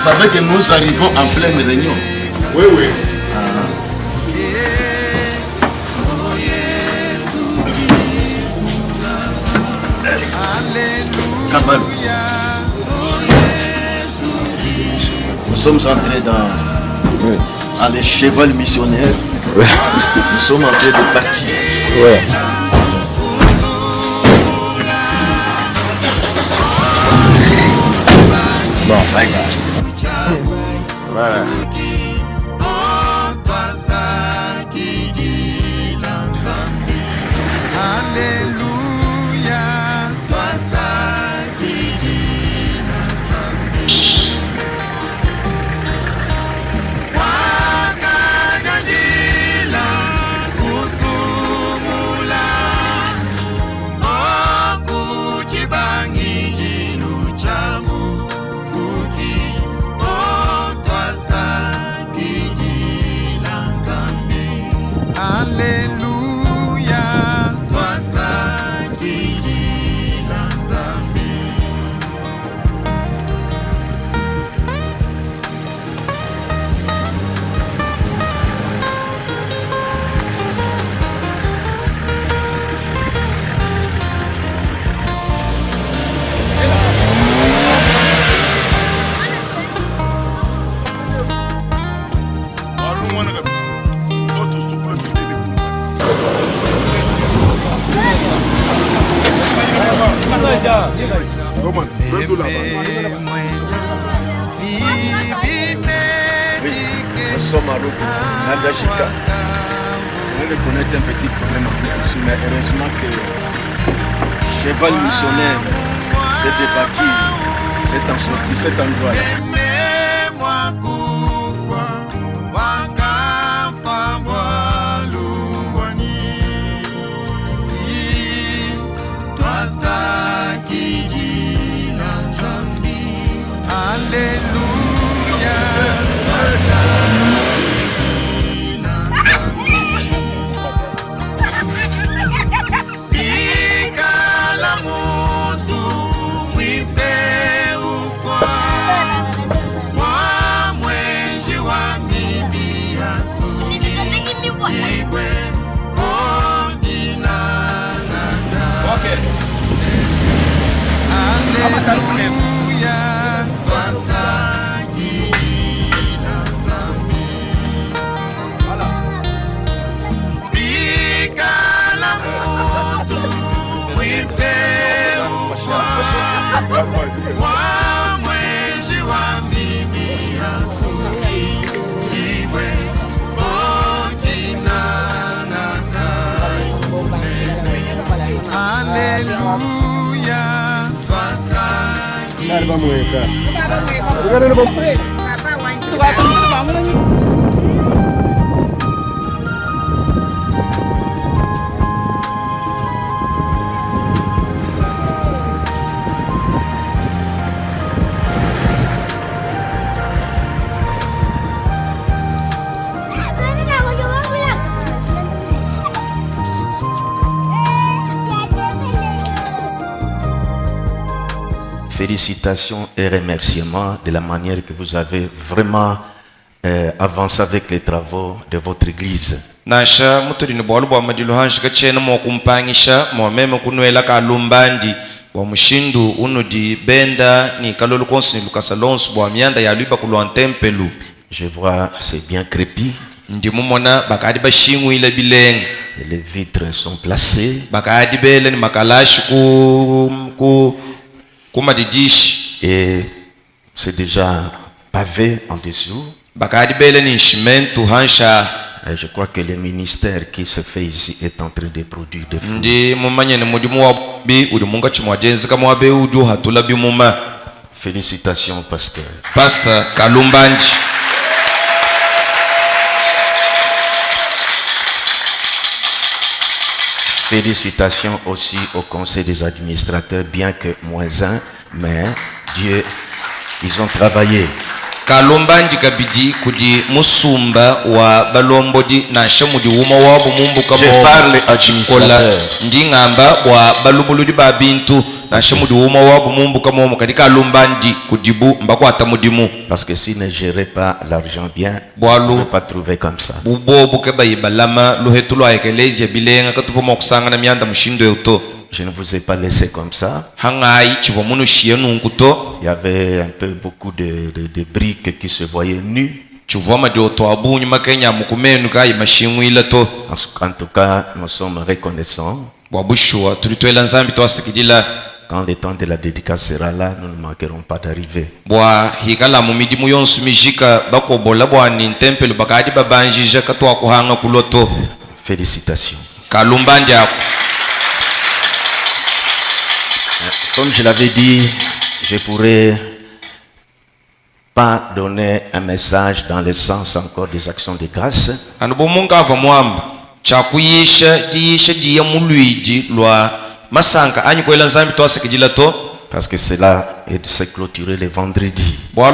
savez que nous arrivons en pleine réunion. Oui, oui. Kabal. Nous sommes entrés dans les cheval missionnaires. Nous sommes en train de partir. Ouais. Bon, voilà. Nous sommes en route à Dajika. On reconnaît un petit problème en plus, mais heureusement que cheval missionnaire s'est débattu, s'est en sorti cet endroit-là. Félicitations et remerciements de la manière que vous avez vraiment avancé avec les travaux de votre église. Nasha mutulini bwalu bwa madiluhanshi kachena mo kumpangisha mo meme kunwela ka lumbandi bwa mushindu unudi benda ni kalolu konsi lukasalons bwa mianda ya luba kulwa tempelu. Je vois c'est bien crépi. Ndi mumona bakadi bashingu ile bileng. Et les vitres sont placées. Bakadi bele ni makalashi kumadidishi. Et c'est déjà pavé en dessous. Bakadi bele ni shimentu hansha. Et je crois que le ministère qui se fait ici est en train de produire des fruits. Ndi mumanya ni mudimu wa bi udimunga chimwajenzi kama wabe uju hatula bi muma. Félicitations pasteur. Pastor Kalumbanji. Félicitations aussi au conseil des administrateurs, bien que moins un, mais Dieu, ils ont travaillé. kalumbandi kabidi kudi musumba wa balombodi na shamudi uma wabu mumbu kamo Je parle administrateur. ndingamba wa balubuludi babintu na shamudi uma wabu mumbu kamo kadika lumbandi kudibu mbako atamudimu. Parce que s'il ne gérait pas l'argent bien, Boalu. on ne peut pas trouver comme ça. Bubo bukeba ibalama luhetulo ayekelezi ya bilenga katufoma kusanga na mianda mshindo yoto. Je ne vous ai pas laissé comme ça. Hangai chivomunu shienu nkuto. Il y avait un peu beaucoup de briques qui se voyaient nues. Chuvoma dioto abu nyuma Kenya mukumenu kai mashimu ila to. En tout cas, nous sommes reconnaissants. Wabushwa tulitoela nzambi twasikidila. Quand le temps de la dédicace sera là, nous ne manquerons pas d'arriver. Bwa hikala mumidimu yonsu mijika bakobola bwa ni ntempelo bakadi babanjija katwa kuhanga kuloto. Félicitations. Kalumbandi ako. Comme je l'avais dit, je ne pourrais pas donner un message dans le sens encore des actions de grâce. Anubumunga ava mwamba chakuyisha diya muluidi lwa masanka anyikwela nzambi twasikidila to. Parce que cela est de se clôturer le vendredi. Bwa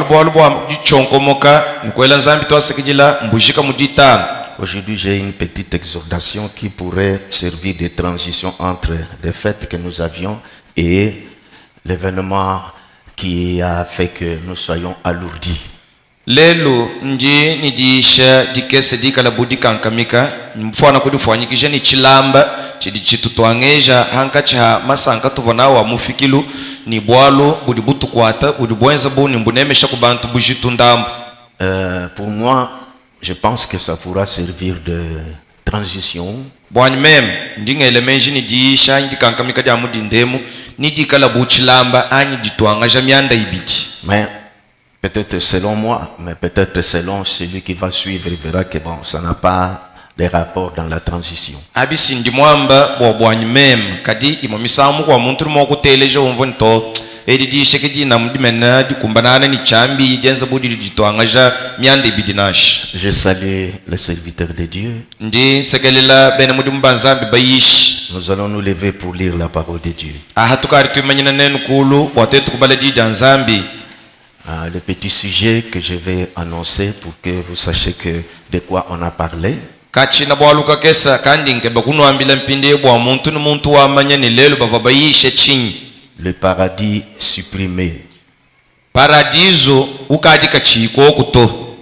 dichonkomoka nikwela nzambi twasikidila mbujika muditano. Aujourd'hui, j'ai une petite exhortation qui pourrait servir de transition entre les fêtes que nous avions et l'événement qui a fait que nous soyons alourdis. Lelo nji nidisha dikese dikala budi kankamika mfana kudifanyikisha ni chilamba chidi chitutwangeja hanka cha masanka tuvona wa mufikilu ni bwalo budi butu kwata budi bwenza buni mbunemesha kubantu bujitu ndambu. Pour moi, je pense que ça pourra servir de transition. Bwani mem ndinga elemenji nidisha ndikankamika dia mudindemu nidikala buchilamba anyi ditwangaja mianda ibiti. Mais peut-être selon moi, mais peut-être selon celui qui va suivre, il verra que bon, ça n'a pas de rapport dans la transition. Abisi ndi mwamba bwani mem kadi imomisamu kwa muntu mokuteleje umvonto edidi shekedi na mdimena dikumbanana ni chambi denza budi ditwangaja miande bidinash. Je salue les serviteurs de Dieu. Ndi sekelela bene mudimbanzambi bayish. Nous allons nous lever pour lire la parole de Dieu. Ahatukari tumanyina nenu kulu watetu kubala danzambi. Le petit sujet que je vais annoncer pour que vous sachiez que de quoi on a parlé. Kachina bwaluka kesa kandi nke bakuno ambila mpinde bwa muntu n'umuntu wamanya ni lelo bava bayishe chinyi. Le paradis supprimé. Paradiso ukadika chiko kuto.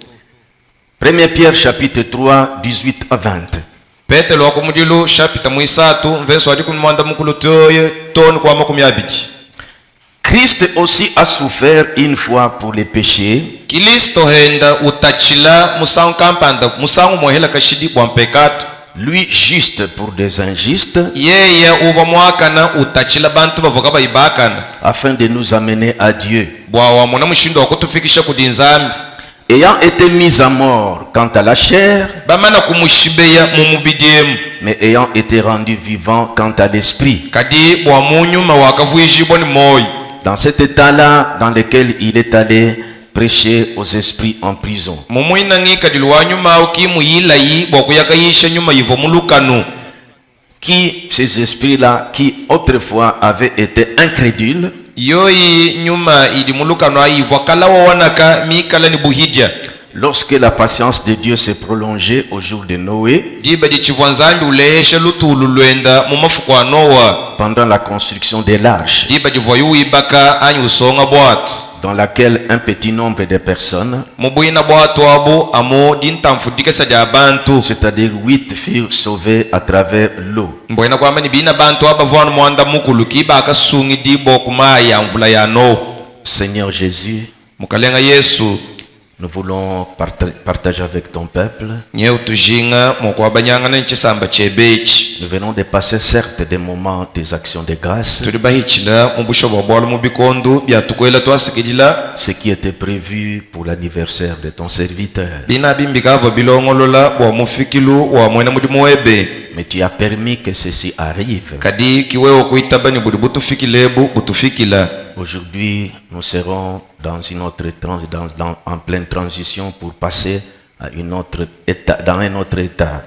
1 Pierre chapitre 3 18 à 20. Petelo wakumudilu chapita mwisatu verso wadi kumwanda mukulu toye tonu kwa makumi abiti. Christ aussi a souffert une fois pour les péchés. Kristo henda utachila musangu kampanda musangu mohela kashidi kwa mpekatu. Lui juste pour des injustes. Yeye uva mwakana utachila bantu bavoka baibakana. Afin de nous amener à Dieu. Bwa wa mwana mushindo wakutufikisha kudinzambi. Ayant été mis à mort quant à la chair, bamana kumushibeya mumubidiemu, mais ayant été rendu vivant quant à l'esprit. Kadi bwa munyuma wakavuishibwa ni moyo. Dans cet état-là dans lequel il est allé prêcher aux esprits en prison. Mumuina ngika dilwanyuma ukimu yilayi bwa kuyakayisha nyuma yivo mulukanu. Qui, ces esprits-là, qui autrefois avaient été incrédules, yoyi nyuma idi mulukanu ayivo kalawa wanaka mikala ni buhidya. Lorsque la patience de Dieu s'est prolongée au jour de Noé, pendant la construction des l'arche, dans laquelle un petit nombre de personnes, c'est-à-dire 8, furent sauvés à travers l'eau. Seigneur Jésus, nous voulons partager avec ton peuple. Nous venons de passer certes des moments des actions de grâce. Ce qui était prévu pour l'anniversaire de ton serviteur. Mais tu as permis que ceci arrive. Aujourd'hui, nous serons dans une autre en pleine transition pour passer à une autre état, dans un autre état.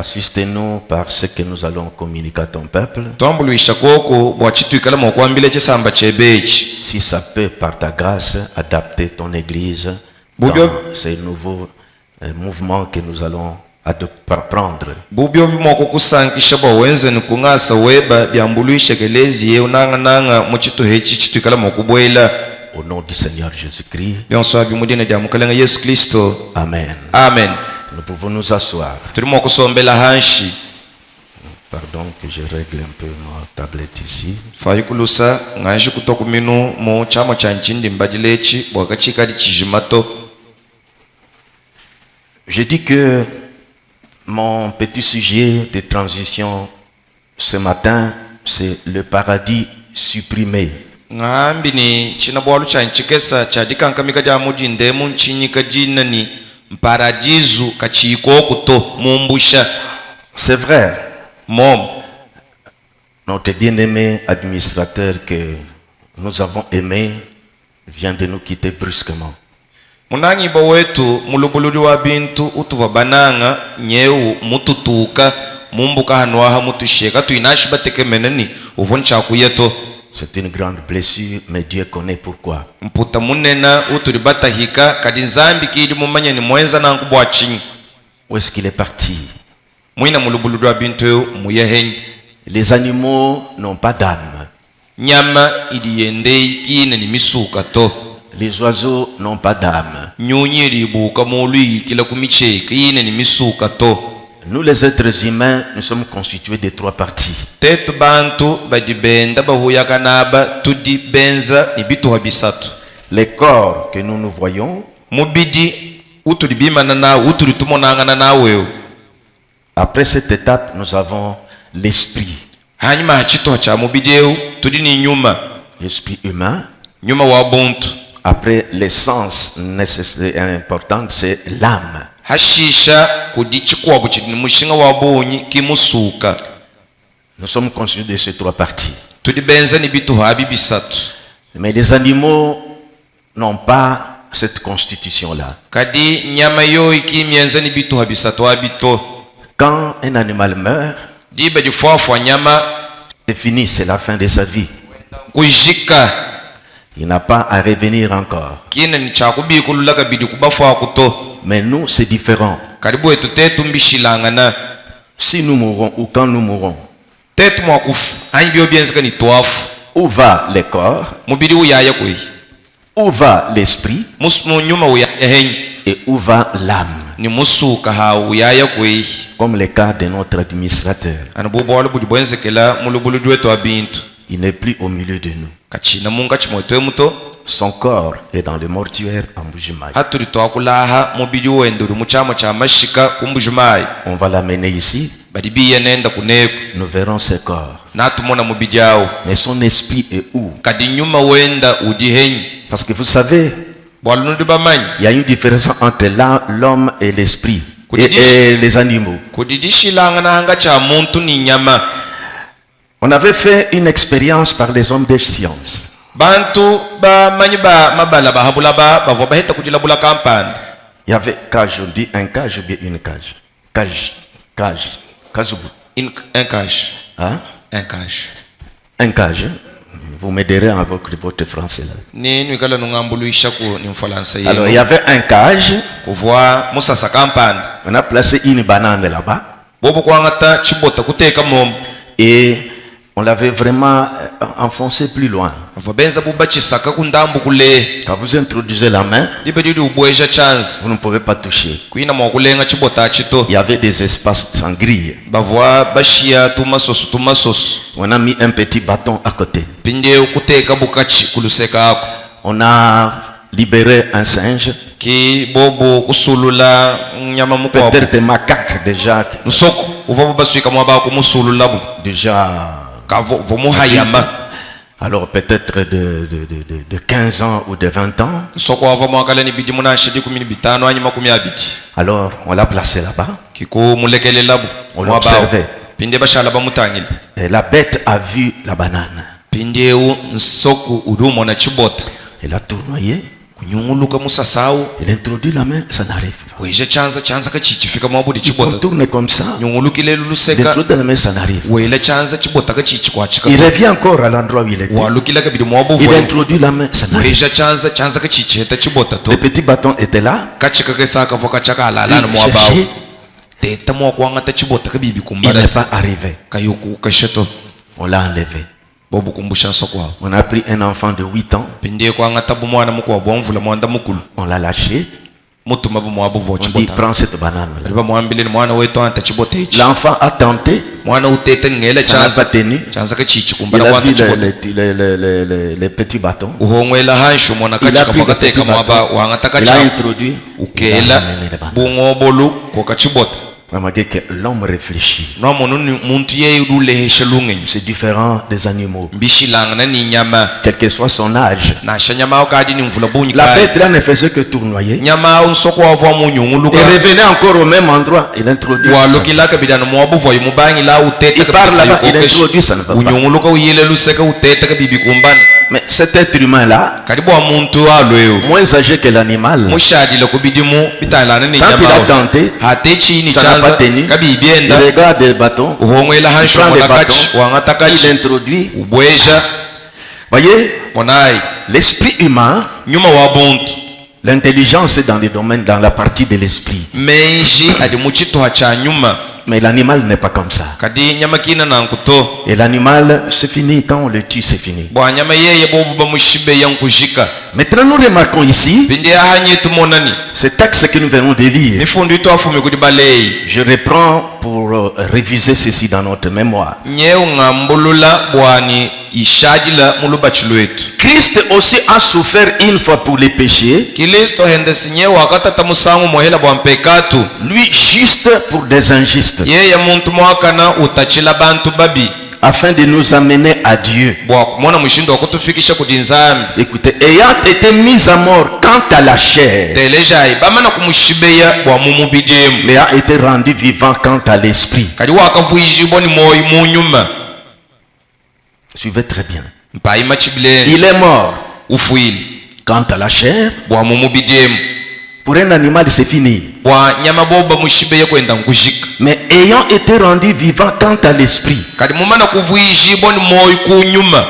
assistez-nous par ce que nous allons communiquer à ton peuple. twambuluisha koko bwachitwikala mokwambile chisamba chebechi Si ça peut, par ta grâce, adapter ton Église Boubio- dans ces nouveaux mouvements que nous allons prendre. bubyo bimoko kusankisha bwawenze nikung'asa weba byambuluisha kelezi ye unang'anang'a muchituhechi chitwikala mokubwela Au nom du Seigneur Jésus-Christ. byonswa bimudine dya mukalenga Yesu Kristo. Amen. Amen. Nous pouvons nous asseoir. Tulimo kusombela hanshi Pardon que je règle un peu ma tablette ici. fayikulusa ng'anshi kutoka minu mu chama cha nchindi mbadilechi bwakachikadi chijimato. Je dis que mon petit sujet de transition ce matin, c'est le paradis supprimé. ng'ambi ni china bwalu cha nchikesa chadikankamika dya mudi ndemu nchinyika jinani mparadizu kachiko kuto mumbusha C'est vrai, mom notre bien-aimé administrateur que nous avons aimé vient de nous quitter brusquement. munanyiba wetu mulubuludi wa bintu utuva bananga nyeu mututuka mumbuka hanwaha mutusheka tuinashi batekemeneni uvoni chakuyeto C'est une grande blessure, mais Dieu connaît pourquoi. mputa munena utuli batahika kadi nzambi kidi mumanya ni mwenza nangu bwachinyi Où est-ce qu'il est parti? mwina mulubuludi wa bintu eu muyehenyi Les animaux n'ont pas d'âme. nyama ili yendei kine ni misuka to Les oiseaux n'ont pas d'âme. nyunyi ilibuka mului kila kumicheka ine ni misuka to. Nous les êtres humains, nous sommes constitués de 3 parties. tetu bantu badibenda bahuyaka naba tudi benza ni bituha bisatu. Les corps que nous nous voyons, mubidi utuli bimana na utuli tumonangana nawe. après cette étape, nous avons l'esprit. hanyuma hachitoha cha mubidi eu tudi ni nyuma L'esprit humain. nyuma wa buntu. Après, l'essence nécessaire et importante, c'est l'âme. hashisha kudi chikwabu chidi ni mushinga wa bunyi kimusuka. Nous sommes constitués de ces 3 parties. tudi benza ni bituha bisatu. Mais les animaux n'ont pas cette constitution-là. kadi nyama yo ikimienza ni bituha bisatu abito. Quand un animal meurt, diba jifuafua nyama c'est fini, c'est la fin de sa vie. kujika Il n'a pas à revenir encore. kina ni chakubikulula kabidi kubafua kuto. Mais nous, c'est différent. karibu wetu tetu mbishilangana Si nous mourons ou quand nous mourons, tetu mwakufu anyi bio bienzika ni twafu où va le corps, mubidi uyaya kui où va l'esprit munyuma uyaya henyi et où va l'âme. ni musuka ha uyaya kui Comme le cas de notre administrateur. anabubo wala budi bwenzekela mulubuludi wetu abintu Il n'est plus au milieu de nous. kachina munga chimoto muto Son corps est dans le mortuaire en Bujimaï. hatuli twakulaha mubidi wenduri muchama cha mashika kumbujumayi On va l'amener ici, badi biya nenda kuneku nous verrons ses corps. natumona mubidi awo Mais son esprit est où? kadi nyuma wenda udi henyi Parce que vous savez, bwalunudi bamanyi il y a une différence entre l'homme et l'esprit et les animaux. kudidishilangana hanga cha muntu ni nyama. On avait fait une expérience par les hommes des sciences. bantu bamanyi ba mabala bahabula bavua baheta kujilabula kampanda. Il y avait cage, on dit un cage ou bien une cage. Cage. Kazubu. un cache. Hein? un cache. Un cage. Vous m'aiderez avec votre français là. ni nwikala nungambuluisha ku ni mfalansa Alors, il y yenu avait un cage. kuvua musasa kampanda On a placé une banane là-bas. bobo kwangata chibota kuteka momo Et on l'avait vraiment enfoncé plus loin. bavua benza buba chisaka kundambu kule Quand vous introduisez la main, dibedidi ubweja chance vous ne pouvez pas toucher. kuina mwakulenga chibota chito Il y avait des espaces sans grille. bavua bashia tumasoso On a mis un petit bâton à côté. pinde ukuteka bukachi kuluseka ako On a libéré un singe. ki bobo kusulula nyama mukwa Peut-être des macaques déjà. nsoko uva bubaswika mwabako musulula bu Déjà. vomuhayama Alors peut-être de 15 ans ou de 20 ans. nsoko wava mwakala ni bidi munashidi 15 anyi 20 Alors on l'a placé là-bas. kiku mulekelela bu On l'observait. pinde bashala bamutangile Et la bête a vu la banane. pindeu nsoko udumona chibota Elle a tournoyé. kunyunguluka musasau. Il introduit la main, ça n'arrive pas. Weja chanza fika mwabudi Il chibota. contourne comme ça. Nyungulukile Il luluseka. introduit la main, ça n'arrive pas. Wela chanza chibota kwa chika. Il revient encore à l'endroit où il était. Walukila kabidi mwabu Il voyo. introduit la main, ça n'arrive Weja chanza heta chibota to. pas. Le petit bâton était là. Kachika kesaka voka chaka alala Il na mwabao. cherchait. Teta mwa kwanga ta chibota kabibi Il kumbala. n'est pas arrivé. Kayuku kasheto. On l'a enlevé. Bobu kumbusha sokwa. On a pris un enfant de 8 ans. Pindie kwanga tabu mwana mukwa bwamvula mwanda mukulu. On l'a lâché. Mutu mabu mwabu vo On dit, chibota. prends cette banane-là. Liba mwambile ni mwana wetu anta chibota ichi. L'enfant a tenté. Mwana utete ngela Ça n'a pas chanza. tenu. Chanza kachichi Il kumbala a kwanta vu chibota. les petits bâtons. Uhongwela hanshu mwana Il a kachika pris le mwakateka petit mwaba bâton. wangataka Il a cha introduit. Il a ukela ramené les bananes. bungobolu kwa kachibota. Remarquez que l'homme réfléchit. No muntu ye uleheshe lungenyi. C'est différent des animaux. Mbishilanga ni nyama. Quel que soit son âge. Na shanyama okadi ni mvula bunyi La kai. bête là ne faisait que tournoyer. Nyama unsoko wava munyunguluka. Et revenait encore au même endroit. Il introduit. Walukila kabidana mwabu voyo mubangi la utete. Il part là-bas, il introduit, ça ne va pas. Unyunguluka uyile luseka utete kabibi kumbana. Mais cet être humain-là, Karibu wa muntu alweo. moins âgé que l'animal, Mushadi la kubidimu bitalana ni quand il a nyama. tenté, Hatechi ni ça n'a pas chanza tenu. Il kabibienda. regarde les bâtons, Uhongwela il hanshu prend les mwana bâtons, kachi wangataka il chi. introduit. Ubweja Voyez, monai l'esprit humain, nyuma wa buntu. l'intelligence est dans les domaines, dans la partie de l'esprit. Menji adi muchitoha cha nyuma. Mais l'animal n'est pas comme ça. Kadi nyama kina na nkuto. Et l'animal, c'est fini. Quand on le tue, c'est fini. Bwa nyama yeye bobu bamushibe yankujika. Maintenant, nous remarquons ici, Pindi ahanye tumonani. ce texte que nous venons de lire. Nifundu ito afumi kudi balei. Je reprends pour réviser ceci dans notre mémoire. Nyeu ngambulula bwani ishajila mulubachilu wetu. Christ aussi a souffert une fois pour les péchés, Kilisto hendesi nyeu wakatata musangu mohela bwa mpekatu. lui juste pour des injustes, Yeye muntu mwakana utachila bantu babi. afin de nous amener à Dieu. Bwa kumona mushindo wakutufikisha kudinzambi. Écoutez, ayant été mis à mort quant à la chair, Telejai bamana kumushibeya bwa mumubidemu. mais a été rendu vivant quant à l'esprit. Kadi wakavuijibwa ni moyo munyuma. Suivez très bien. Mpai machibileni. Il est mort Ufuili. quant à la chair. Bwa mumubidemu. Pour un animal, c'est fini. Bwa nyama boba mushibeya kwenda nkujika. Mais ayant été rendu vivant quant à l'esprit, Kadi mumana kuvuijibwa ni moyo kunyuma.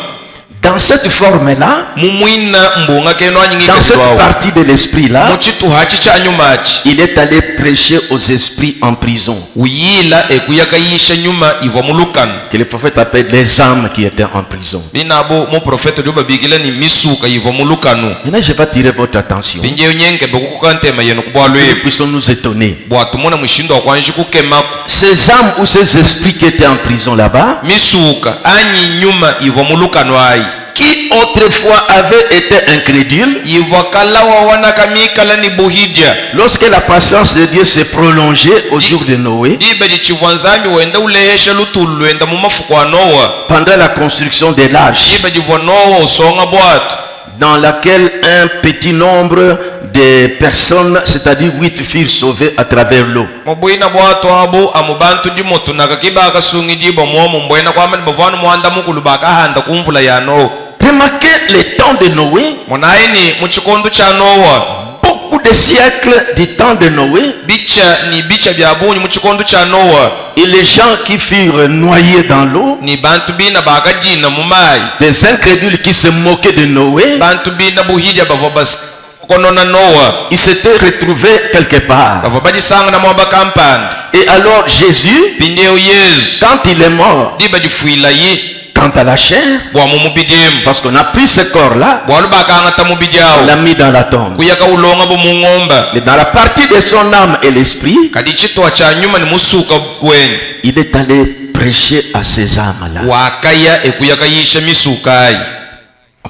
dans cette forme-là, Mumwina mbunga keno anyingika dans cette sidwawo. partie de l'esprit-là, Muchituhachi cha nyumachi. il est allé prêcher aux esprits en prison, Uyila ekuyakayisha nyuma ivo mulukano. que le prophète appelle les âmes qui étaient en prison. Binabo mu profeta dio babigila ni misuka ivo mulukano. Maintenant, je vais attirer votre attention. Binje nyenge bekukukantema yenu Que kubwalwe. nous puissions nous étonner. Bwatumona mushindo wakwanji kukema Ces âmes ou ces esprits qui étaient en prison là-bas, misuka anyi nyuma ivo mulukano ai. qui autrefois avaient été incrédules, Ivo kalawa wanakamikala ni buhidya. lorsque la patience de Dieu s'est prolongée au jour de Noé, Dibe di chivwanzami wenda ulehesha lutulu wenda mumafuko wa Noa. pendant la construction des l'arche, Dibe di vo Noa usonga bwatu. dans laquelle un petit nombre de personnes, c'est-à-dire 8 furent sauvées à travers l'eau. Mubwina bwatu abo amubantu di motu nakakiba akasungi dibo mwomu mbwena kwamani bavanu mwanda mukulu bakahanda kumvula ya Noa. Remarquez les temps de Noé, Munaini muchikondo cha Noa. beaucoup de siècles du temps de Noé, Bicha bya bunyi muchikondo cha Noa. et les gens qui furent noyés dans l'eau, Ni bantu bina bakajina mumai. des incrédules qui se moquaient de Noé, Bantu bina buhidya bavo bas konona Noa. ils s'étaient retrouvés quelque part. Bavo bajisanga na mwaba kampani. Et alors Jésus, Bindeo Yesu. quand il est mort, Diba jifuila yi. quant à la chair, Bwa mumubidemu. parce qu'on a pris ce corps-là, Bwalu bakanga on tamubidyawo. l'a mis dans la tombe. Kuyaka ulonga bo mungomba. Mais dans la partie de son âme et l'esprit, Kadi chitwa cha nyuma ni musuka weni. il est allé prêcher à ces âmes-là. Wakaya ekuyakayisha misuka ai.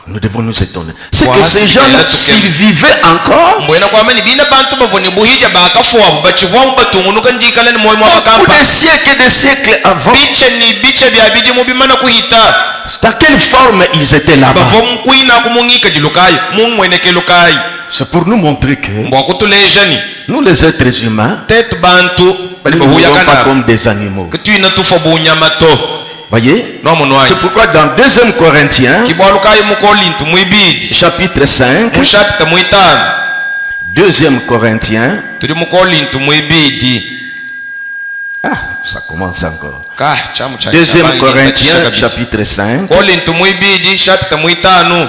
Nous devons nous étonner. C'est que Voilà, ces c'est gens-là, que- s'ils vivaient encore, Mbwena kwamani bina bantu bavoni buhidya bakafuwa bachivwa batungunuka ndikala ni moyo mwa beaucoup bakampa. de siècles et de siècles avant, Bicha bya bidimu bimana kuhita. dans quelle forme ils étaient là-bas? Bavo mkwina kumungika jilukai. Mungweneke lukai. C'est pour nous montrer que Mbwa kutulejani. nous, les êtres humains, Tetu bantu nous ne bali vivons pas bahuyakana. comme des animaux. Ketwina tufa bunyama to. Voyez? no munwai C'est pourquoi dans 2 Corinthiens, kibwalukayo mu Korinto mwibidi chapitre 5, mu chapter mwitano 2 Corinthiens, tuli mu Korinto mwibidi ça commence encore. ka chamu cha 2 Corinthiens, chapitre 5. Korinto mwibidi chapter mwitano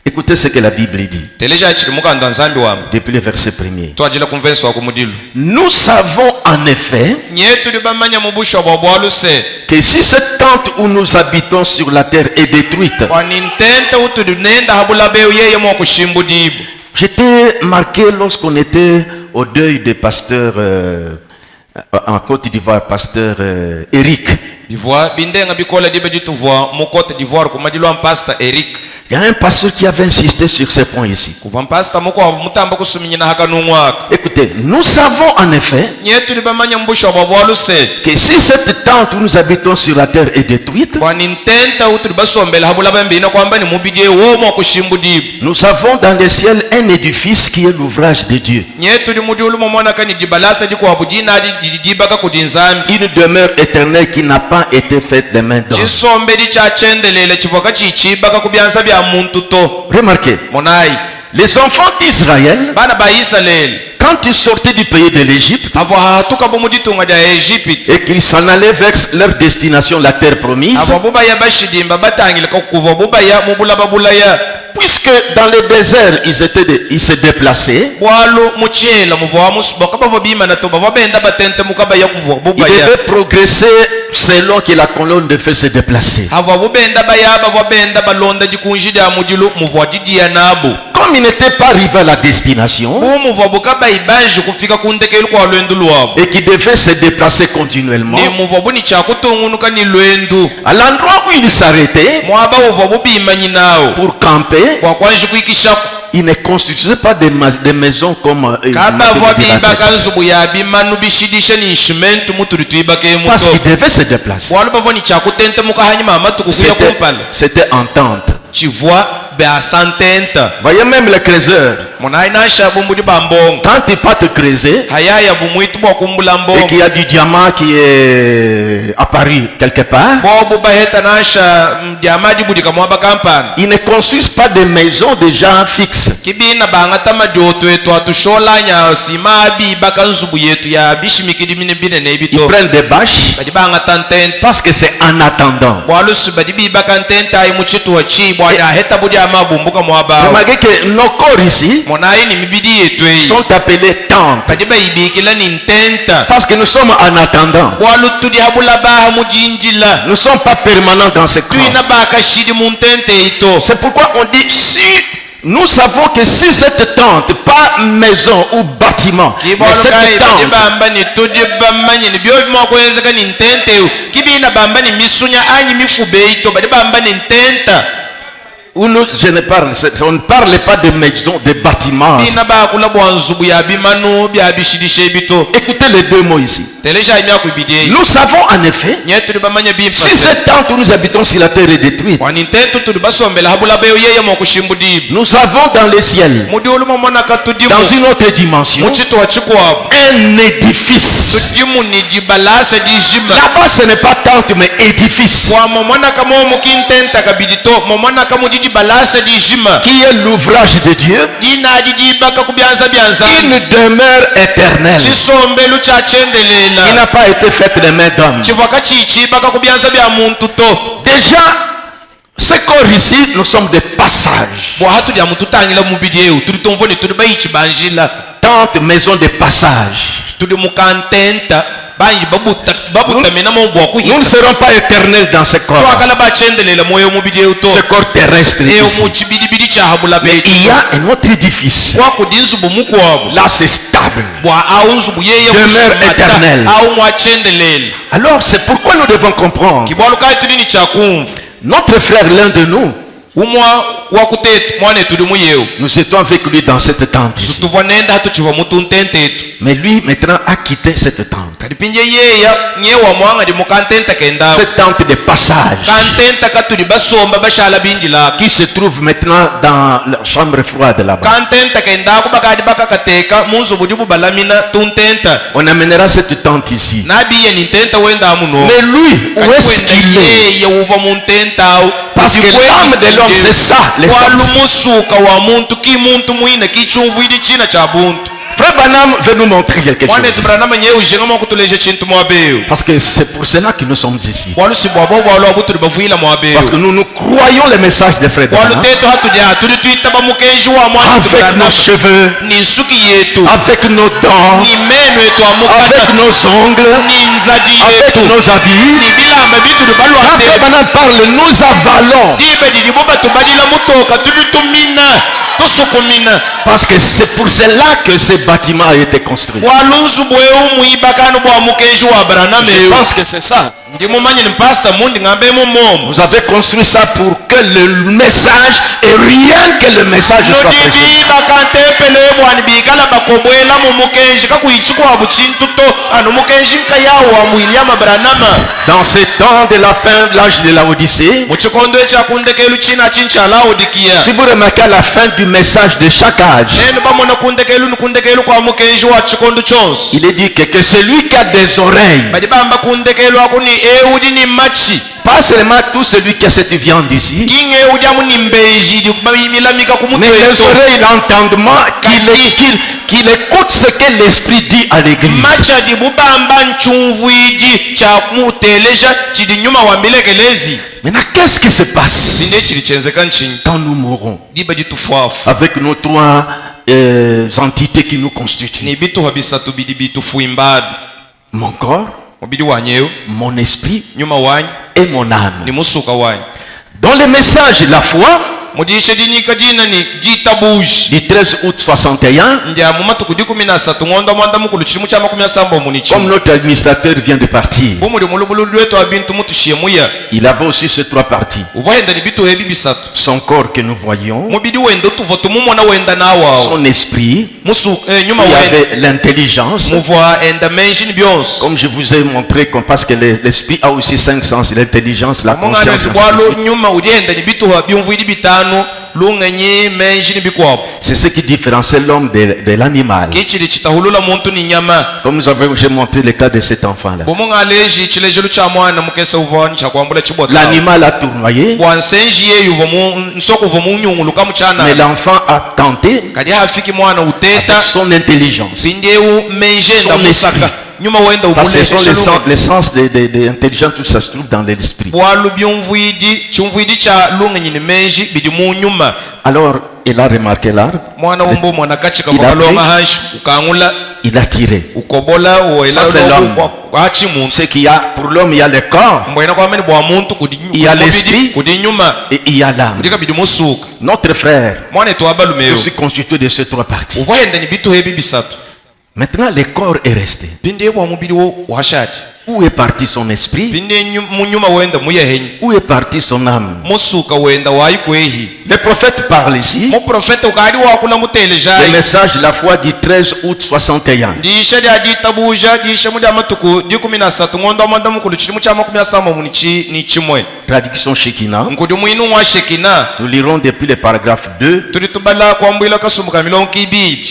Écoutez ce que la Bible dit. teleja chiri mukanda nzambi wami Depuis le verset 1er. twajila kumvensi wa kumudilu Nous savons en effet nyetu libamanya mubusho bwabwaluse que si cette tente où nous habitons sur la terre est détruite, wanintente utudunenda habulabeu yeye mwa kushimbudibu. j'étais marqué lorsqu'on était au deuil des pasteurs en Côte d'Ivoire, pasteur Eric. Bivwa bindenga bikola dibe dituvwa mu Côte d'Ivoire kumadilwa pastor Eric. Il y a un pasteur qui avait insisté sur ce point ici. Kuva pastor muko mutamba kusuminyina hakanumwaka. Écoutez, nous savons en effet Nyetu libamanya mbusho bwabwaluse que si cette tente où nous habitons sur la terre est détruite, wanintente utulibasombela habulabambina kwamba ni mubidye wo mwa kushimbudibu. nous avons dans le ciel un édifice qui est l'ouvrage de Dieu. Nyetu limudiulu mwana kani dibalasa dikwa bujina dibaka kudinzambi. Une demeure éternelle qui n'a pas été faite de main d'homme. Chisombe dicachendelele chivoka chichibaka kubyanza bya muntu to. Remarquez, Monai les enfants d'Israël, bana ba Israel quand ils sortaient du pays de l'Égypte avo hatuka bomuditunga ya Egypt et qu'ils s'en allaient vers leur destination, la terre promise, avo bubaya bashidimba batangile kuva bubaya mubulaba bulaya puisque dans le désert ils se déplaçaient, bwalu muchela muva musboka bavo bima na toba babenda batente mukabaya kuva ils bubaya devaient progresser selon que la colonne de feu se déplaçait. avo bubenda bayaba babenda balonda dikunjida mudilu muva didia nabo Comme ils n'étaient pas arrivés à la destination umuva bukaba ibanje kufika kundekeli kwa lwendu lwabo et qui devaient se déplacer continuellement, ni muva buni chakutungunuka ni lwendu à l'endroit où ils s'arrêtaient mwaba uva bubima nyinao pour camper, kwa kwanji kuikisha ils ne constituaient pas des maisons comme kaba vwa bibaka nzubu ya bimanu bishidisha ni instrumentu mutuli tuibake parce muto qu'ils devaient se déplacer. walu bavo ni chakutente muka hanyuma amatuku kuya kumpala C'était en tente. chivwa bea santenta Voyez même les creuseurs. munai nasha bumbudi bambongo Quand ils partent creuser hayaya bumwitu bwa kumbula et mbongo qu'il y a du diamant qui est apparu quelque part, bobu baheta nasha diamadi budi kamwaba kampana ils ne construisent pas des maisons déjà fixes. kibina bangata majoto etu atusholanya sima bibaka nzubu yetu ya bishimikidi mine bine ne Ils bito prennent des bâches badi bangata ntenta parce que c'est en attendant. bwalusu badi bibaka ntenta ay muchitu wa chi bwa ya heta budi amabumbuka mwaba Remarquez que nos corps ici monai ni mibidi yetu ei sont appelés tentes badi bayibikila ni ntenta parce que nous sommes en attendant. bwalutudi habula baha mujinjila Nous ne sommes pas permanents dans ce corps. tuina bakashidi mu ntente ito C'est pourquoi on dit si nous savons que si cette tente, pas maison ou bâtiment, mais kibolukai cette badi tente bamba ni tudi bamanye ni byo bimwakwenzeka ni ntente kibina bamba ni misunya anyi mifube ito badi bamba ni ntenta où nous, je ne parle, on ne parle pas de maisons, de bâtiments. bina bakula bwanzubu ya bimanu bya bishidishe bito Écoutez les deux mots ici. telesha imyaku ibidi Nous savons en effet, nyetu bamanya bimpa si cette tente où nous habitons sur la terre est détruite, wani ntentu tuli basombela habula beyo yeye mu kushimbudibu nous avons dans le ciel, mudi ulumo mona katudimu dans une autre dimension, muchitu wa chikwabo un édifice. tudimu ni dibalasa dijima Là-bas, ce n'est pas tente, mais édifice, kwa momona kama mukintenta kabidito momona kama didi balasa dijima qui est l'ouvrage de Dieu, dina didibaka kubyanza byanza une demeure éternelle, chisombelu cha qui chendelela n'a pas été faite de main d'homme. chivoka chichibaka kubyanza bya muntu to Déjà, ce corps ici, nous sommes des passages. bwa hatu lya mututangila mubidi eu tuli tomvoni tuli bayichibanjila Tente, maison de passage. tuli mukantenta banji babutamina mo bwa Nous ne kuhita serons pas éternels dans ce corps. twakala bachendelela moyo mubidi eu to Ce corps terrestre eu ici. muchibidibidi cha habula Mais betu il y a un autre édifice. kwakudi nzubu mukwabo Là, c'est stable. bwa au nzubu yeye Demeure kushimata, éternelle. au mwachendelela Alors, c'est pourquoi nous devons comprendre. kibwalukai tuli ni chakumva Notre frère, l'un de nous, Nous étions avec lui dans cette tente ici. Mais lui maintenant a quitté cette tente. Cette tente de passage qui se trouve maintenant dans la chambre froide là-bas. On amènera cette tente ici. Mais lui, où est-ce qu'il est? Parce que l'âme de l'homme, c'est ça, les femmes. Frère Branham veut nous montrer quelque chose. Parce que c'est pour cela que nous sommes ici. Parce que nous croyons les messages des frères Branham. Avec nos cheveux, avec nos dents, avec nos ongles, avec nos habits. Quand frère Branham parle, nous avalons. Parce que c'est pour cela que ce bâtiment a été construit. Je pense que c'est ça. Vous avez construit ça pour que le message et rien que le message soit précis. Dans ces temps de la fin de l'âge de la Odyssée, si vous remarquez à la fin du message de chaque âge, il est dit que celui qui a des oreilles, pas seulement tout celui qui a cette viande ici, mais les oreilles, l'entendement, qu'il écoute ce que l'Esprit dit à l'église. Maintenant, qu'est-ce qui se passe quand nous mourrons avec nos trois entités qui nous constituent? Mon corps, mon esprit et mon âme. Dans le message de la foi du 13 août 61, comme notre administrateur vient de partir, il avait aussi ces trois parties. Son corps que nous voyons, son esprit, il y avait l'intelligence, comme je vous ai montré, parce que l'esprit a aussi 5 sens, l'intelligence, la conscience. C'est ce qui différencie l'homme de l'animal. Comme j'ai montré le cas de cet enfant-là. L'animal a tournoyé, mais l'enfant a tenté avec son intelligence, son esprit. Parce que ce sont les sens de l'intelligence, tout ça se trouve dans l'esprit. Alors, il a remarqué l'arbre. Il a tiré. Ça, c'est l'homme. Ce qu'il y a, pour l'homme, il y a le corps, il y a l'esprit et il y a l'âme. Notre frère est aussi constitué de ces trois parties. Maintenant, le corps est resté. Où est parti son esprit? Où est parti son âme? Le prophète parle ici. Le message de la foi du 13 août 61. Traduction Shekinah. Nous lirons depuis le paragraphe 2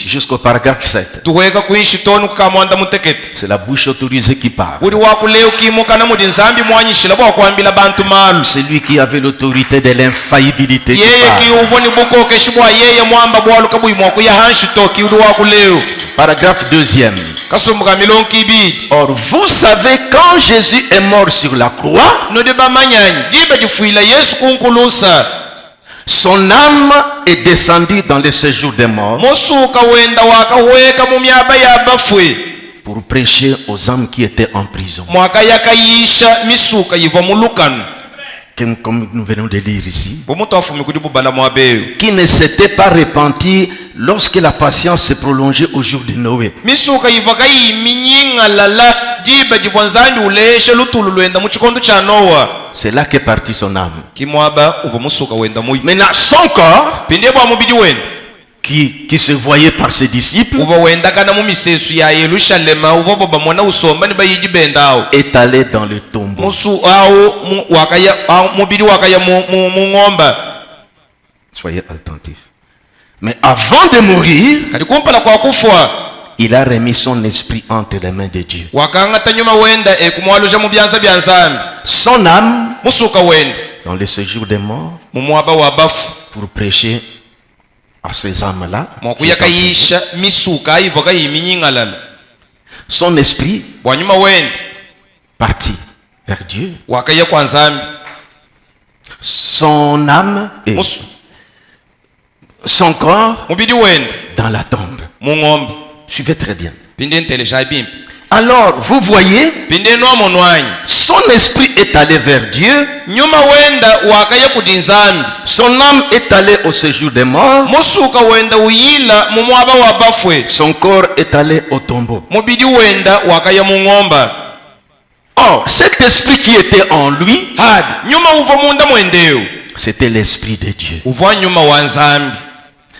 jusqu'au paragraphe 7. C'est la bouche autorisée qui parle. C'est lui qui avait l'autorité de l'infaillibilité qui parle. Paragraphe 2e. Or, vous savez, quand Jésus est mort sur la croix, son âme est descendue dans le séjour des morts pour prêcher aux âmes qui étaient en prison. Comme nous venons de lire ici, qui ne s'était pas repenti lorsque la patience s'est prolongée au jour de Noé. diba divonzambi uleshe lutulu luenda muchikondo cha Noa. C'est là qu'est partie son âme. Kimwaba uva musuka wenda muyi. Maintenant, son corps, Pinde bwa mubidi wenda. qui se voyait par ses disciples, Uva wenda kana mumisesu ya Yerusalema uva baba mwana usomba ni bayiji bendao. est allé dans le tombeau. Musu au wakaya mubidi wakaya mu ngomba. Soyez attentifs. Mais avant de mourir, Kadi kumpala kwa kufwa. il a remis son esprit entre les mains de Dieu. Wakangata nyuma wenda kumwaluja mu byanza byanzambi. Son âme, Musuka wenda. dans le séjour des morts, Mumwaba wa bafu. pour prêcher à ces âmes-là. Mwakuyakayisha misuka ivoka yiminyingalala. Son esprit Bwanyuma wenda. partit vers Dieu. Wakaya kwa nzambi. Son âme et Musu. son corps Mubidi wenda. dans la tombe. Mungombe. Suivez très bien. Pinde ntelesha bimpi. Alors, vous voyez, Pinde no monwanyi. son esprit est allé vers Dieu, Nyuma wenda wakaya kudinzambi. son âme est allée au séjour des morts, Musuka wenda uyila mumwaba wa bafwe. son corps est allé au tombeau. Mubidi wenda wakaya mungomba. Or, cet esprit qui était en lui, Hadi nyuma uva munda mwendeo. c'était l'esprit de Dieu. Uva nyuma wa nzambi.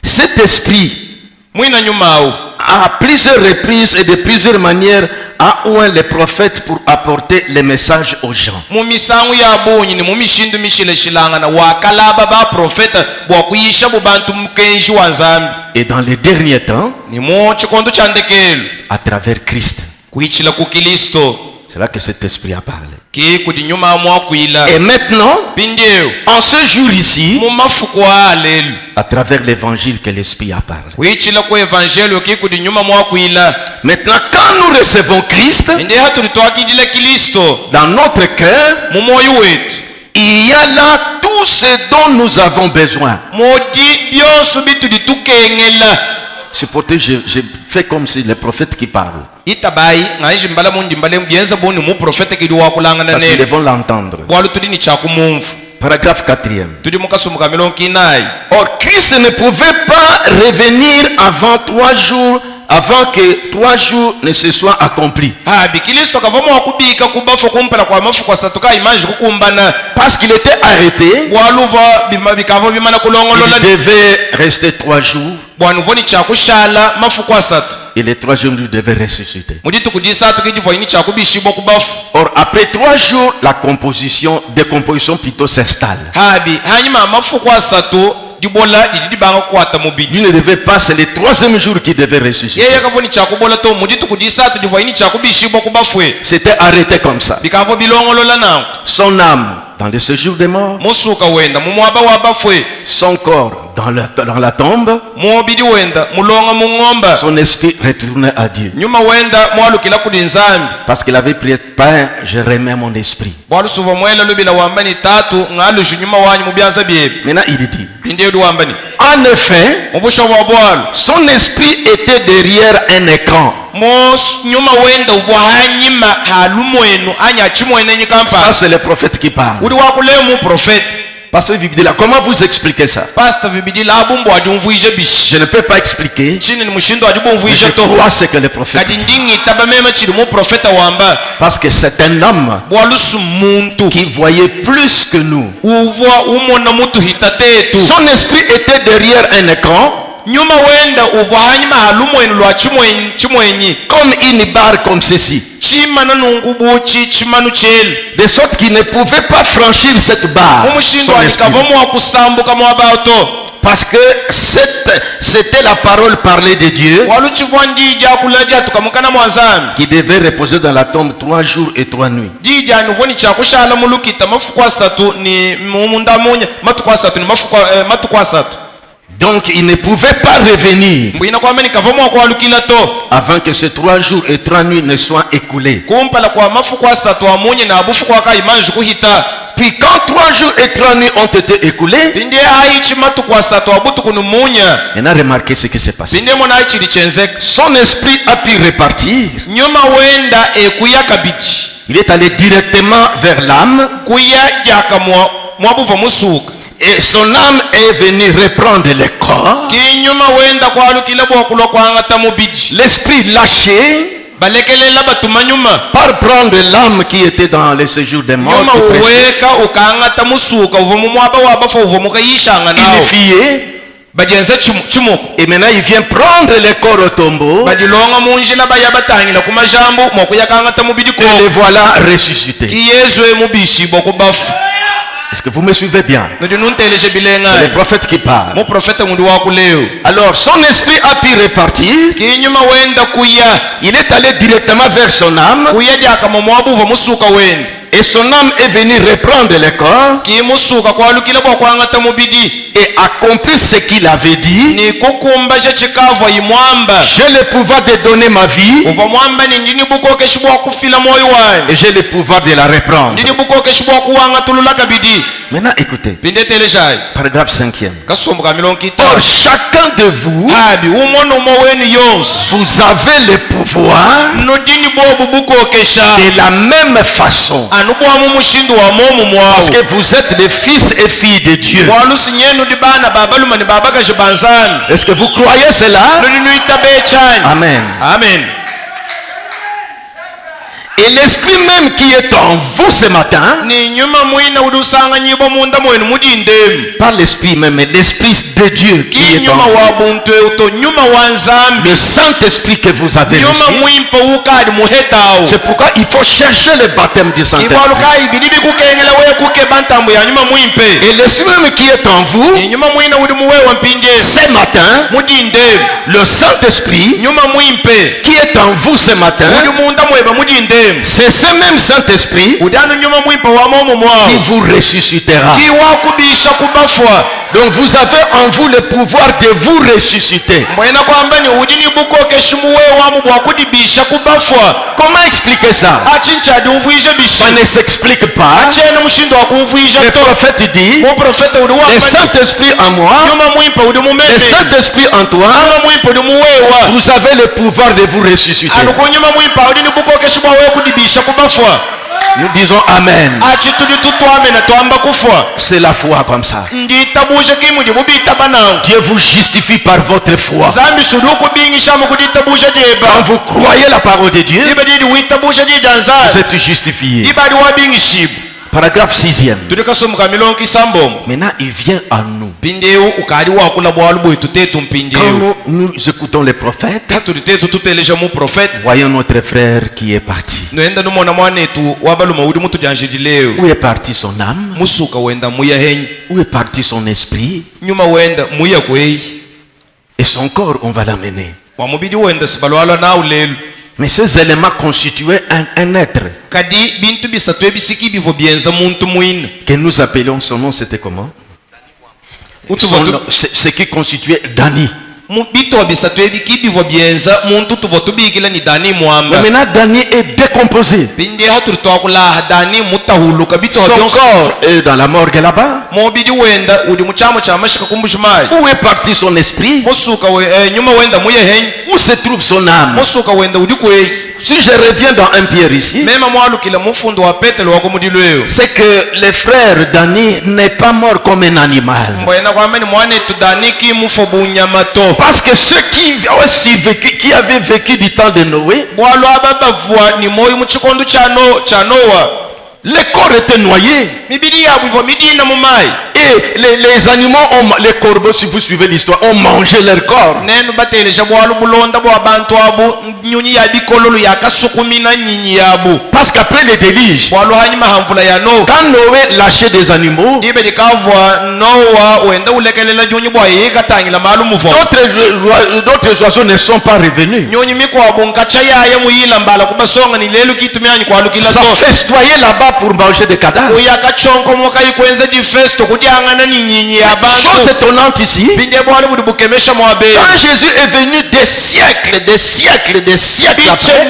Cet esprit, Mwina nyuma au. à plusieurs reprises et de plusieurs manières, a oint les prophètes pour apporter les messages aux gens. Mumisangu ya bunyi ni mumishindu mishileshilanga na wakalaba ba profeta bwa kuyisha bubantu mkenji wa nzambi. Et dans les derniers temps, Ni mo chikondo cha ndekelo. à travers Christ. Kuichila ku Kristo. C'est là que cet esprit a parlé. Ki kudi nyuma mwa kuila. Et maintenant, Pindeo. en ce jour ici, Mu mafuko alelu. à travers l'évangile que l'esprit a parlé. Kuichila ku evangelio ki kudi nyuma mwa kuila. Maintenant, quand nous recevons Christ Inde hatulitoa dile Kristo. dans notre cœur, Mu moyo wetu. il y a là tout ce dont nous avons besoin. Modi byosu bitu ditukengela. C'est pour que je fais comme si les prophètes qui parlent. Itabai ngaishi mbala mundi mbale mbienza boni mu profeta kidi wakulangana Parce qu'ils nene. vont l'entendre. Bwalu tudi ni chakumumfu. Paragraphe 4e. Tudi mukasumuka milonki nai. Or, Christ ne pouvait pas revenir avant 3 jours, avant que 3 jours ne se soient accomplis. Habi Kristo kavamo wakubika kubafu kumpela kwa mafu kwa satuka imanji kukumbana. Parce qu'il était arrêté, Waluva bikavo bimana kulongolola. il devait rester 3 jours. Bwanu voni chakushala mafu kwa satu. Et les 3e jours, il devait ressusciter. Muditu kudisatu kidi voini chakubishibwa kubafu. Or, après 3 jours, la décomposition plutôt s'installe. Habi hanyuma mafu kwa satu dibola didi banga kwata Il mubidi. ne devait pas, c'est le 3e jour qu'il devait ressusciter. Yeye kavoni chakubola to muditu kudisatu divoini chakubishibwa kubafwe. C'était arrêté comme ça. Bikavo bilongolola nao. Son âme dans le séjour des morts, Musuka wenda mumwaba wa bafwe. son corps dans la tombe, Mubidi wenda mulonga mungomba. son esprit retournait à Dieu. Nyuma wenda mwalukila kudinzambi. Parce qu'il avait prié, Père, je remets mon esprit. Bwalusuva mwela lubila wambani tatu ngalushu nyuma wanyu mubyanza byebi. Maintenant, il dit, Pinde wambani. en effet, Mubusha wa bwalu. son esprit était derrière un écran. Mos nyuma wenda ubwa hanyima halumwenu anya chimwene Ça, nyikampa. c'est le prophète qui parle. Udi wakule mu profeti. Pasteur Vibidila, comment vous expliquez ça? Pastor vibidila abumbu adumvuije bishi. Je ne peux pas expliquer. Chini ni mushindo Mais adumvuije je to. crois ce que le prophète Kadi dit. ndingi tabamema chiri mu profeta wamba. Parce que c'est un homme Bwalusu muntu. qui voyait plus que nous. Uvwa umona mutu hitatetu. Son esprit était derrière un écran, Nyuma wenda uvwa hanyima halumwenu lwa chimwenyi. comme une barre comme ceci. Chimana nungubuchi chimanu cheli. De sorte qu'il ne pouvait pas franchir cette barre. Umushindo Son esprit. alikavomo wa kusambuka mwabato. Parce que c'était la parole parlée de Dieu Waluchivwa ndija kulaja tukamukana mwanzami. qui devait reposer dans la tombe 3 jours et 3 nuits. Dija nuvoni chakushala mulukita mafuku asatu ni mumunda munya matuku asatu ni matuku asatu. Donc il ne pouvait pas revenir Mbwina kwa meni kavomo wa kualukila to. avant que ces 3 jours et 3 nuits ne soient écoulés. Kumpala kwa mafuku asatu wa munye na abufu kwa kai manju kuhita. Puis quand 3 jours et 3 nuits ont été écoulés, Pinde haichi matuku asatu wa butu kunu munya. on a remarqué ce qui s'est passé. Pinde mona haichi lichenzeka. Son esprit a pu repartir. Nyuma wenda kuya kabichi. Il est allé directement vers l'âme Kuya jaka mwabuva musuka. et son âme est venue reprendre le corps. Kinyuma wenda kwa alukila bwa kulwa kwa ngata mubiji. L'esprit lâché, balekelela batuma nyuma par prendre l'âme qui était dans le séjour des morts, nyuma uweka ukangata musuka uva mu mwaba wabafa uva mukayishanga nawo unifié, bagenza chimuko et maintenant il vient prendre les corps au tombeau, badilonga munjila baya batangila kumajambo mokuyakangata mubidi ko et les voilà ressuscités. ki yesu emubishi bokubafu. Est-ce que vous me suivez bien? C'est le prophète qui parle. Alors son esprit a pu repartir. Il est allé directement vers son âme. Et son âme est venue reprendre le corps et accomplir ce qu'il avait dit. J'ai le pouvoir de donner ma vie et j'ai le pouvoir de la reprendre. Maintenant écoutez, paragraphe 5e. Or chacun de vous, vous avez le pouvoir de la même façon, parce que vous êtes les fils et filles de Dieu. Est-ce que vous croyez cela? Amen. Amen. Et l'esprit même qui est en vous ce matin, par l'esprit même, l'esprit de Dieu qui est en vous, le Saint-Esprit que vous avez reçu, c'est pourquoi il faut chercher le baptême du Saint-Esprit. Et l'esprit même qui est en vous, ce matin, le Saint-Esprit qui est en vous ce matin, c'est ce même Saint-Esprit qui vous ressuscitera. Donc vous avez en vous le pouvoir de vous ressusciter. Comment expliquer ça? Ça ne s'explique pas. Le prophète dit, le Saint-Esprit en moi, le Saint-Esprit en toi, vous avez le pouvoir de vous ressusciter. Nous disons Amen. C'est la foi comme ça. Dieu vous justifie par votre foi. Quand vous croyez la parole de Dieu, vous êtes justifié. Paragraphe 6e. Maintenant, il vient à nous. Quand nous écoutons les prophètes, voyons notre frère qui est parti. Où est parti son âme? Où est parti son esprit? Et son corps, on va l'amener. Mais ces éléments constituaient un être. Que nous appelions son nom, c'était comment? Ce qui constituait Dani. Mais maintenant Dani est décomposé. Son corps est dans la morgue là-bas. Où est parti son esprit? Où se trouve son âme? Si je reviens dans 1 Pierre ici, c'est que le frère Dani n'est pas mort comme un animal. Parce que ceux qui avaient vécu du temps de Noé, les corps étaient noyés. Et les animaux, les corbeaux, si vous suivez l'histoire, ont mangé leur corps. Parce qu'après le déluge, quand Noé lâchait des animaux, d'autres oiseaux ne sont pas revenus. Ça festoyait là-bas pour manger des cadavres. Chose étonnante ici, quand Jésus est venu des siècles après,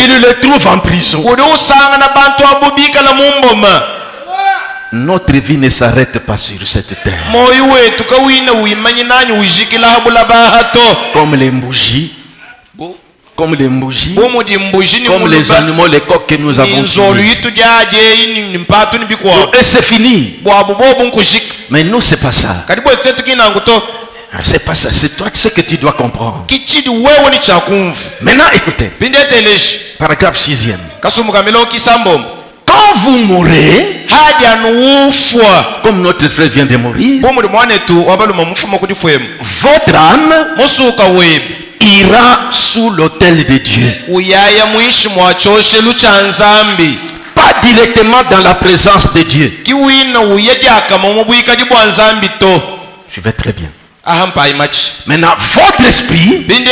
il le trouve en prison. Notre vie ne s'arrête pas sur cette terre. Comme les bougies, comme les animaux, les coqs que nous avons tués. Et c'est fini. Mais nous, c'est pas ça. C'est pas ça, c'est toi ce que tu dois comprendre. kichidi wewe ni chakumvu. Maintenant, écoutez, Pinde teleshi paragraphe 6e. kasumbuka milongo kisambombo Quand vous mourrez, hadi anuufwa comme notre frère vient de mourir, bomuli mwanetu wabaluma mufumo kuti fwemu votre âme musuka webi ira sous l'autel de Dieu. uyaya muishi mwachoshe lucha nzambi Pas directement dans la présence de Dieu. kiwina uye dyakama mubwikadi bwa nzambi to. Je vais très bien. Ahampai machi Maintenant, votre esprit, binde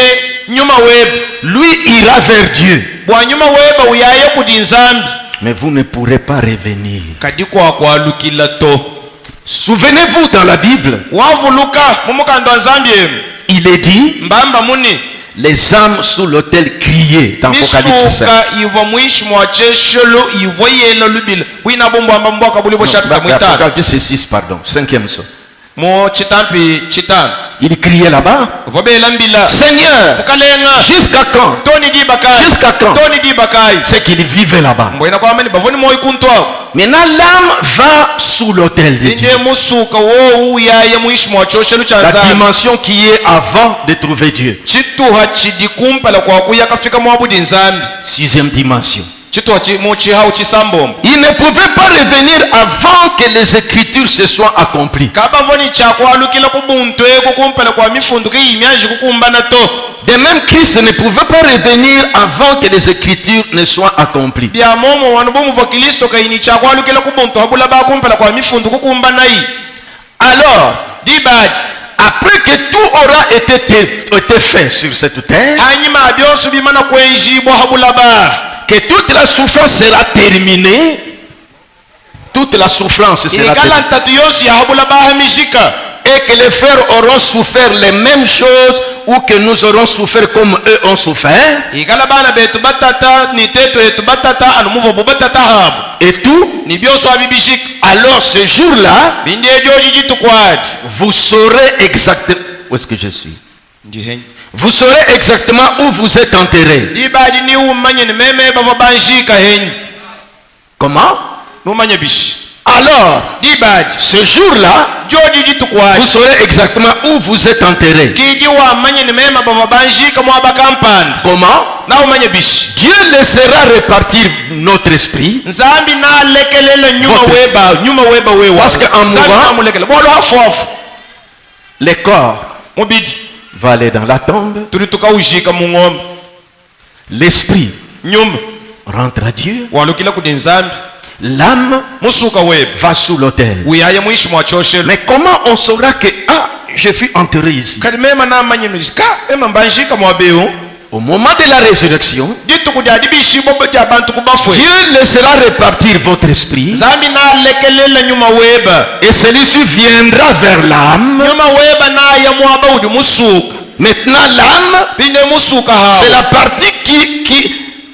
nyuma weba lui, ira vers Dieu. bwa nyuma weba uyaye kudi nzambi Mais vous ne pourrez pas revenir. kadi kwakwalukila to. Souvenez-vous dans la Bible, wavuluka mumukando wa nzambi emu il est dit, mbamba muni les âmes sous l'autel criaient dans Apocalypse 7. misuka ivo mwishi mwacheshelo ivo yelo lubila wina bombwamba mbwaka buli bo chapita mwitano Apocalypse 6, pardon, 5e saut. mo chitampi chitano Il criait là-bas, vobela mbila Seigneur, mukalenga jusqu'à quand? toni di bakai Jusqu'à quand? toni di bakai C'est qu'il vivait là-bas. mbwena kwa amani bavoni moyi kuntwa Maintenant, l'âme va sous l'autel de Dieu. inde musuka wo uyaye mwishi mwachoshelo cha La nzambi dimension qui est avant de trouver Dieu. chituha chidi kumpala kwa kuya kafika mwabudi nzambi 6e dimension. chituha mu chihau chisambombo Il ne pouvait pas revenir avant que les Écritures se soient accomplies. kabavoni chakwalukila kubuntu eko kumpala kwa mifundu kiimyaji kukumbana to. De même, Christ ne pouvait pas revenir avant que les Écritures ne soient accomplies. bya momo wanu bomuva kristo kaini chakwalukila kubuntu habula bakumpala kwa mifundu kukumbana yi. Alors, dibadi après que tout aura été fait sur cette terre, hanyuma byonso bimana kwenjibwa habula ba que toute la souffrance sera terminée, toute la souffrance sera ikala terminée, ntatu yonso ya habula bahamishika et que les frères auront souffert les mêmes choses ou que nous aurons souffert comme eux ont souffert, ikala bana betu batata ni teto yetu batata anumuva bo batata habu et tout. ni byonso abibishika. Alors ce jour-là, binde joji jitukwadi vous saurez exactement où est-ce que je suis. ndihenyi Vous saurez exactement où vous êtes enterrés. dibadi ni umanye ni meme bava banjika henyi Comment? numanye bishi Alors, dibadi ce jour-là, joji jitukwadi vous saurez exactement où vous êtes enterrés. kidi wamanye ni mema bava banjika mwabakampani Comment? na umanye bishi Dieu laissera repartir notre esprit. nzambi nalekelela nyuma weba wewa Parce qu'en mourant, namulekela bolo afofu le corps mubidi va aller dans la tombe. tuli tukaujika mung'ombe L'esprit nyumba rentre à Dieu. walukila kudi nzambi L'âme musuka weba va sous l'autel. uyaye mwishi mwachoshelo Mais comment on saura que, je fus enterré ici? kadi mema namanye ka ema mbanjika mwabeu Au moment de la résurrection, ditu kudi adibishi bobo dia bantu kubafwe Dieu laissera repartir votre esprit. nzambi nalekelela nyuma weba Et celui-ci viendra vers l'âme. nyuma weba naye mwaba udi musuka Maintenant, l'âme, binde musuka c'est hawo la partie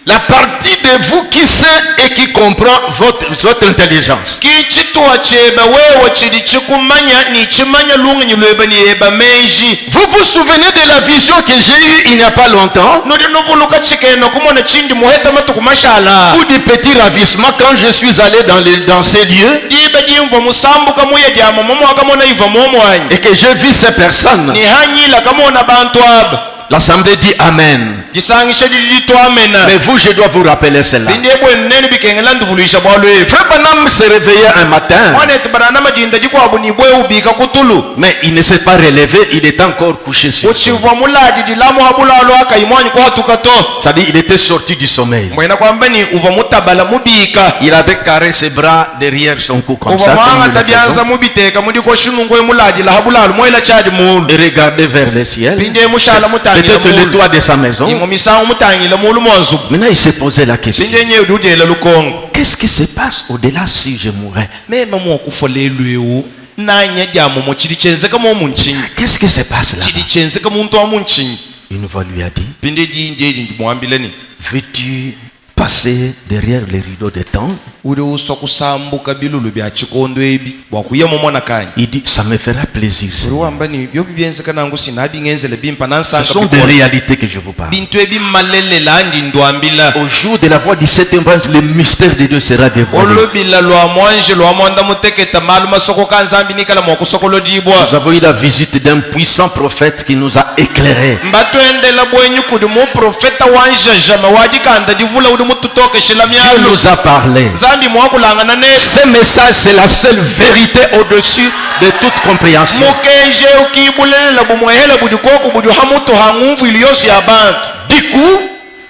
la partie de vous qui sait et qui comprend votre intelligence. kichituha cheba wewe chidi chikumanya ni chimanya lunganyi lweba ni eba meji Vous vous souvenez de la vision que j'ai eue il n'y a pas longtemps, nodi novuluka chikeno kumona chindi muheta matuku mashala ou du petit ravissement quand je suis allé dans ces lieux diba dimva musambuka muye dyama momo kamona iva momwanyi et que j'ai vu ces personnes. ni hanyila kamona bantu aba L'assemblée dit Amen. gisangisha didi twamena Mais vous, je dois vous rappeler cela. binde bwennene bikengela nduvulisha bwalwebu Frère Branham se réveillait un matin, mwanetu barana majinda jikwabu ni bwe ubika kutulu mais il ne s'est pas relevé, il était encore couché sur son lit. uchivwa muladi dilamu habulalo akaimwanyi kwatuka to C'est-à-dire, il était sorti du sommeil. mbwena kwamba ni uva mutabala mubika Il avait carré ses bras derrière son cou comme uva ça, comme mwanga nous le tabyanza faisons, mubiteka mudiko shinungwe muladi la habulalo moyela chadi mulu et regardait vers le ciel, binde mushala mutangila peut-être le mulu toit de sa maison. ingo misango mutangila mulu monzubu Maintenant, il s'est posé la question. binde nyewe udela lukongo Qu'est-ce qui se passe au-delà si je mourais? mema mwakufolelwewu nanya dyamomo chili chenzeka momunchinyi Qu'est-ce qui se passe là? chili chenzeka muntu wa munchinyi Une voix lui a dit, binde dindi ndimwambileni veux-tu passer derrière les rideaux des tentes. uri uswa kusambuka bilulu bya chikondo ebi wakuyemo mwana kanye Il dit, ça me fera plaisir. uri Seigneur. wamba ni byo bibyenzeka nangu sinabi ngenzele bimpa Ce nansanga sont des réalités que je vous parle. bintu ebi malelela ndi ndwambila Au jour de la voix du septième ange, le mystère de Dieu sera dévoilé. olubila lwa mwanje lwa mwanda muteketa malu masoko kanzambi nikala mwakusokolo dibwa Nous avons eu la visite d'un puissant prophète qui nous a éclairés. mbatwendela bwenyu kudi mu profeta wanjajama wadikanda divula udi mututokeshela Dieu myalu nous a parlé. zambi mwakulangana nesi Ce message, c'est la seule vérité au-dessus de toute compréhension. mukenje ukibulelela bumwehela budi koku budi hamutu hangumvu iliyosi ya bantu Du coup,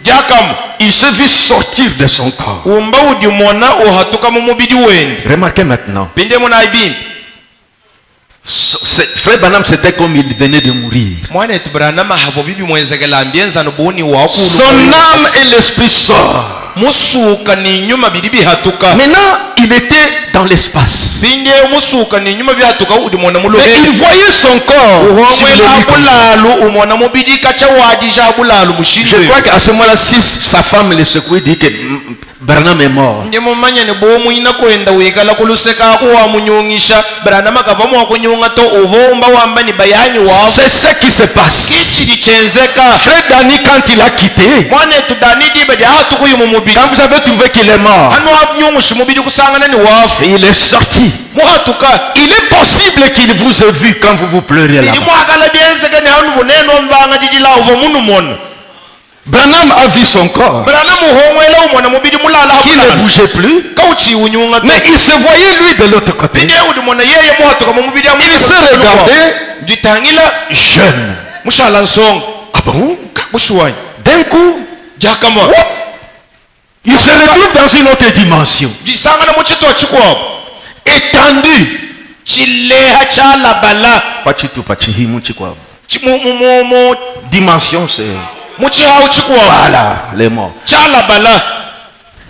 jakamu il se vit sortir de son corps. umba udi mona uhatuka mu mubidi wendi Remarquez maintenant. pinde munaibimbi Frère Branham, c'était comme il venait de mourir. mwana etu branama havo bibi mwenzekela ambienzano buni wakulu Son âme et l'esprit sortent. musuka ni nyuma bidi bihatuka Maintenant, il était dans l'espace. pinde musuka ni nyuma bihatuka udi mona Mais mulobe il voyait son corps sur le uhomwela lit comme ça. bulalu umona mubidi kacha wadija bulalu Je mushinde crois qu'à ce moment-là, si sa femme le secouait, dit que Branham est mort. ndi mumanyane bomuina kwenda wikala kuluseka kuwamunyungisha branama kava mwakunyunga to uvomba wamba ni bayanyi wafu C'est ce qui se passe. kichili chenzeka Frère Dani, quand il a quitté, mwana etu dani dibe di hatukuyu mu mubidi quand vous avez trouvé qu'il est mort, hanu wamunyungushi mubidi kusangana ni wafu et il est sorti. muhatuka Il est possible qu'il vous ait vu quand vous pleurez ili là-bas. mwakala byenzeka ni hanu vuneno mbanga jijila uvo munu mona Branham a vu son corps, brana muhomwela umona mubidi mulala qui ne hakula bougeait plus, kauchi unyunga to mais il se voyait lui de l'autre côté. pinde udi mona yeye muhatuka mu mubidi Il se regardait jitangila jeune. mushala nsonga Ah bon? bushuwanyi D'un coup, jakama il se retrouve dans une autre dimension. jisangana muchitwa chikwabo Étendu. chileha chalabala Pachitu pachihimu chikwabo. mu Dimension, c'est... muchihawu chikwabo Voilà, les morts. chalabala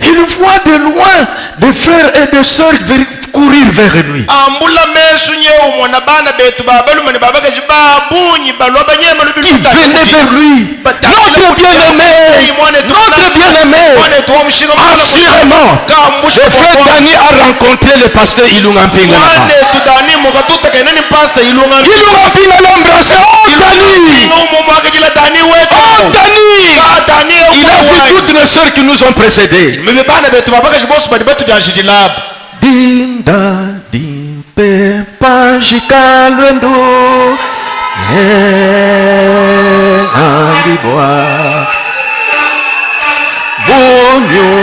Il voit de loin des frères et des sœurs courir vers lui. ambula mesu nyeu mwana bana betu babalumani babakaji babunyi balwa banyema lubi Qui venait vers lui. Notre bien-aimé. Notre bien-aimé. Assurément. Le frère Dani a rencontré le pasteur Ilunga Mpinga. mwana etu dani mukatuta kainani pasta ilunga Ilunga Mpinga l'a embrassé. Oh Dani. mwakajila dani wetu Oh Dani. dani Il a vu toutes les sœurs qui nous ont précédés. mebe bana betu babakaji bosu badi betu janshidilaba Dinda dimpe pajikalwendo ambibwa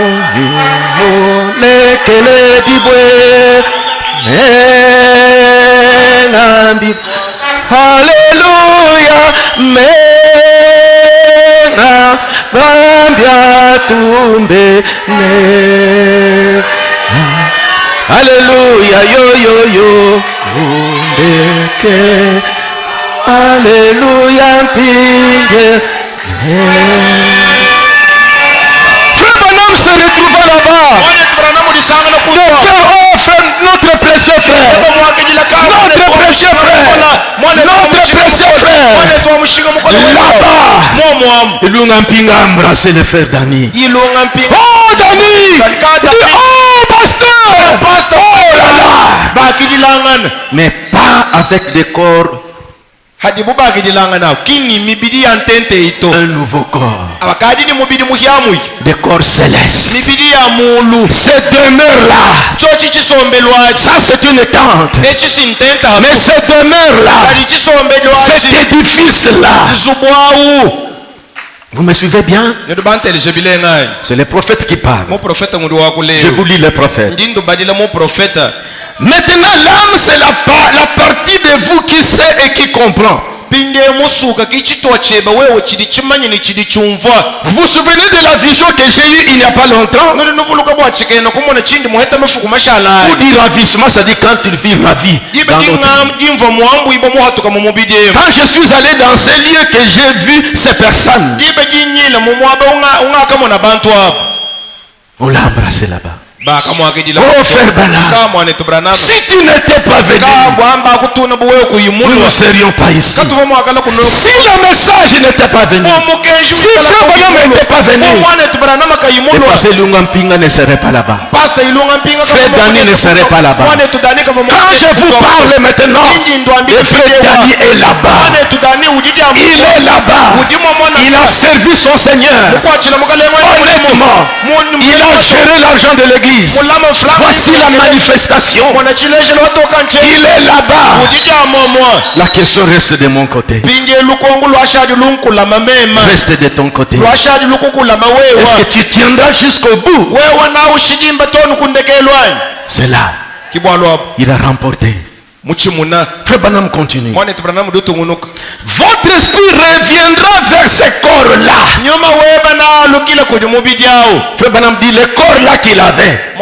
bonyonyo lekele dibwe ambi Haleluya mena bambia tumbe ne Alléluia, yo yo yo, Undeke. Alléluia, Mpinge. Frère Branham se retrouva là-bas. Le frère, oh frère, notre précieux frère. Notre précieux frère. Notre précieux frère. Là-bas. Ilunga Mpinga a embrassé le frère Dani. Oh Dani. Oh pasteur. Oh là là. Mais pas avec des corps. hadi bubagidilangana kini mibidi ya ntente ito Un nouveau corps. abakadi ni mubidi muhyamui Des corps célestes. mibidi ya mulu Cette demeure-là. chochi chisombelwachi Ça c'est une tente. echisintenta Mais cette demeure-là. kadi chisombelwachi Cet édifice-là. zubwawu Vous me suivez bien? nedubanteleje bilengai C'est les prophètes qui parlent. mu profeta ngudi Je wakuleo vous lis les prophètes. ndindu badila mu profeta Maintenant, l'âme, c'est la partie de vous qui sait et qui comprend. pinde musuka kichitwa cheba wewe chidi chimanyi ni chidi chumva Vous vous souvenez de la vision que j'ai eue il n'y a pas longtemps? nuri nuvuluka bwachikeno kumona chindi muheta mafuku Pour mashalai dire ravissement, ça dit quand il vit ravi. ibe Dans notre vie. jimva mwambu ibo muhatuka mu mubidi emu Quand je suis allé dans ces lieux que j'ai vu ces personnes, ibe jinyila mu mwaba ungakamona bantu abo on l'a embrassé là-bas. Oh frère Bala, si tu n'étais pas venu, nous ne serions pas ici. Si le message n'était pas venu, si frère Bala n'était pas venu, le pasteur Lungampinga ne serait pas là-bas. Frère Dani ne serait pas là-bas. Quand je vous parle maintenant, le frère Dani est là-bas. Il est là-bas. Il a servi son Seigneur. Honnêtement, il a géré l'argent de l'église. Voici la manifestation. Il est là-bas. La question reste de mon côté. Reste de ton côté. Est-ce que tu tiendras jusqu'au bout? C'est là. Il a remporté. Frère Branham continue. Votre esprit reviendra vers ce corps-là. Frère Branham dit le corps-là qu'il avait,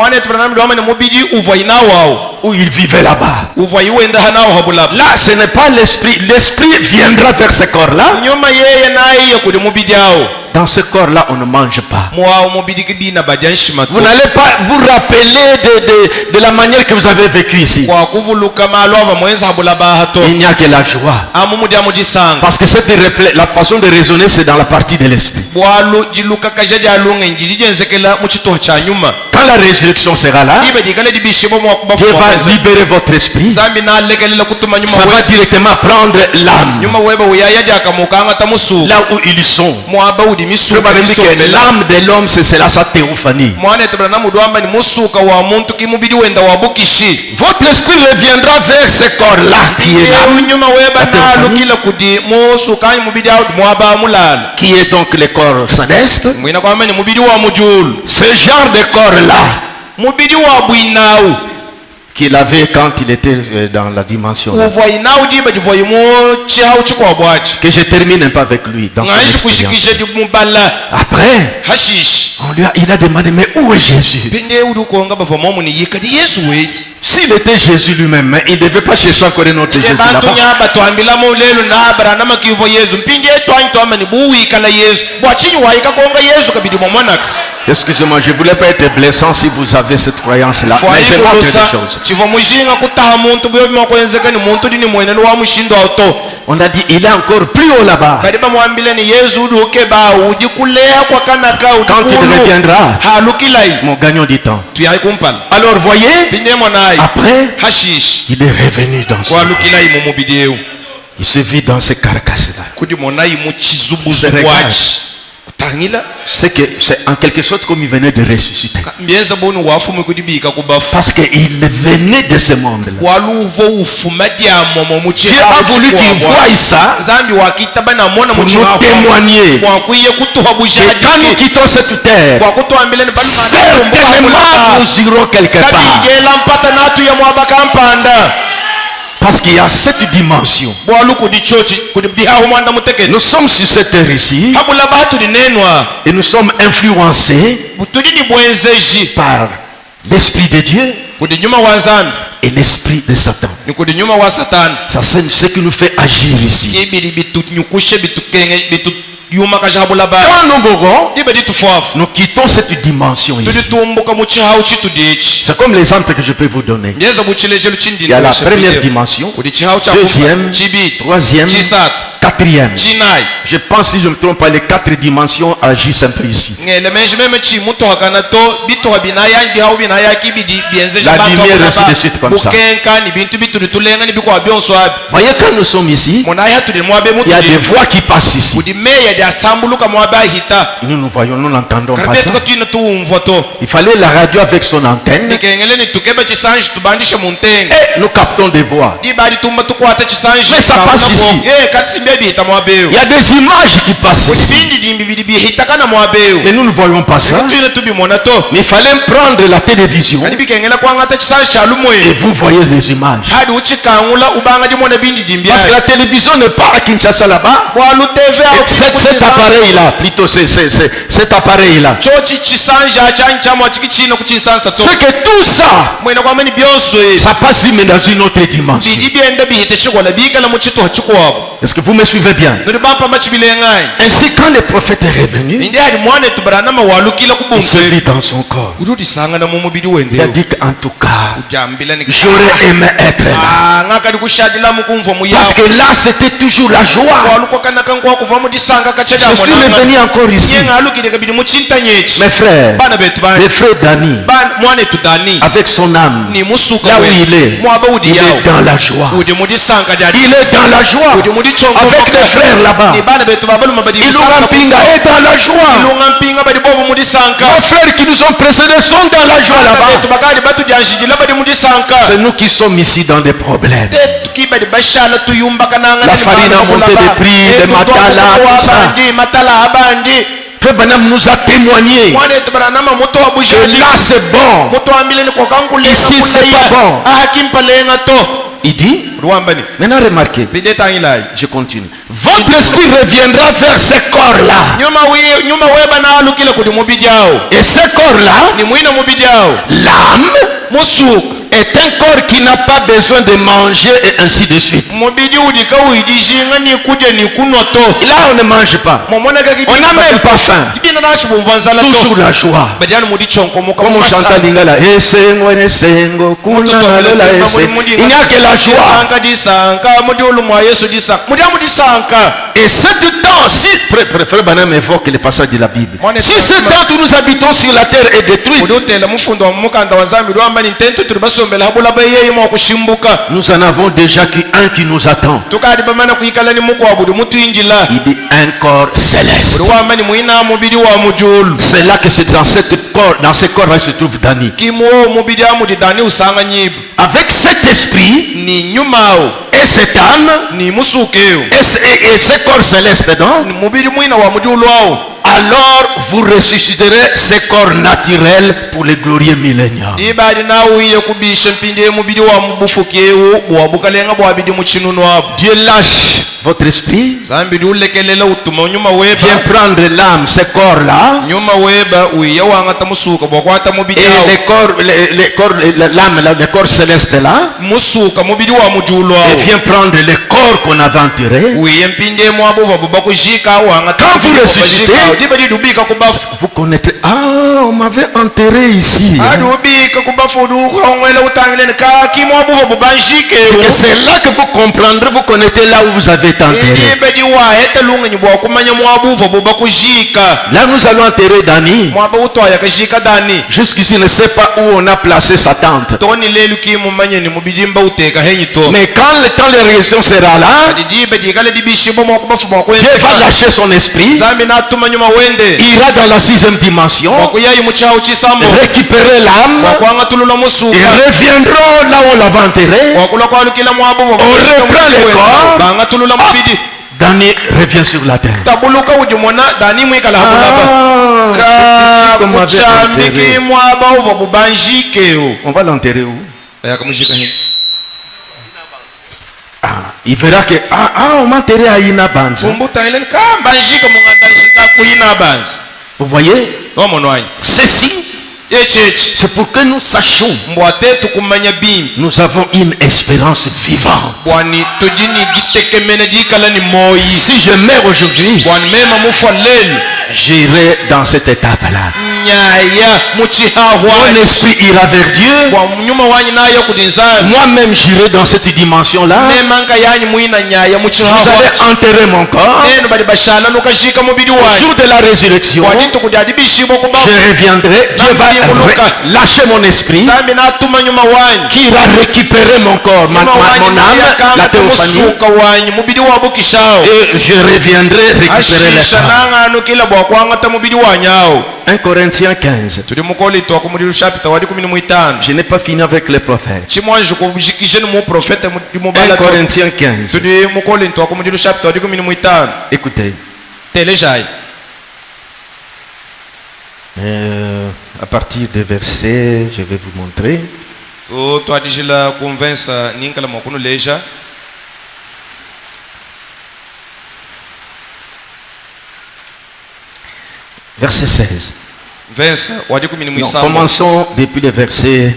où il vivait là-bas. Là, ce n'est pas l'esprit. L'esprit viendra vers ce corps-là. Dans ce corps-là, on ne mange pas. Vous n'allez pas vous rappeler de la manière que vous avez vécu ici. Il n'y a que la joie. Parce que la façon de raisonner, c'est dans la partie de l'esprit. Quand la résurrection sera là, Dieu va libérer votre esprit. Ça va directement prendre l'âme. Là où ils sont. L'âme de l'homme, c'est là sa théophanie. Votre esprit reviendra vers ce corps-là qui est là, qui est donc le corps céleste. Ce genre de corps-là qu'il avait quand il était dans la dimension là. Que je termine un peu avec lui dans son expérience. Après, il a demandé, mais où est Jésus? S'il était Jésus lui-même, il ne devait pas chercher encore un autre Jésus là-bas. Excusez-moi, je ne voulais pas être blessant si vous avez cette croyance-là. Mais je montre des choses. On a dit, il est encore plus haut là-bas. Quand il reviendra, mon gagnant du temps. Alors voyez, après, il est revenu dans ce monde. Il se vit dans ce carcasse-là. C'est que c'est en quelque sorte comme il venait de ressusciter. Parce qu'il venait de ce monde-là. Dieu a voulu qu'il voie ça pour nous témoigner. Et quand nous quittons cette terre, certainement nous irons quelque part. Parce qu'il y a cette dimension. Nous sommes sur cette terre ici. Et nous sommes influencés par l'Esprit de Dieu et l'Esprit de Satan. Ça, c'est ce qui nous fait agir ici. Quand nous mourrons, nous quittons cette dimension ici. C'est comme l'exemple que je peux vous donner. Il y a la première dimension, deuxième, troisième, quatrième. Je pense, si je ne me trompe pas, les 4 dimensions agissent un peu ici. La lumière ainsi de suite comme ça. Voyez, quand nous sommes ici, il y a des voix qui passent ici. Nous voyons, nous n'entendons pas ça. Il fallait la radio avec son antenne. Et nous captons des voix. Mais ça passe ici. Il y a des images qui passent ici. Mais nous ne voyons pas ça. Mais il fallait prendre la télévision. Et vous voyez les images. Parce que la télévision n'est pas à Kinshasa là-bas. Cet appareil-là, plutôt cet appareil-là. C'est que tout ça, ça passe mais dans une autre dimension. Est-ce que vous me suivez bien? nuri bampa machibilengai Ainsi, quand le prophète est revenu, indi ali mwana tubaranama walukila il kubungu se vit dans son corps. urudi sangana mu mubiri Il a wende dit qu'en tout cas, ujambila ni j'aurais aimé être là. ngakali kushadila mukumva Parce muyawo que là, c'était toujours la joie. waluko kana kankwa kuva mu disanga Je suis revenu encore ici. yenga alukile kabidi muchintanyechi Mes frères, bana betu bana le frère Dani, mwana tudani avec son âme, ni musuka là où il est, mwaba udi il yawo est dans la joie. udi mudisanga jadi Il est dans la joie. udi mudichongo Avec les frères là-bas. ni bana betu babalu mabadi Ilunga Mpinga est dans la joie. ilunga mpinga badi bobo mudisanga Nos frères qui nous ont précédés sont dans la joie betu là-bas. bakali batu janjijila badi mudisanga C'est nous qui sommes ici dans des problèmes. tukibadi bashala tuyumba kananga La farine a monté des prix, des matala abandi Frère Branham nous a témoigné mwana tubaranama moto wa que bujali là c'est bon. moto ambile ni kokangulenga Ici, c'est pas bon. akimpalenga to Il dit, ruambani maintenant remarquez, pidetangilai je continue. Votre esprit reviendra vers ces corps-là. nyuma weba na alukile kudi mubidi yao Et ces corps-là, ni mwina mubidi yao l'âme musuka est un corps qui n'a pas besoin de manger et ainsi de suite. mubidi udika uidishinga ni kuja ni kunwa to Là, on ne mange pas. momona ka On n'a même pas faim. kibina na shibu mvanzala to Toujours la joie. badiana mudi chonko mo Comme on chante Lingala, Esengo, Esengo, Kuna, Nalola, Esengo. Il n'y a que la joie. sanka disanka mudi ulumwa Yesu disanka mudi disanka Et ce temps, si Frère Branham évoque les passages de la Bible, si ce temps où nous habitons sur la terre est détruit, udotela mufundo wa mukanda wa zambi rwamba ni ntento turi basombela habula bayeye mo kushimbuka nous en avons déjà un qui nous attend. tukadi bamana kuikala ni muko abudu mutu injila Il dit un corps céleste. rwamba ni muina mubidi wa mujulu C'est là que c'est dans ce corps-là se trouve Dani. kimu mubidi amudi dani usanga nyibu Avec cet esprit ni nyumao et cette âme ni musukeo et ce corps céleste donc, mubidi mwina wa mujulu wao alors vous ressusciterez ces corps naturels pour les glorieux millénaires. ibadi nawe iye kubisha mpinde mubidi wa mubufukeu bwabukalenga bwabidi muchinunu wabo Dieu lâche votre esprit, zambi ulekelela utuma nyuma weba vient prendre l'âme, ce corps-là, nyuma weba uiya wangata musuka bwakwata mubidi et yao l'âme, le corps céleste là, musuka mubidi wa mujulu et wao vient prendre le corps qu'on avait enterré. uiye mpinde mwabo vabuba kujika wangata Quand vous ressuscitez, dibadi dubika kubafu vous connaissez, ah, on m'avait enterré ici. adi ubika kubafu dukaongwela utangileni kaki mwabo vabubanjike Et c'est là que vous comprendrez, vous connaissez là où vous avez été enterré. ibadi waheta lunganyi bwakumanya mwabo vabuba kujika Là, nous allons enterrer Dani. mwabo utwaya kajika dani Jusqu'ici, je ne sais pas où on a placé sa tente. toni lelu kimumanye ni mubidimba uteka henyi to Mais quand le temps de résurrection sera là, adi dibadi kale dibishimo mwakubafu mwakwenda Dieu va lâcher son esprit, zambi natuma nyuma wende ira dans la 6e dimension, mwakuyayi muchawo chisambo récupérer l'âme mwakwanga tulula et musuka reviendront là où on l'avait enterré. wakula kwalukila mwabo On reprend les corps. banga tulula mubidi Dani revient sur la terre. tabuluka ujimona dani mwikala habulaba Ah, c'est ici qu'on m'avait kuchambiki enterré. mwaba uva bubanjikeo On va l'enterrer où? ayakamujika hini Ah, il verra que on m'a enterré à Inabanza. kumbutangileni kambanjika mungandanjika kuyina abanzi Vous voyez, omono wanyu ceci, echechi c'est pour que nous sachions, mbwatetu kumanya bimbi nous avons une espérance vivante. bwani tujini gitekemene jikala ni moyi Si je meurs aujourd'hui, bwani mema mufa lelu j'irai dans cette étape-là. nyaya muchihahwa Mon esprit ira vers Dieu. bwa nyuma wanyu nayo kudinzani Moi-même, j'irai dans cette dimension-là. nemanga yanyu mwina nyaya Vous muchihahwa allez enterrer mon corps. nenu bali bashana nukashika mubidi Au wanyu jour de la résurrection, bwanitu kudadi bishimo kubafu je reviendrai. Dieu va lâcher mon esprit zambi natuma nyuma wanyu qui ira récupérer mon corps, mon âme, la théophanie. musuka wanyu mubidi wabo kishao Et je reviendrai récupérer les ashisha corps. nang'anu kila bwakwangata mubidi wanyawo 1 Corinthiens 15. tuli mukolinto wakumulira ushapita wadi 15 Je n'ai pas fini avec les prophètes. chimwanji kubujikisheni mu profete 1 mubala Corinthiens 15. tuli mukolinto wakumulira ushapita wadi 15 Écoutez, telejayi à partir des versets, je vais vous montrer. twadijila kumvensa ninkala mwakunu leja Verset 16. vensa wadi Non, 17 commençons depuis le verset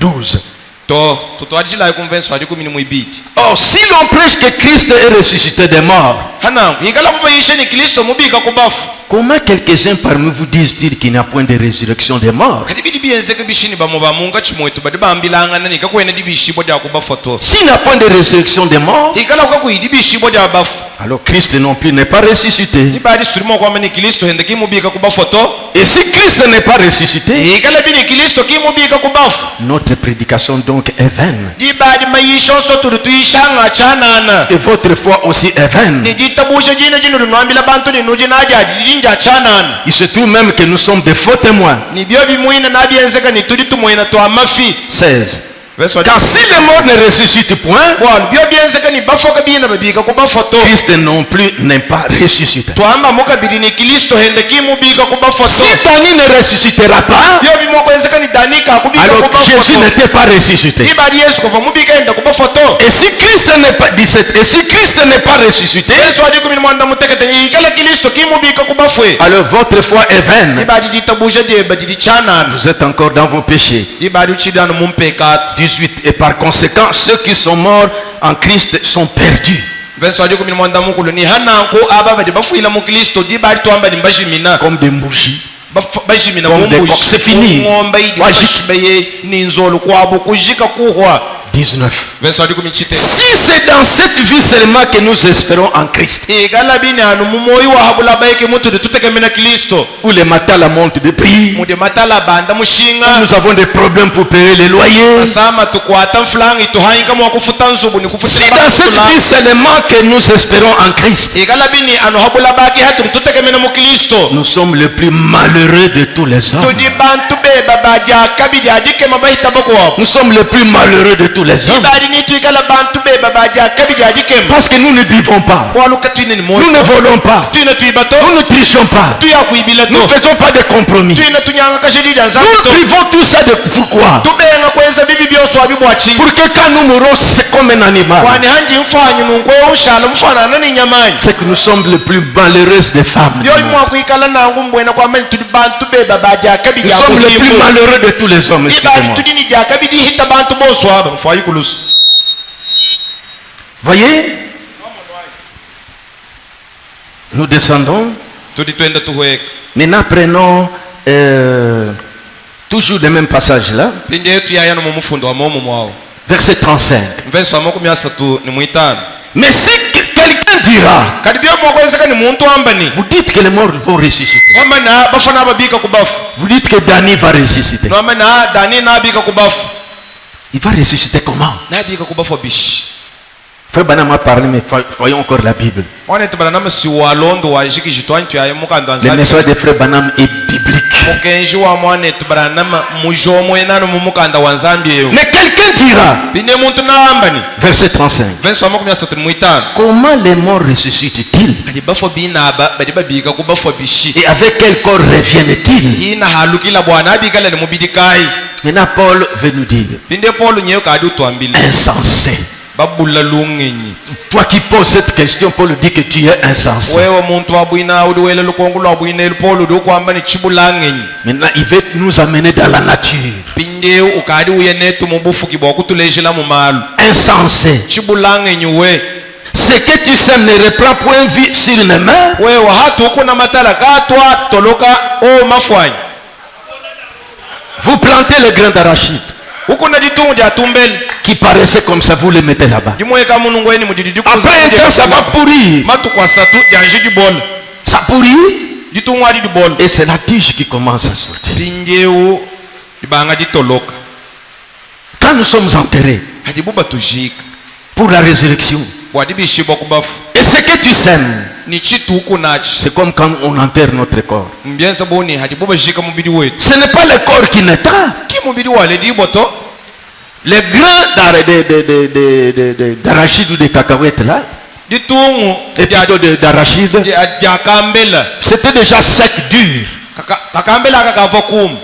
12. to tutwajila kumvenso adi kumini muibiti Or, si l'on prêche que Christ est ressuscité des morts, hana ikala mubayishe ni Kristo mubika kubafu comment quelques-uns parmi vous disent-ils qu'il n'y a point de résurrection des morts? kati bidi bienzeke bishini bamubamunga chimwetu badi bambilangana nika kwene dibishibo dia kubafoto S'il n'y a point de résurrection des morts, ikala kwa kuidi bishibo dia bafu alors Christ non plus n'est pas ressuscité. ibadi surimo kwa mani Kristo hende kimubika kubafoto Et si Christ n'est pas ressuscité, ikala bidi Kristo kimubika kubafu notre prédication donc est vaine. ibadi mayisho so tuishanga chanana Et votre foi aussi est vaine. ni jitabusha jina jino dunwambila bantu ni nujina ajaji jinja chanana Il se trouve même que nous sommes des faux témoins. ni byo bimuina nabienzeka ni tuli tumwina to amafi 16. Car si les morts ne ressuscitent point, bwana byo bienzeka ni bafoka bina babika kubafoto Christ non plus n'est pas ressuscité. twamba mukabiri ni Kristo hende kimubika kubafoto Si Dani ne ressuscitera pas, byo bimokwenzeka ni danika kubika alors Jésus kubafoto n'était pas ressuscité. ibadi Yesu kova mubika henda kubafoto Et si Christ n'est pas 17, et si Christ n'est pas ressuscité, Yesu adi kumini mwanda mutekete ni ikala Kristo kimubika kubafwe alors votre foi est vaine. ibadi ditabusha die badi dichanana Vous êtes encore dans vos péchés. ibadi uchidana mumpekatu 18. Et par conséquent, ceux qui sont morts en Christ sont perdus. verso adi kumini mwanda mukulu ni hananko aba badi bafuila mu Kristo di badi twamba ni mbashimina Comme des mouchis. bashimina Comme des coqs. C'est fini. ngomba idi Wajika. bashibeye ni nzolo kwabo kujika kuhwa 19. verso adi kumichite Si c'est dans cette vie seulement que nous espérons en Christ, ikala bini anu mumoyi wa habula baike mutu de tutekemena Kristo où les matins la monte de prix, mude matala banda mushinga où nous avons des problèmes pour payer les loyers. sama tukwata mflangi tuhainga mwa kufuta nzubu ni Si kufuta dans cette vie seulement que nous espérons en Christ, ikala bini anu habula baki hatu tutekemena mu Kristo nous sommes les plus malheureux de tous les hommes. tudi bantu beba baja kabidi adike mabahita bako Nous sommes les plus malheureux de tous les hommes. ibadi ni tu ikala bantu beba baja kabidi adike Parce que nous ne buvons pas. waluka tuine ni Nous moyo ne volons pas. tuine tuibato Nous ne trichons pas. tuya kuibila Nous ne to faisons pas de compromis. tuine tunyanga kashidi danza Nous to vivons tout ça de pourquoi? tubenga kweza bibi byoso abibwachi Pour que quand nous mourons, c'est comme un animal. kwani hanji mfanyu nunkwe ushala mfana nani nyamanyi C'est que nous sommes les plus malheureuses des femmes. du byo monde. imwa kuikala nangu mbwena kwa mani tudi bantu beba baja kabidi Nous sommes les plus malheureux de tous les hommes. ibadi Excusez-moi. tudi ni ja kabidi hita bantu boso aba mfayi kulusi Voyez? Nous descendons. tudi twenda tuweka Maintenant, prenons toujours le même passage là. pindi yetu yayano mu mufundo wa momo mwao Verset 35. mveso wa makumi asatu ni muitano Mais si quelqu'un dira, kadi byo mwakwezeka ni muntu ambani vous dites que les morts vont ressusciter. wamba na bafana ababika kubafu Vous dites que Dani va ressusciter. nwamba na dani nabika kubafu Il va ressusciter comment? nabika kubafu bishi Frère Banam a parlé, mais voyons encore la Bible. wane tubala nama si walondo wa jiki jitwanyi tuyaye mukando Le anzali message de Frère Banam est biblique. mukenji wa mwane tubala nama mujomo enano mu mukanda wa nzambi eyo Mais quelqu'un dira, pinde muntu naambani verset 35, venso wa makumi asatu ni muitano comment les morts ressuscitent-ils? kadi bafo binaba badi babika kubafo bishi Et avec quel corps reviennent-ils? ina halukila bwana abikala ni mubidi kai Maintenant, Paul veut nous dire, pinde polo nyeyo kadi utwambile insensé. babula lungenyi Toi qui poses cette question, Paul dit que tu es insensé. wewe muntu wabwina udi wele lukongo lwabwina ili polo udi ukwamba ni chibulangenyi Maintenant, il veut nous amener dans la nature. pinde ukadi uyenetu mubufuki bwa kutulejela mu malu Insensé. chibulangenyi we Ce que tu sèmes ne reprend point vie sur une main. wewe hatu ukuna matala katwa toloka o mafwanyi Vous plantez le grain d'arachide ukuna ditungu dia tumbele qui paraissait comme ça, vous le mettez là-bas. dimweka munungweni mudidi Après un temps, ça va pourrir. matu kwa satu janji dibola Ça pourrit. ditungu adi dibola Et c'est la tige qui commence à sortir. pinjeu dibanga ditoloka Quand nous sommes enterrés hadibuba tujika pour la résurrection, bwadibishibwa kubafu et ce que tu sèmes, ni chitu huku nachi c'est comme quand on enterre notre corps. mbyenza boni hadibuba jika mubidi wetu Ce n'est pas le corps qui naîtra. ki mubidi wale diboto Les grains d'arachide ou de cacahuètes là, ditungu et plutôt d'arachide, jakambela c'était déjà sec, dur. kakambela kakava kumu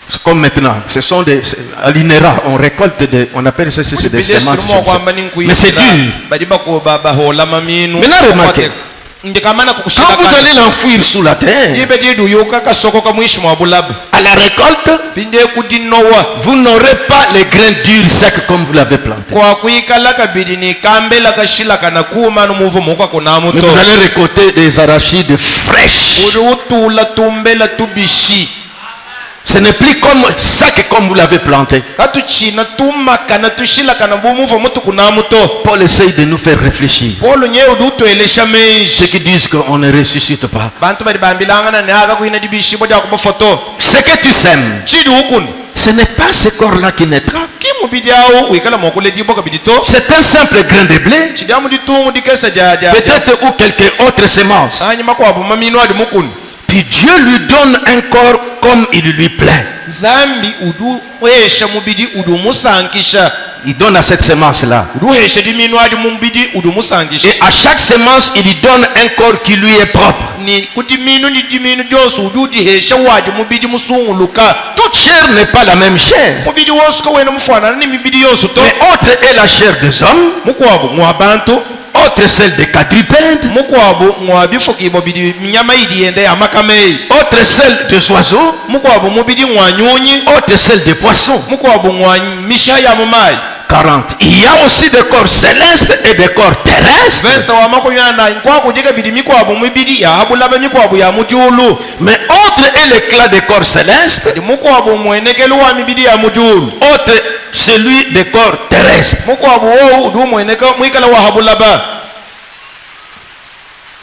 C'est comme maintenant, ce sont des à l'INERA, on récolte des, on appelle ça des semences, je ne sais pas. Mais c'est dur. badiba ko bahola maminu Maintenant remarquez, Quand vous allez l'enfouir sous la terre, à la récolte, vous n'aurez pas les grains durs secs comme vous l'avez planté. Mais vous allez récolter des arachides fraîches. Ce n'est plus comme sac comme vous l'avez planté. Paul essaye de nous faire réfléchir. Ceux qui disent qu'on ne ressuscite pas. Ce que tu sèmes, ce n'est pas ce corps-là qui naîtra. C'est un simple grain de blé. Peut-être ou quelque autre semence. Puis Dieu lui donne un corps comme il lui plaît. Il donne à cette semence-là. Et à chaque semence, il lui donne un corps qui lui est propre. Toute chair n'est pas la même chair. Mais autre est la chair des hommes. Autre celle des quadrupèdes. Autre celle des oiseaux. Autre celle des poissons. 40. Il y a aussi des corps célestes et des corps terrestres. Mais autre est l'éclat des corps célestes. Autre celui des corps terrestres.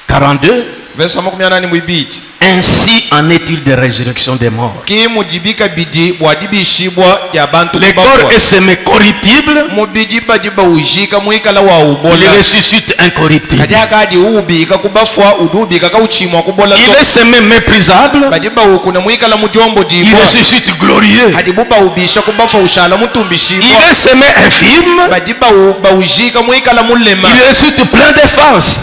42. Ainsi en est-il de résurrection des morts. Le corps est semé corruptible. Il ressuscite incorruptible. Il est semé méprisable. Il ressuscite glorieux. Il est semé infime. Il ressuscite plein de force.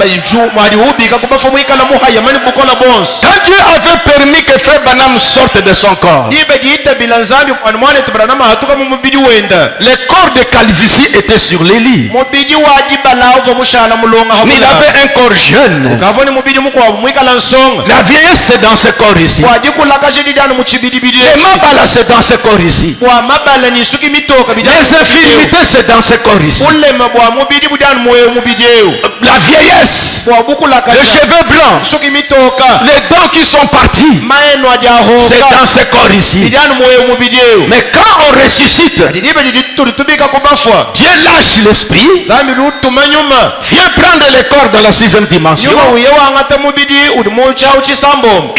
Quand Dieu avait permis que Frère Branham sorte de son corps, le corps de calvitie était sur les lits. Mais il avait un corps jeune. La vieillesse c'est dans ce corps ici. Les mabala c'est dans ce corps ici. Les infirmités c'est dans ce corps ici. La vieillesse, les cheveux blancs, les dents qui sont parties, c'est dans ce corps ici. Mais quand on ressuscite, Dieu lâche l'esprit, vient prendre les corps dans la 6e dimension,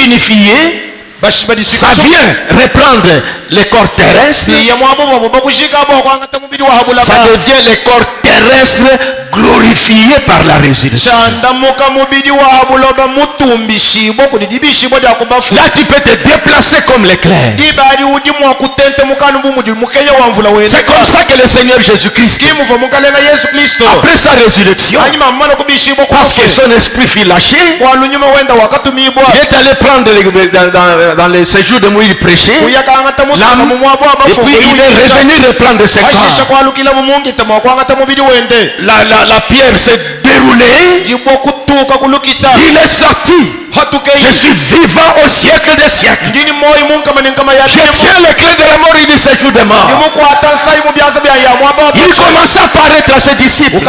unifié. Ça vient reprendre les corps terrestres. Ça devient les corps terrestres glorifiés par la résurrection. Là tu peux te déplacer comme l'éclair. C'est comme ça que le Seigneur Jésus-Christ, après sa résurrection, parce que son esprit fut lâché, il est allé prendre dans les séjours de Moïse prêcher l'âme, et puis il est revenu reprendre ses corps. La pierre s'est déroulée, il est sorti. Je suis vivant au siècle des siècles. Je tiens les clés de la mort et du séjour des morts. Il commence à apparaître à ses disciples. Il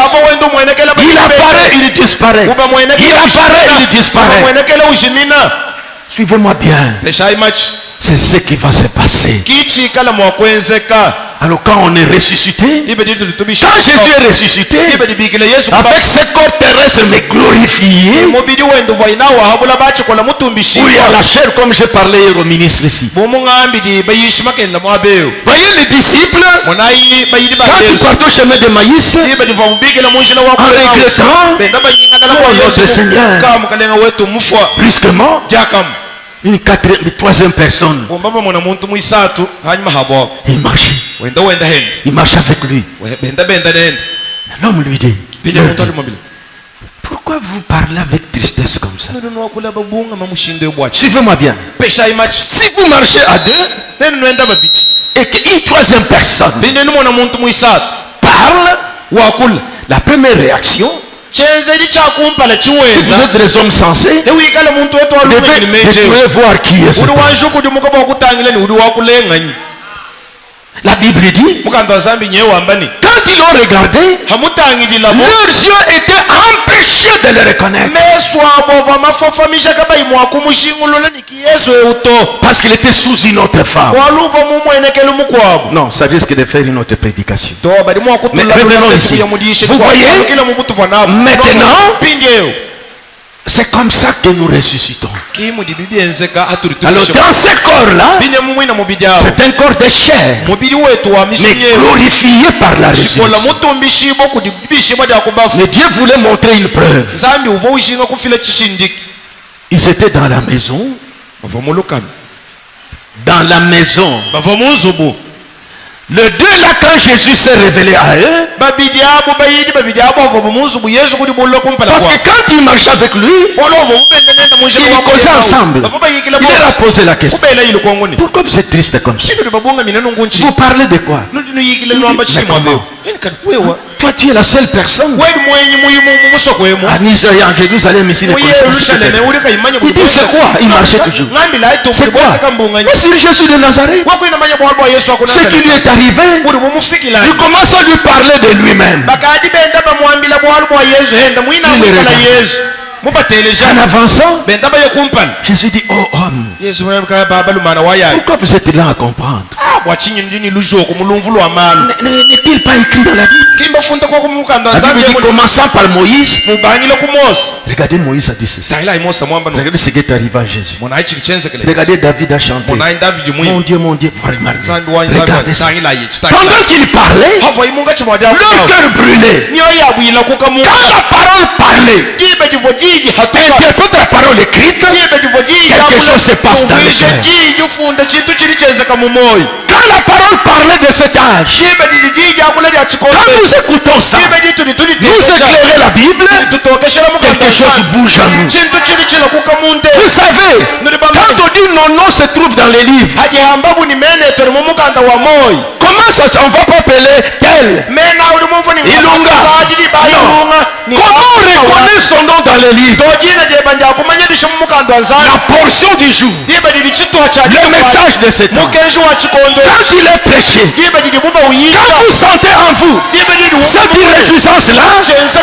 apparaît, il disparaît. Il apparaît, il disparaît. Suivez-moi bien. C'est ce qui va se passer. Alors quand on est ressuscité, quand Jésus est ressuscité, avec ce corps terrestre mais glorifié, où il y a la chair, comme j'ai parlé hier au ministre ici. Voyez les disciples, quand ils partent au chemin de Maïs, en regrettant, notre Seigneur, brusquement, une troisième personne, il marchait. Il marche avec lui. L'homme lui dit, pourquoi vous parlez avec tristesse comme ça? Suivez-moi bien. Si vous marchez à deux et qu'une troisième personne parle, la première réaction, Si vous êtes des hommes sensés, vous devez voir qui est cet homme. La Bible dit, quand ils l'ont regardé, leurs yeux étaient empêchés de le reconnaître. Parce qu'il était sous une autre femme. Non, ça risque de faire une autre prédication. Mais revenons ici. Vous voyez, maintenant, c'est comme ça que nous ressuscitons. Alors dans ce corps-là, c'est un corps de chair, mais glorifié par la résurrection. Mais Dieu voulait montrer une preuve. Ils étaient dans la maison. Dans la maison. Le 2 là, quand Jésus s'est révélé à eux, parce que quand ils marchaient avec lui, ils causaient ensemble. Il leur a posé la question: pourquoi vous êtes triste comme ça? Vous parlez de quoi? Mais comment? Toi, tu es la seule personne à Nigeria, en Jérusalem, ici, il dit: c'est quoi? Il marchait toujours. C'est quoi? C'est Jésus de Nazareth. Ce qui lui est arrivé, il commence à lui parler de lui-même. En avançant, Jésus dit: oh homme, pourquoi vous êtes là à comprendre? N'est-il pas écrit dans la Bible? La Bible dit, commençant par Moïse. Regardez, Moïse a dit ceci. Regardez ce qui est arrivé à Jésus. Regardez, David a chanté: mon Dieu, regardez ça. Pendant qu'il parlait, leur cœur brûlait. Quand la parole parlait, interprète la parole écrite, quelque chose se passe dans le cœur. Quand la parole parlait de cet âge, quand nous écoutons ça, nous éclairons la Bible, quelque chose bouge en nous. Vous savez, quand on dit nos noms se trouvent dans les livres, comment ça, on va pas appeler tel Ilunga? Non. Comment on reconnaît son nom dans les livres? La portion du jour, le message de cet homme, quand il est prêché, quand vous sentez en vous cette réjouissance-là,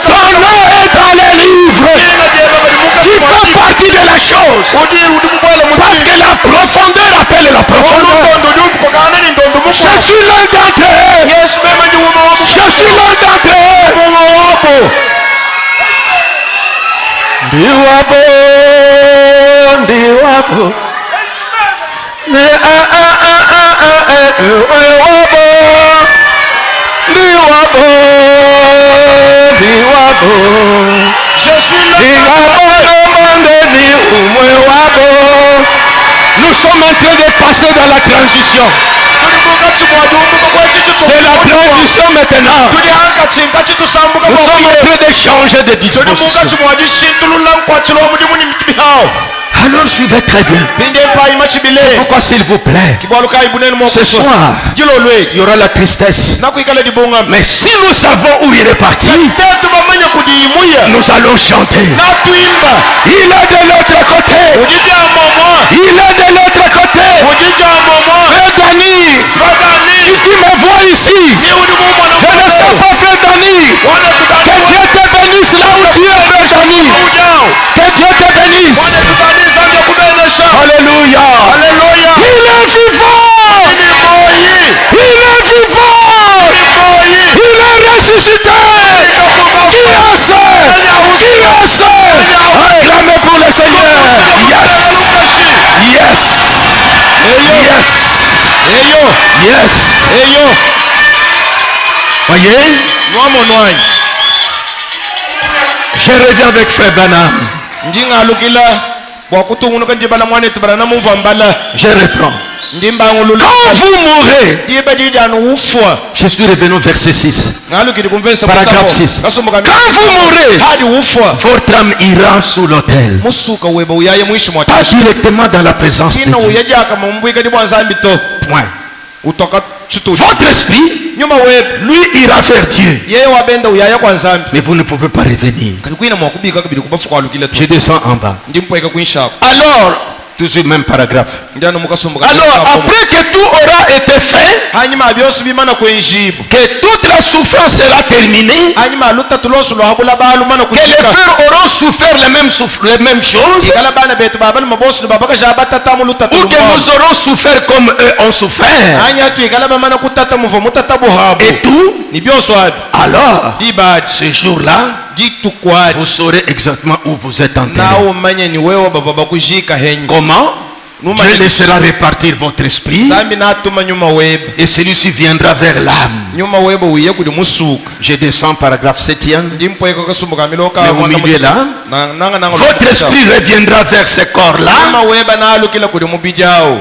ton nom est dans les livres. Tu fais partie de la chose. Parce que la profondeur appelle la profondeur. Je suis l'un d'entre eux. Je suis l'un d'entre eux. Diwabo. Je suis Nous sommes en train de passer dans la transition. C'est la transition maintenant. Nous sommes en train de changer de disposition. Alors suivez très bien. Pourquoi, s'il vous plaît, ce soir il y aura la tristesse. Mais si nous savons où il est parti, nous allons chanter. Il est de l'autre côté. Il est de l'autre côté. Frère Dani, si tu me vois ici, je ne sais pas, frère Dani, que Dieu te bénisse là où tu es, frère Dani. Que Dieu te bénisse. Alléluia. Il est vivant. Il est vivant. Il est ressuscité. Qui est ce? Acclamez pour le Seigneur. Yes. Voyez? Je reviens avec Frère Branham. Je reprends. Quand vous mourrez, je suis revenu au verset 6, paragraphe 6. Quand vous mourrez, votre âme ira sous l'autel, pas directement dans la présence de Dieu. Point. Votre esprit, lui, ira vers Dieu. Mais vous ne pouvez pas revenir. Je descends en bas. Alors, toujours le même paragraphe. Alors, après que tout aura été fait, que toute la souffrance sera terminée, que les frères auront souffert les mêmes choses, ou que nous aurons souffert comme eux ont souffert, et tout, alors, ce jour-là, vous saurez exactement où vous êtes enterré. Comment? Dieu laissera répartir votre esprit et celui-ci viendra vers l'âme. Je descends paragraphe 7e. Mais au milieu là, votre esprit reviendra vers ce corps-là.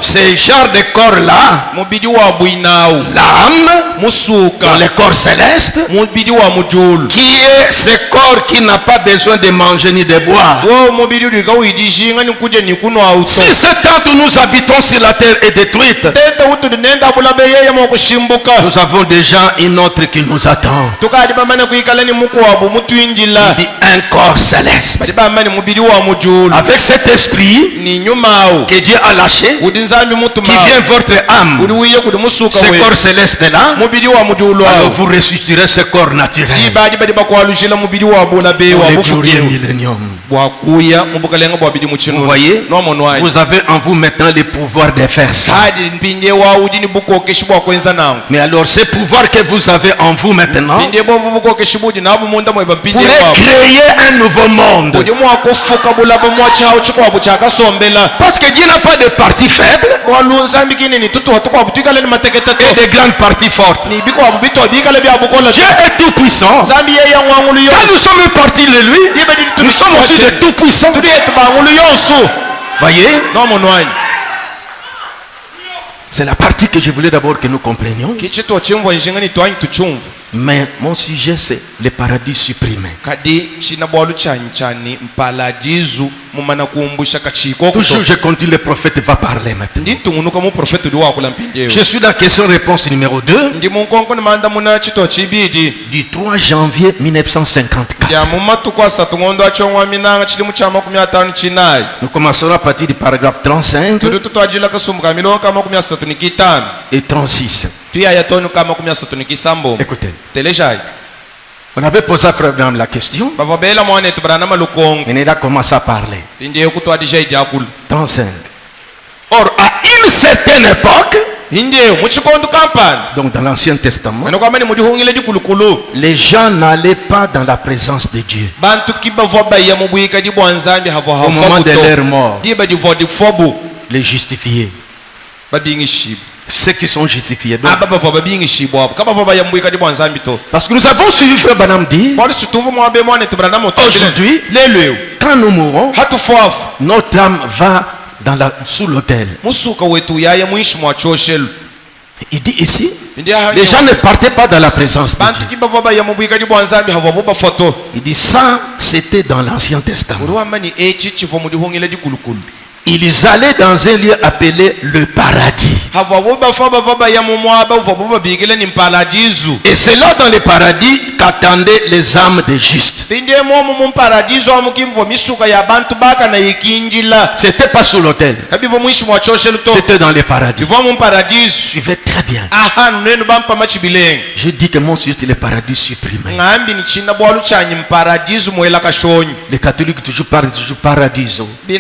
Ce genre de corps-là, l'âme, dans le corps céleste, qui est ce corps qui n'a pas besoin de manger ni de boire. Si cette tente où nous habitons sur la terre est détruite, nous avons déjà une autre qui nous attend. Il dit un corps céleste. Avec cet esprit que Dieu a lâché, qui vient votre âme, ce corps céleste là, alors vous ressusciterez ce corps naturel pour le glorieux millénium. Vous voyez, vous avez en vous maintenant le pouvoir de faire ça. Mais alors ce pouvoir que vous avez en vous maintenant pourrait créer un nouveau monde. Parce que Dieu n'a pas de partie faible et de grandes parties fortes. Dieu est tout puissant. Quand nous sommes partis de lui, nous sommes aussi de tout puissant. Voyez? C'est la partie que je voulais d'abord que nous comprenions. Mais mon sujet c'est le paradis supprimé. Toujours je continue, le prophète va parler maintenant. Je suis dans la question-réponse numéro 2 du 3 janvier 1954. Nous commencerons à partir du paragraphe 35 et 36. Écoutez. On avait posé à Frère Branham la question. Et il a commencé à parler. 35. Or, à une certaine époque, donc dans l'Ancien Testament, les gens n'allaient pas dans la présence de Dieu au moment de leur mort. Les justifiés, ceux qui sont justifiés. Donc, parce que nous avons suivi Frère Branham dire, aujourd'hui, quand nous mourrons, notre âme va sous l'autel. Il dit ici, les gens ne partaient pas dans la présence de Dieu. Il dit ça, c'était dans l'Ancien Testament. Ils allaient dans un lieu appelé le paradis. Et c'est là dans le paradis qu'attendaient les âmes des justes. C'était pas sous l'autel. C'était dans le paradis. Suivez très bien. Je dis que mon sujet est le paradis supprimé. Les catholiques toujours parlent toujours paradis. Et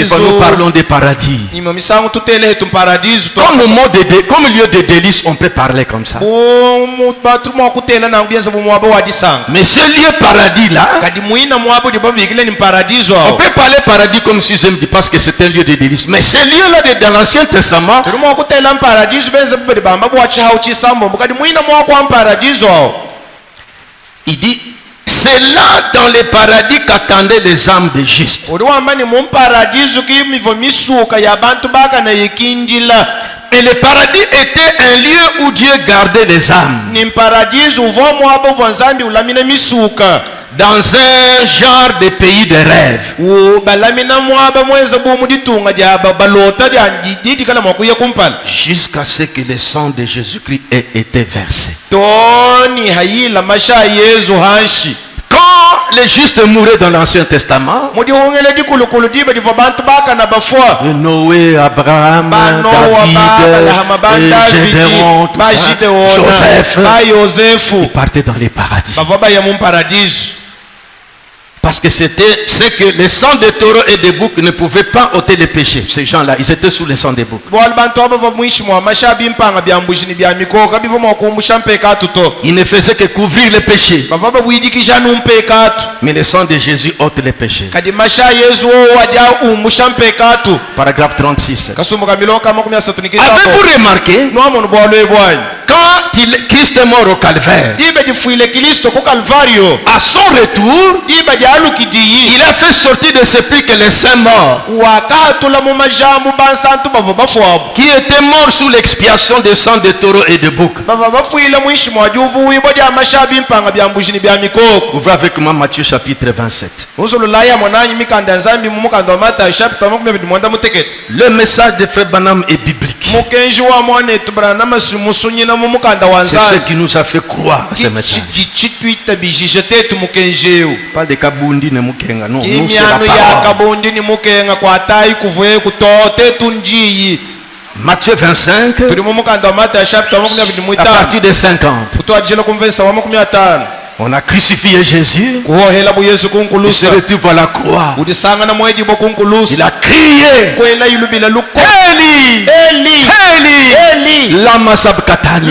quand nous parlons de paradis, comme lieu de délice, on peut parler comme ça. Mais ce lieu paradis là, on peut parler paradis comme si j'aime dire parce que c'est un lieu de délice. Mais ce lieu là dans l'Ancien Testament, il dit c'est là dans le paradis qu'attendaient les âmes des justes. Et le paradis était un lieu où Dieu gardait les âmes. dans un genre de pays de rêve. Jusqu'à ce que le sang de Jésus-Christ ait été versé. Quand les justes mouraient dans l'Ancien Testament, Noé, Abraham, David, Gédéon, Joseph, ils partaient dans les paradis. Parce que c'était ce que le sang des taureaux et des boucs ne pouvait pas ôter les péchés. Ces gens-là, ils étaient sous le sang des boucs. Ils ne faisaient que couvrir les péchés. Mais le sang de Jésus ôte les péchés. Paragraphe 36. Avez-vous remarqué? Quand Christ est mort au calvaire, à son retour, il a fait sortir de ses pieds les saints morts qui étaient morts sous l'expiation du sang de taureaux et de boucs. Ouvrez avec moi Matthieu chapitre 27. Le message de Frère Branham est biblique. C'est ce qui nous a fait croire ce message. Pas de kabundi ne mukenga, non. Nous c'est la parole. Matthieu 25, à partir de 50. On a crucifié Jésus. Il se retrouve à la croix. Il a crié, Eli, Eli, Eli, lama sabachthani.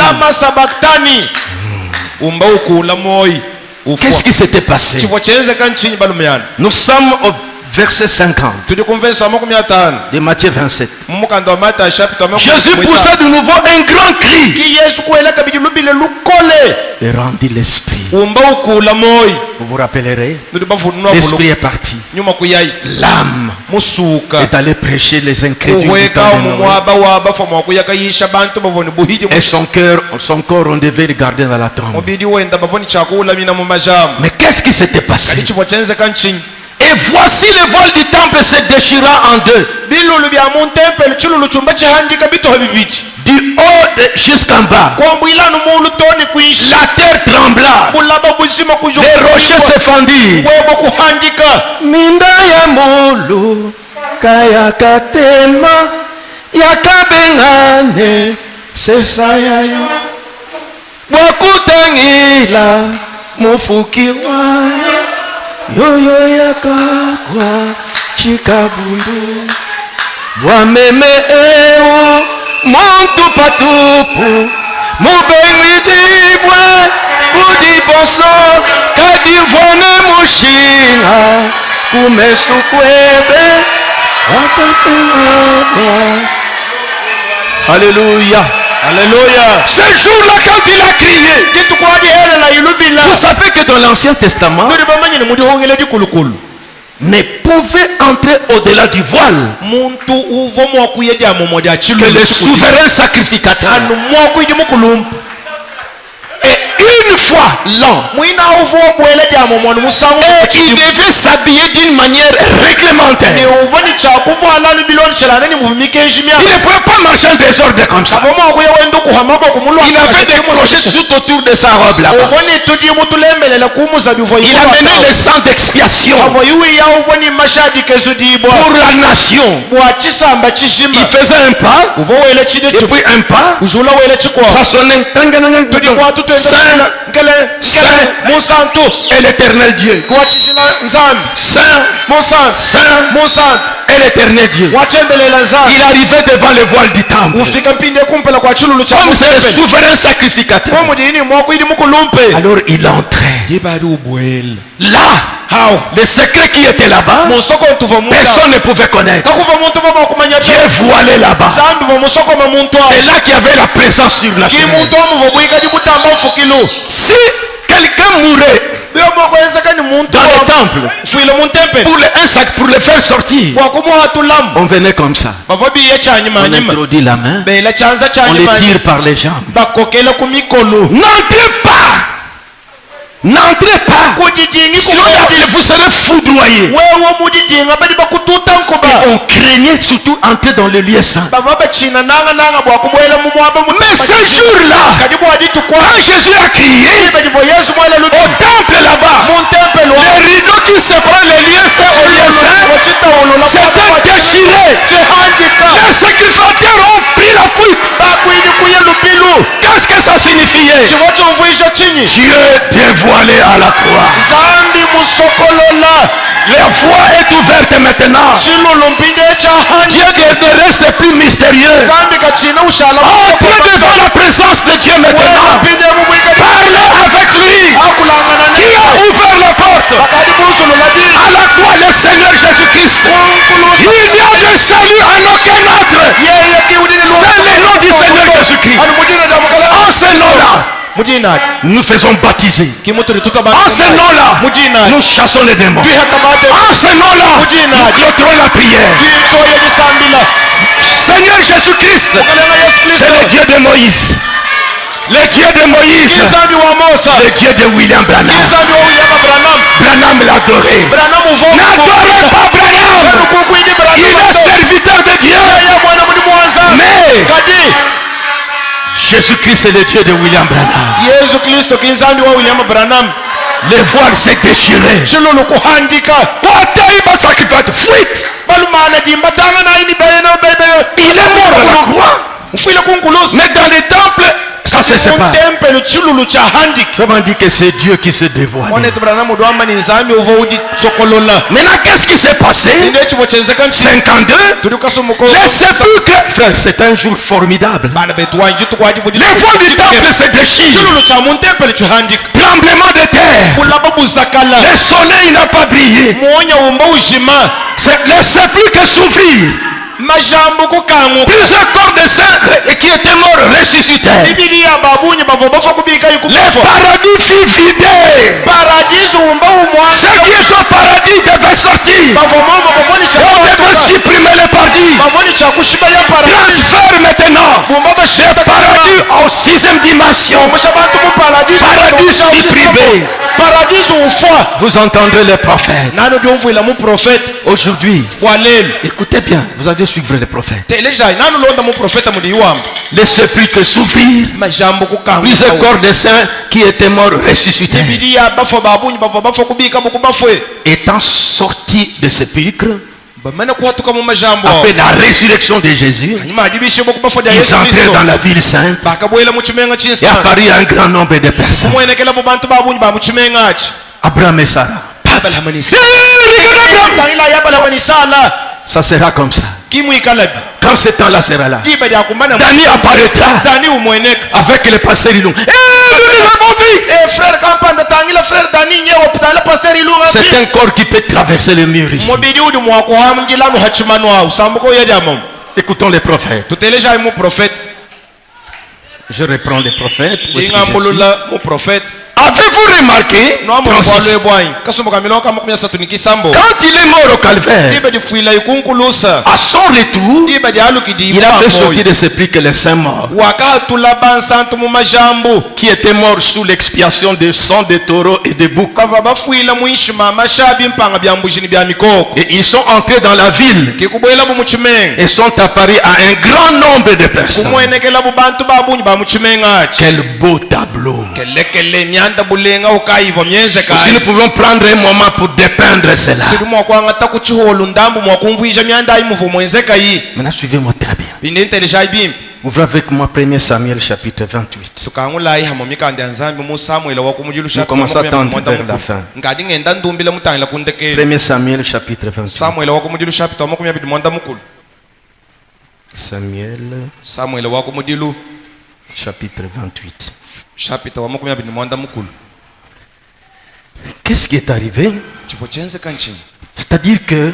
Qu'est-ce qui s'était passé? Nous sommes au verset 50 de Matthieu 27. Jésus poussa de nouveau un grand cri et rendit l'esprit. Vous vous rappellerez, l'esprit est parti. L'âme est allée prêcher les incrédules du temps de Noé. Et son corps, on devait le garder dans la tombe. Mais qu'est-ce qui s'était passé? Et voici le voile du temple se déchira en deux. Du haut jusqu'en bas. La terre trembla. Les rochers se fendirent. Minda ya molu kaya katema yakabengane sesayayo wakutangila mufukiwa yoyo yakakwa chikabundu wameme eo montu patupu mubengidibwe kudiboso kadivone mushinga kumesukwebe wakatengwa. Alléluia. Alléluia. Ce jour-là, quand il a crié, vous savez que dans l'Ancien Testament, ne pouvait entrer au-delà du voile que le souverain sacrificateur. Et une fois l'an, et il devait s'habiller d'une manière réglementaire. Il ne pouvait pas marcher en désordre comme ça. Il avait des crochets tout autour de sa robe là-bas. Il amenait le sang d'expiation pour la nation. Il faisait un pas, et puis un pas, ça sonnait. Saint et l'éternel Dieu. Saint et l'éternel Dieu. Il arrivait devant le voile du temple. Comme c'est le souverain sacrificateur. Alors il entrait. Là, le secret qui était là-bas, personne ne pouvait connaître. Dieu voilé là-bas. C'est là qu'il y avait la présence surnaturelle. Si quelqu'un mourait dans le temple pour le faire sortir, on venait comme ça. On introduit la main, on les tire par les jambes. N'entrez pas. N'entrez pas. Sinon, vous serez foudroyés. Et on craignait surtout entrer dans le lieu saint. Mais ce jour-là, quand Jésus a crié au temple là-bas, les rideaux qui séparent les lieux saints au lieu saint s'étaient déchirés. Les sacrificateurs ont pris la fuite. Qu'est-ce que ça signifiait? Dieu dévoilé à la croix. La voie est ouverte maintenant. Dieu ne reste plus mystérieux. Entrez devant la présence de Dieu maintenant. Parlez avec lui. Qui a ouvert la porte? À la croix, le Seigneur Jésus-Christ. Il n'y a de salut en aucun autre. C'est le nom du Seigneur Jésus-Christ. En ce nom-là, nous faisons baptiser. En ce nom-là, nous chassons les démons. En ce nom-là, nous clôturons la prière. Seigneur Jésus-Christ, c'est le Dieu de Moïse. Le Dieu de Moïse, le Dieu de William Branham. Branham l'adoré. N'adorez pas Branham. Il est serviteur de Dieu. Mais Jésus-Christ est le Dieu de William Branham. Les voiles s'est déchiré. Fuite. Il est mort à la croix. Mais dans les temples, ça se sépare. Comment dire que c'est Dieu qui se dévoile? Maintenant, qu'est-ce qui s'est passé? 52. Les sépulcres, frère, c'est un jour formidable. Les voiles du temple se déchirent. Tremblement de terre. Le soleil n'a pas brillé. Les sépulcres s'ouvrirent. Plusieurs corps de saints qui étaient morts ressuscitèrent. Le paradis fut vidé. Ceux qui sont au paradis devaient sortir. On devait supprimer le paradis. Transfert maintenant le paradis en 6e dimension. Paradis supprimé. Vous entendrez les prophètes. Aujourd'hui, écoutez bien, vous allez suivre les prophètes. Les sépulcres s'ouvrirent. Plusieurs corps de saints qui étaient morts ressuscitèrent. Étant sortis de sépulcres, après la résurrection de Jésus, ils entrèrent dans la ville sainte et apparut un grand nombre de personnes. Abraham et Sarah. Ça sera comme ça. Quand ce temps-là sera là, Dani apparaîtra avec le pasteur Ilung. C'est un corps qui peut traverser le mur ici. Écoutons les prophètes. Je reprends les prophètes. Avez-vous remarqué quand il est mort au calvaire, à son retour, il a fait sortir de ses plis que les saints morts qui étaient morts sous l'expiation du sang de taureaux et de boucs. Et ils sont entrés dans la ville et sont apparus à un grand nombre de personnes. Quel beau tableau! Si nous pouvons prendre un moment pour dépeindre cela. Maintenant, suivez-moi très bien. Ouvrez avec moi 1 Samuel chapitre 28. Nous commençons à tendre vers la fin. 1 Samuel chapitre 28. Samuel chapitre 28. Qu'est-ce qui est arrivé? C'est-à-dire que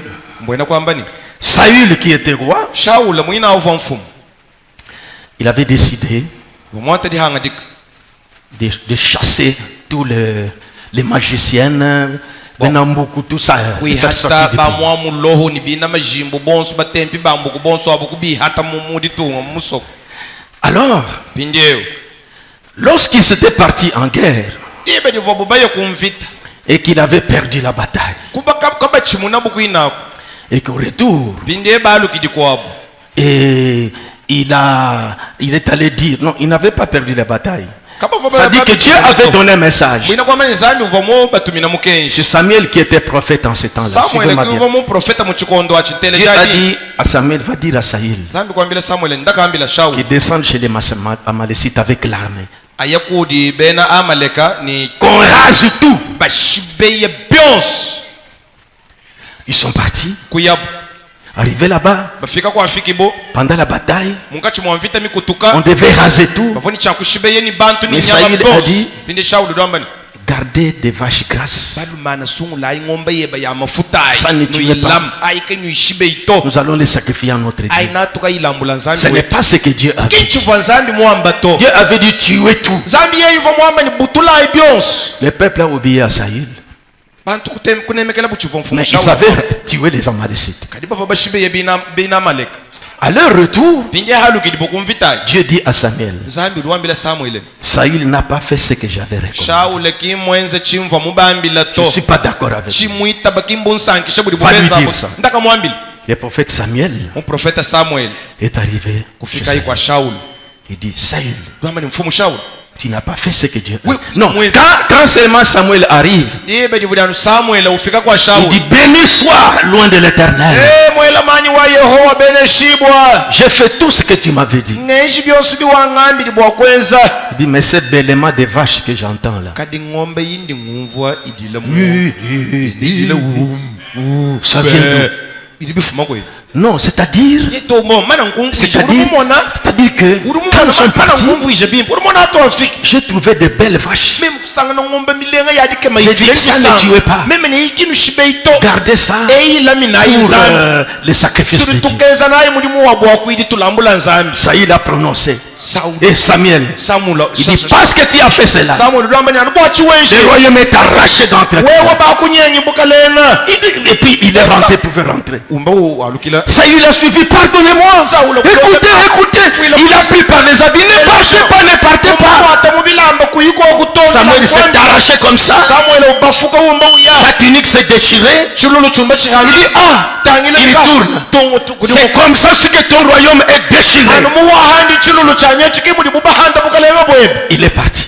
Saül, qui était roi, il avait décidé de chasser tous les magiciennes, tout ça, de faire sortir du pays. Alors, lorsqu'il s'était parti en guerre, et qu'il avait perdu la bataille. Et qu'au retour, et il est allé dire, non, il n'avait pas perdu la bataille. Ça dit que Dieu avait donné un message. C'est Samuel qui était prophète en ce temps-là. Dieu a dit à Samuel, va dire à Saül qu'il descende chez les Amalécites avec l'armée. Qu'on rase tout. Ils sont partis. Arrivé là-bas, pendant la bataille, on devait raser tout. Mais Saül a dit, gardez des vaches grasses. Ça ne tuez pas. Nous allons les sacrifier à notre Dieu. Ce n'est pas ce que Dieu a dit. Dieu avait dit tuer tout. Le peuple a obéi à Saül. Mais ils avaient tué les Amalécites. À leur retour, Dieu dit à Samuel, Saül n'a pas fait ce que j'avais recommandé. Je ne suis pas d'accord avec lui. Va lui dire ça. Le prophète Samuel est arrivé chez Saül. Il dit, Saül, tu n'as pas fait ce que Dieu a dit. Non, quand seulement Samuel arrive, il dit, béni soit loin de l'Éternel. J'ai fait tout ce que tu m'avais dit. Il dit, mais c'est bêlement des vaches que j'entends là. Ça vient d'où? Non, c'est-à-dire que quand nous sommes partis, j'ai trouvé de belles vaches. J'ai dit que ça ne tuait pas. Gardez ça pour les sacrifices de Dieu. Saül a prononcé. Et Samuel, il dit, parce que tu as fait cela, le royaume est arraché d'entre eux. Et puis il est rentré, pouvait rentrer. Saül a suivi, pardonnez-moi. Écoutez, il a pris par les habits, ne partez pas. Samuel s'est arraché comme ça. Sa tunique s'est déchirée. Il dit, il tourne. C'est comme ça que ton royaume est déchiré. Il est parti.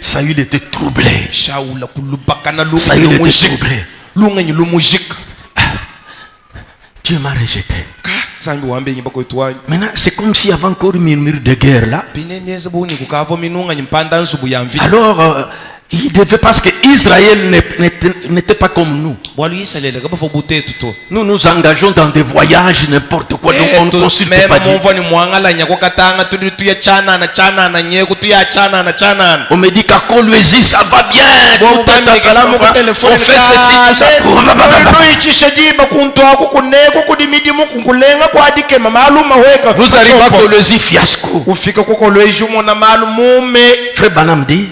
Saül était troublé. Saül était troublé. Dieu m'a rejeté. Maintenant, c'est comme s'il y avait encore une murmure de guerre là. Alors, il devait, parce que Israël n'était pas comme nous. Nous nous engageons dans des voyages, n'importe quoi, donc on ne consulte pas Dieu. On me dit qu'à Kolwezi ça va bien. On fait ceci, tout ça. Vous arrivez à Kolwezi, fiasco. Frère Banam dit,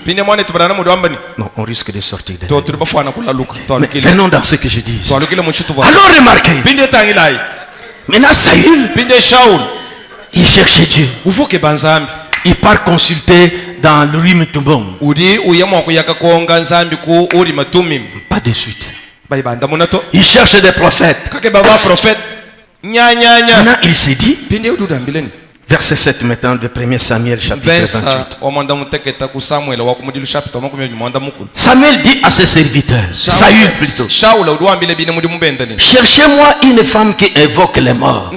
non, on risque de sortir de là. Mais venons dans ce que je dis. Alors remarquez, maintenant Saül, il cherchait Dieu. Il part consulter dans l'Urim Tumbom. Pas de suite. Il cherche des prophètes. Maintenant il s'est dit, verset 7 maintenant de 1 Samuel chapitre 28. Samuel dit à ses serviteurs, Saül plutôt, cherchez-moi une femme qui invoque les morts.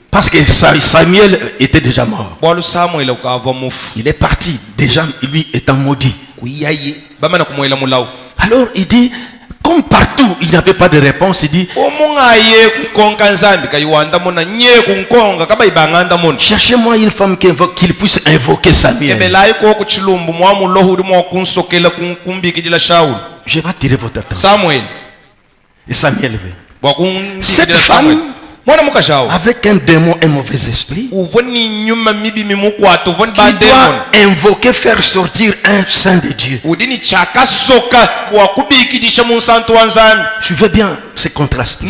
Parce que Samuel était déjà mort. Il est parti, déjà lui étant maudit. Alors il dit, comme partout il n'y avait pas de réponse, il dit, cherchez-moi une femme qui puisse invoquer Samuel. Je vais attirer votre attention. Et Samuel veut. Cette femme, avec un démon, un mauvais esprit, qui doit invoquer, faire sortir un saint de Dieu. Suivez bien ces contrastes.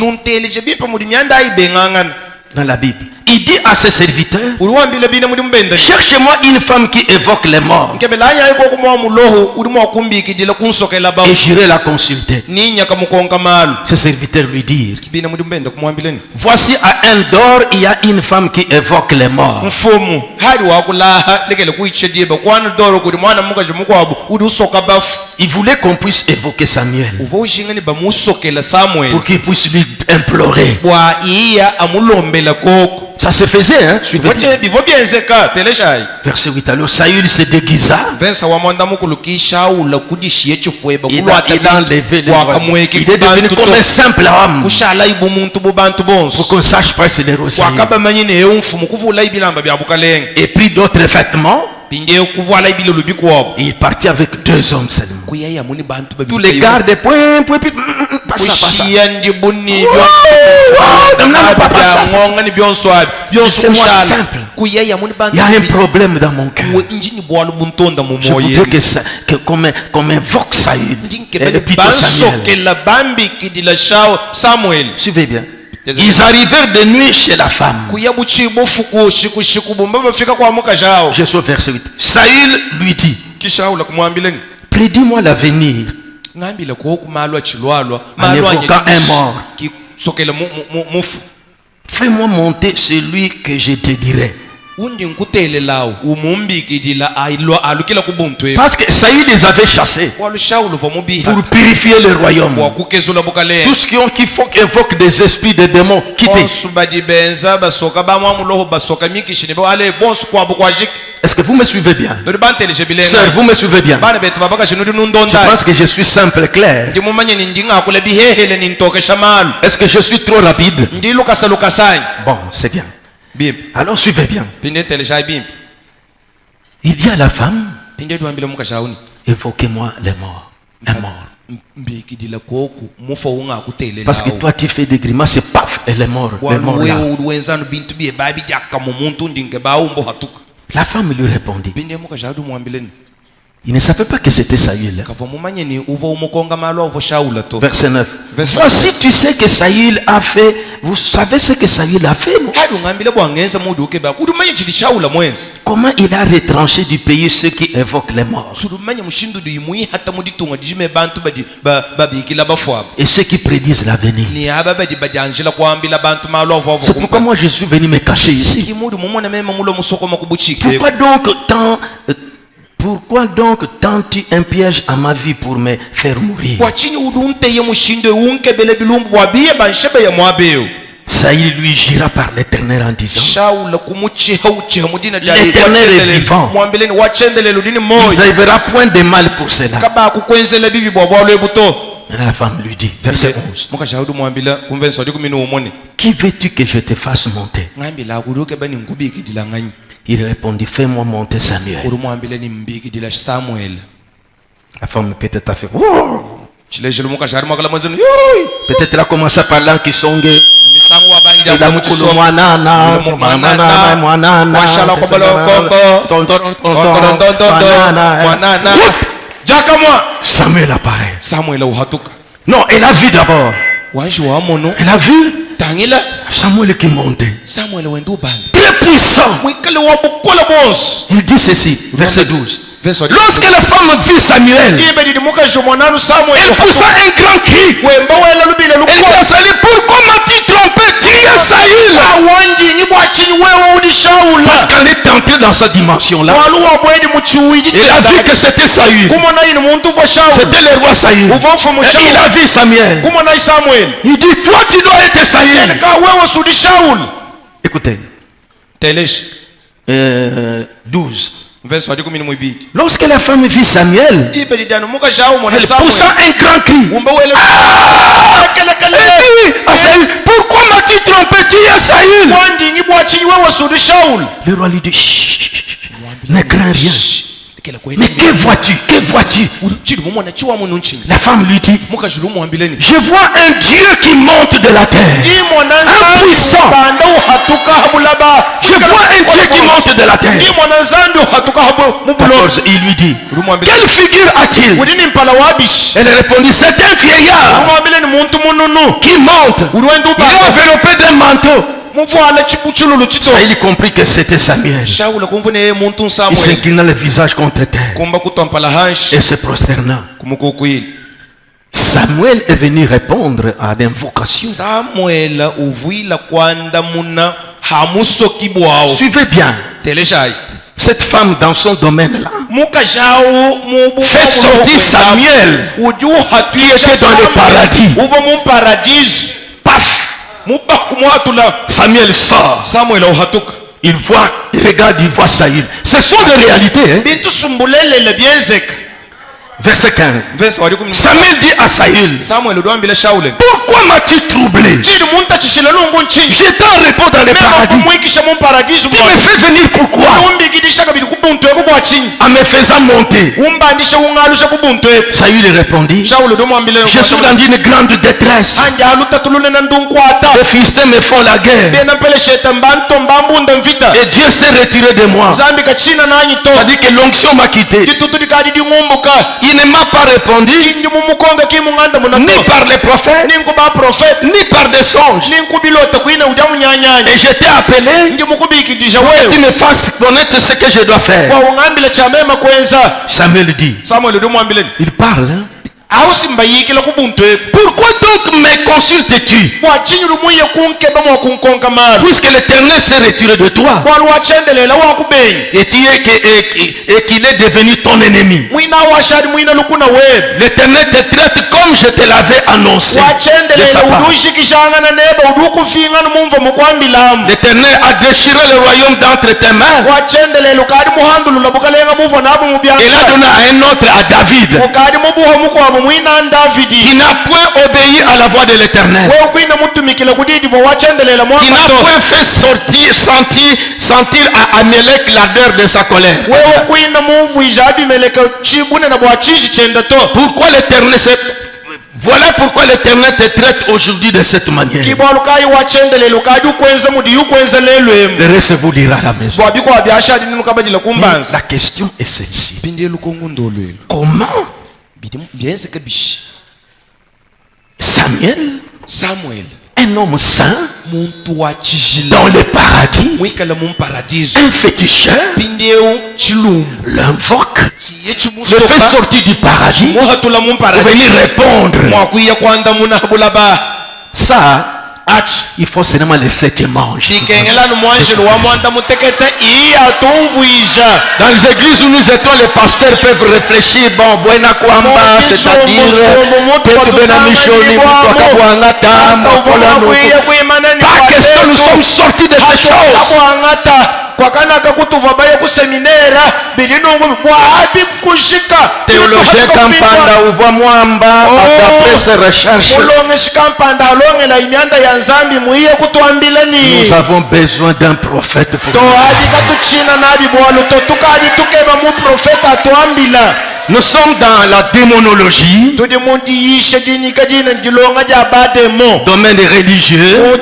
dans la Bible. Il dit à ses serviteurs, uliwambile bine muri mbenda cherchez-moi une femme qui évoque les morts nkebelanya yuko kumwa muloho ulimo kumbikidila kunsokela ba et j'irai la consulter. ninya kamukonga malu Ses serviteurs lui dirent, kibina muri mbenda kumwambileni voici à Endor, il y a une femme qui évoque les morts. mfumu hali wakulaha lekele kuichediba kwana doro kuli mwana mukaje mukwabu udi usoka bafu. Il voulait qu'on puisse évoquer Samuel uva ushingani bamusokela Samuel pour qu'il puisse lui implorer. bwa iya amulombela koko. Ça se faisait, hein? Suivez bien. bivo byenzeka teleshai Verset 8. Alors Saül se déguisa. vensa wa mwanda mukulu kishaula kudishiye chifueba Il a enlevé les rois. Il est devenu comme un simple homme. kushala ibu muntu bubantu bonso Pour qu'on sache pas c'est les rois. wakaba manyine yomfumu kuvula ibilamba bya bukalenge Et pris d'autres vêtements. pinde kuvala ibilo lubikwabo Et il partit avec 2 hommes seulement. kuyaya muni bantu Tous les gardes, point, puis, pas ça, pas ça. kushiya ndi bunni Wow, ni byonso abi byonso C'est moi kushala simple. kuyaya muni bantu Il y a un problème dans mon cœur. njini bwalu buntonda mu Je moyo voudrais qu'on invoque Saül. Et plutôt Samuel. bansokela bambikidila shawo Samuel. Suivez bien. Ils arrivèrent de nuit chez la femme. kuyabuchibo fuku shiku bumba bafika kwa muka jao. Je suis au verset 8. Saül lui dit, Kishaula kumwambileni prédis-moi l'avenir ngambile ko kumalwa chilwalwa en évoquant un mort. kisokela mufu Fais-moi monter celui que je te dirai. undi nkutele lawo umumbikidila alukila kubuntu Parce que Saül les avait chassés walushawulu vomubiha pour purifier le royaume. wakukezula bukalene Tous qui évoquent des esprits, des démons, quittez. bonsu badibenza basoka bamwamuloho basoka mikishini bale bonsu kwabu kwajik. Est-ce que vous me suivez bien? Dodi bantelije bilenga Sœur, vous me suivez bien? bana betu babaka shinu Je nundonda pense que je suis simple, clair. ndimumanye ndinga kule bihehele nintokesha malu Est-ce que je suis trop rapide? ndilukasa lukasanya Bon, c'est bien. bimpi Alors suivez bien. pinde telesha bimpi Il dit à la femme, pinde tuambile mukashauni évoquez-moi les morts. Un mort. mbikidila koku mufa unga kutele Parce que toi tu fais des grimaces et paf, elle est morte. Elle est morte là. wenzanu bintu bie babi jaka mumuntu ndinge baumbo hatuka La femme lui répondit. pinde mukashaudu mwambileni Il ne savait pas que c'était Saül. kava mumanye ni uva umukonga malo avo shaula to Verset 9. Verset Voici, tu sais que Saül a fait. Vous savez ce que Saül a fait, non? hadi ngambile bwangenza mudu ukeba udumanye chili shaula mwenzi Comment il a retranché du pays ceux qui évoquent les morts sudumanye mushindu duyimui hata muditunga dijime bantu babikila bafwabo et ceux qui prédisent l'avenir. ni aba bajanjila kwambila bantu malo avo C'est pourquoi moi je suis venu me cacher ici. kimudu mumona mema mulo musoko makubuchike Pourquoi donc tends-tu un piège à ma vie pour me faire mourir? wachini udunteye mushinde unkebele bilumbu bwabiye banshebe ya mwabeo Saül lui jura par l'Éternel en disant, shaula kumuchiha uchiha mudina l'Éternel est vivant. mwambeleni wachendele ludini il moyo n'arrivera point de mal pour cela. kaba kukwenzela bibi bwabwalwe buto. La femme lui dit, verset 11, mukashaudu mwambila kumvenso adi kumini umone qui veux-tu que je te fasse monter? ngambila akuduke bani nkubikidila nganyi Il répondit, fais-moi monter Samuel. uri mwambile mbikidila Samuel. La femme peut-être a fait, oh! chilejele mukashari mwakala mwenzenu yoy Peut-être elle a commencé à parler en kisonge. misangu wabanja Il a mukulu mwanana, mwanana, mwanana, washala kwa balokoko mwanana jaka mwa Samuel apparaît. Samuel uhatuka Non, elle a vu d'abord. wanshi wa mono Elle a vu tangila Samuel qui montait. Samuel wendu banda Très puissant. mwikale wa bukola boss. Il dit ceci, verset 12. Verset 12. Lorsque la femme vit Samuel, ibe didi mukasho mwananu Samuel elle poussa un grand cri. wemba wela lubile Elle dit à Saül, pourquoi m'as-tu trompé? Tu es Saül. awanji ni bwachini wewe udi shaula Parce qu'elle est entrée dans cette dimension-là. waluwa bwedi muchiwiji Elle a vu que c'était Saül. kumona yini muntu vo shaula C'était le roi Saül. uvofu mu Et il shaula a vu Samuel. kumona Samuel Il dit, toi tu dois être Saül. ka wewe sudi shaula Écoutez, telesh 12. verse wa 12. Lorsque la femme vit Samuel, ibe didi anu mukashawo mona elle Samuel poussa un grand cri. umba wela kele Elle dit à Saül, pourquoi m'as-tu trompé? Tu es Saül. wandi ngi bwachini wewe sudi shaula Le roi lui dit, chut, chut, chut, ne crains rien. kele kweli Mais que vois-tu? Que vois-tu? chiri mumona chiwa munu nchini La femme lui dit, mukashulu mwambileni je vois un Dieu qui monte de la terre. Impuissant. banda uhatuka habulaba Je vois un Dieu qui monte de la terre. imona nzambi uhatuka habu mubulo 14, il lui dit, quelle figure a-t-il? udini mpala wabish Elle répondit, c'est un vieillard umwambileni muntu mununu qui monte. uruwendu Il est enveloppé d'un manteau. Saül comprit que c'était Samuel. Il s'inclina le visage contre terre et se prosterna. Samuel est venu répondre à l'invocation. Suivez bien. Cette femme dans son domaine-là fait sortir Samuel qui était dans le paradis. Paf! Samuel sort. Il voit, il regarde, il voit Saül. Ce sont des réalités. Verset 15. Samuel dit à Saül, pourquoi m'as-tu troublé? J'étais en repos dans le paradis. Tu me fais venir pourquoi? En me faisant monter. Saül répondit, je suis dans une grande détresse. Les Philistins me font la guerre. Et Dieu s'est retiré de moi. C'est-à-dire que l'onction m'a quitté. Il ne m'a pas répondu ni par les prophètes ni par des songes. Et j'étais appelé que tu me fasses connaître ce que je dois faire. Samuel dit, il parle, hein? Pourquoi donc me consultes-tu? Puisque l'Éternel s'est retiré de toi et qu'il est devenu ton ennemi. L'Éternel te traite comme je te l'avais annoncé de sa part. L'Éternel a déchiré le royaume d'entre tes mains et l'a donné à un autre, à David. Qui n'a point obéi à la voix de l'Éternel. Qui n'a point fait sentir à Amalek l'ardeur de sa colère. Pourquoi l'Éternel Voilà pourquoi l'Éternel te traite aujourd'hui de cette manière. Le reste vous lira à la maison. Mais la question est celle-ci. Comment Samuel, un homme saint, dans le paradis, un féticheur, l'invoque, le fait sortir du paradis pour venir répondre. Ça, il faut seulement le septième ange. Dans les églises où nous étions, les pasteurs peuvent réfléchir. Bon, buena kwamba, c'est-à-dire pas question, nous sommes sortis de ces choses. Théologien Kampanda ouvre mwamba d'après ses recherches. Nous avons besoin d'un prophète pour nous sommes dans la démonologie, domaine religieux,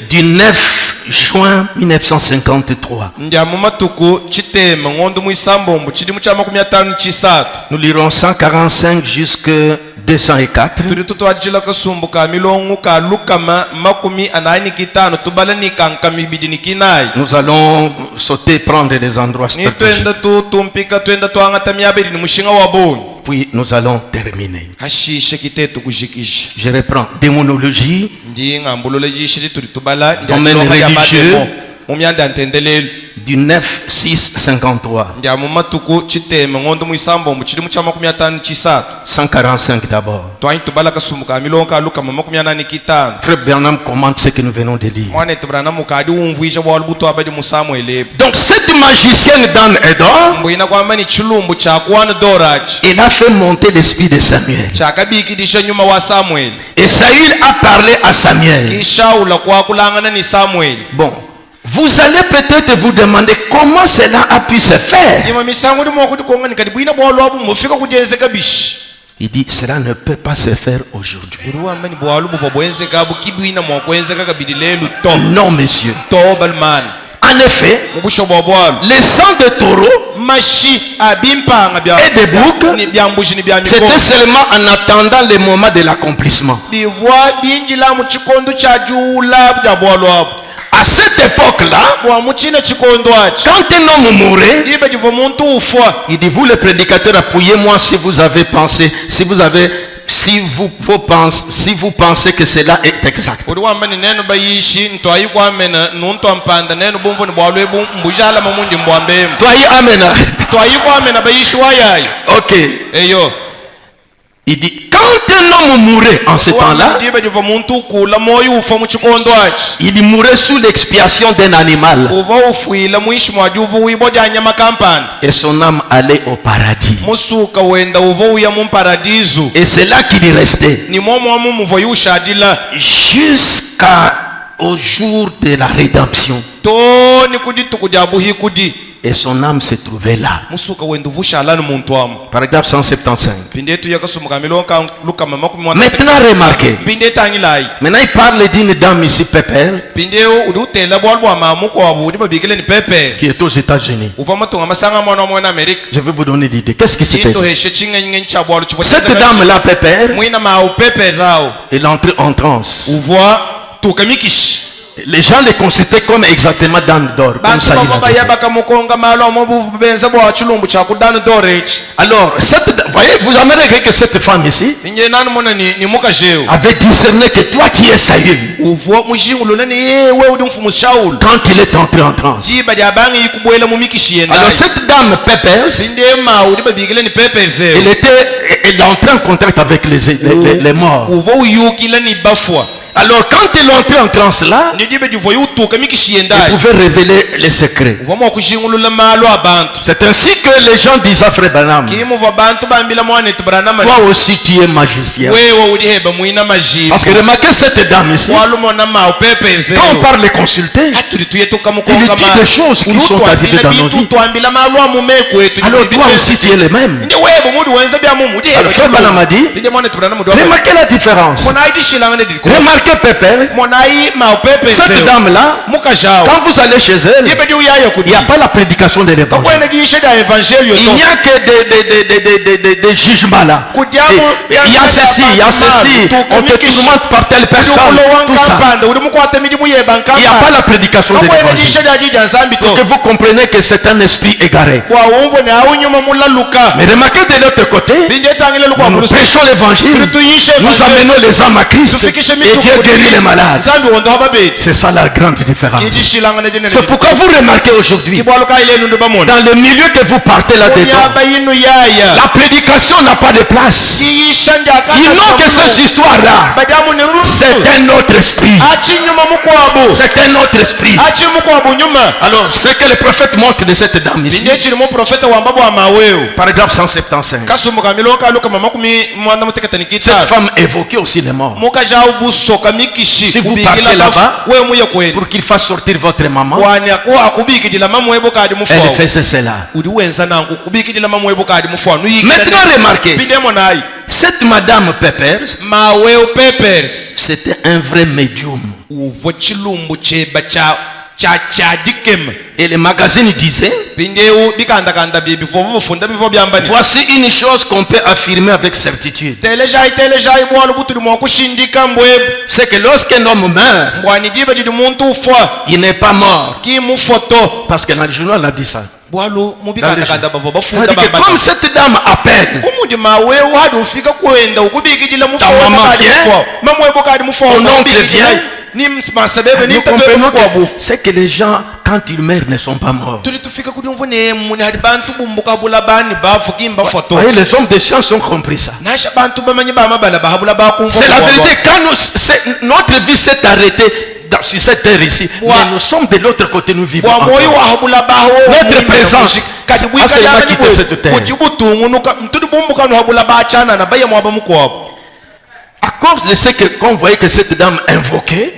du 9 juin 1953. Nous lirons 145 jusqu'à 204. Nous allons sauter, prendre les endroits stratégiques. Puis nous allons terminer. Je reprends. Démonologie, domaine religieux, du 9-6-53. 145 d'abord. Frère Bernam commente ce que nous venons de lire. Donc cette magicienne d'An Edom, elle a fait monter l'esprit de Samuel. Et Saül a parlé à Samuel. Bon, vous allez peut-être vous demander comment cela a pu se faire. Il dit, cela ne peut pas se faire aujourd'hui. Non, monsieur. En effet, le sang de taureau et des boucs. C'était seulement en attendant le moment de l'accomplissement. À cette époque-là, quand un homme mourait, il dit, vous les prédicateurs, appuyez-moi si vous avez pensé, si vous pensez que cela est exact. Toi, amen. Ok. Il dit, quand un homme mourait en ce temps-là, il mourait sous l'expiation d'un animal. Et son âme allait au paradis. Et c'est là qu'il y restait. Jusqu'au jour de la rédemption. Et son âme se trouvait là. Paragraphe 175. Maintenant remarquez. Maintenant il parle d'une dame ici, Pépère, qui est aux États-Unis. Je vais vous donner l'idée. Qu'est-ce qui se passe? Cette dame-là, Pépère, elle entre en transe. Les gens les considèrent comme exactement Dan Dor. Comme ça, alors, voyez, vous remarquez que cette femme ici avait discerné que toi qui es Saül, quand il est entré en transe. Alors cette dame Pépère, elle entrait en contact avec les morts. Alors quand il entrait en transe là, il pouvait révéler les secrets. C'est ainsi que les gens disent à Frère Branham, toi aussi tu es magicien. Parce que remarquez cette dame ici, quand on parle de consulter, il dit des choses qui sont arrivées dans nos vies. Alors toi aussi tu es le même. Alors Frère Branham a dit, remarquez la différence. Remarquez Pépère, cette dame-là, quand vous allez chez elle, il n'y a pas la prédication de l'évangile. Il n'y a que des jugements là. Il y a ceci, on te tourmente par telle personne, tout ça. Il n'y a pas la prédication de l'évangile. Pour que vous compreniez que c'est un esprit égaré. Mais remarquez de l'autre côté, nous prêchons l'évangile, nous amenons les âmes à Christ et Dieu guérit les malades. C'est ça la grande différence. C'est pourquoi vous remarquez aujourd'hui, dans le milieu que vous partez là-dedans, la prédication n'a pas de place. Ils n'ont que cette histoire-là. C'est un autre esprit. C'est un autre esprit. Alors, ce que le prophète montre de cette dame ici, paragraphe 175. Cette femme évoquait aussi les morts. Si vous partez là-bas pour qu'il fasse sortir votre maman, elle faisait cela. Maintenant remarquez, cette madame Pépère, c'était un vrai médium. Et les magazines disaient, voici une chose qu'on peut affirmer avec certitude. C'est que lorsqu'un homme meurt, il n'est pas mort. Parce que dans le journal, on a dit ça. Comme cette dame appelle, ta maman vient, ton oncle vient. Nous comprenons que c'est que les gens, quand ils meurent, ne sont pas morts. Voyez, les hommes de science ont compris ça. C'est la vérité. Quand notre vie s'est arrêtée sur cette terre ici, mais nous sommes de l'autre côté, nous vivons encore. Notre présence a seulement quitté cette terre. À cause de ce qu'on voyait que cette dame invoquait,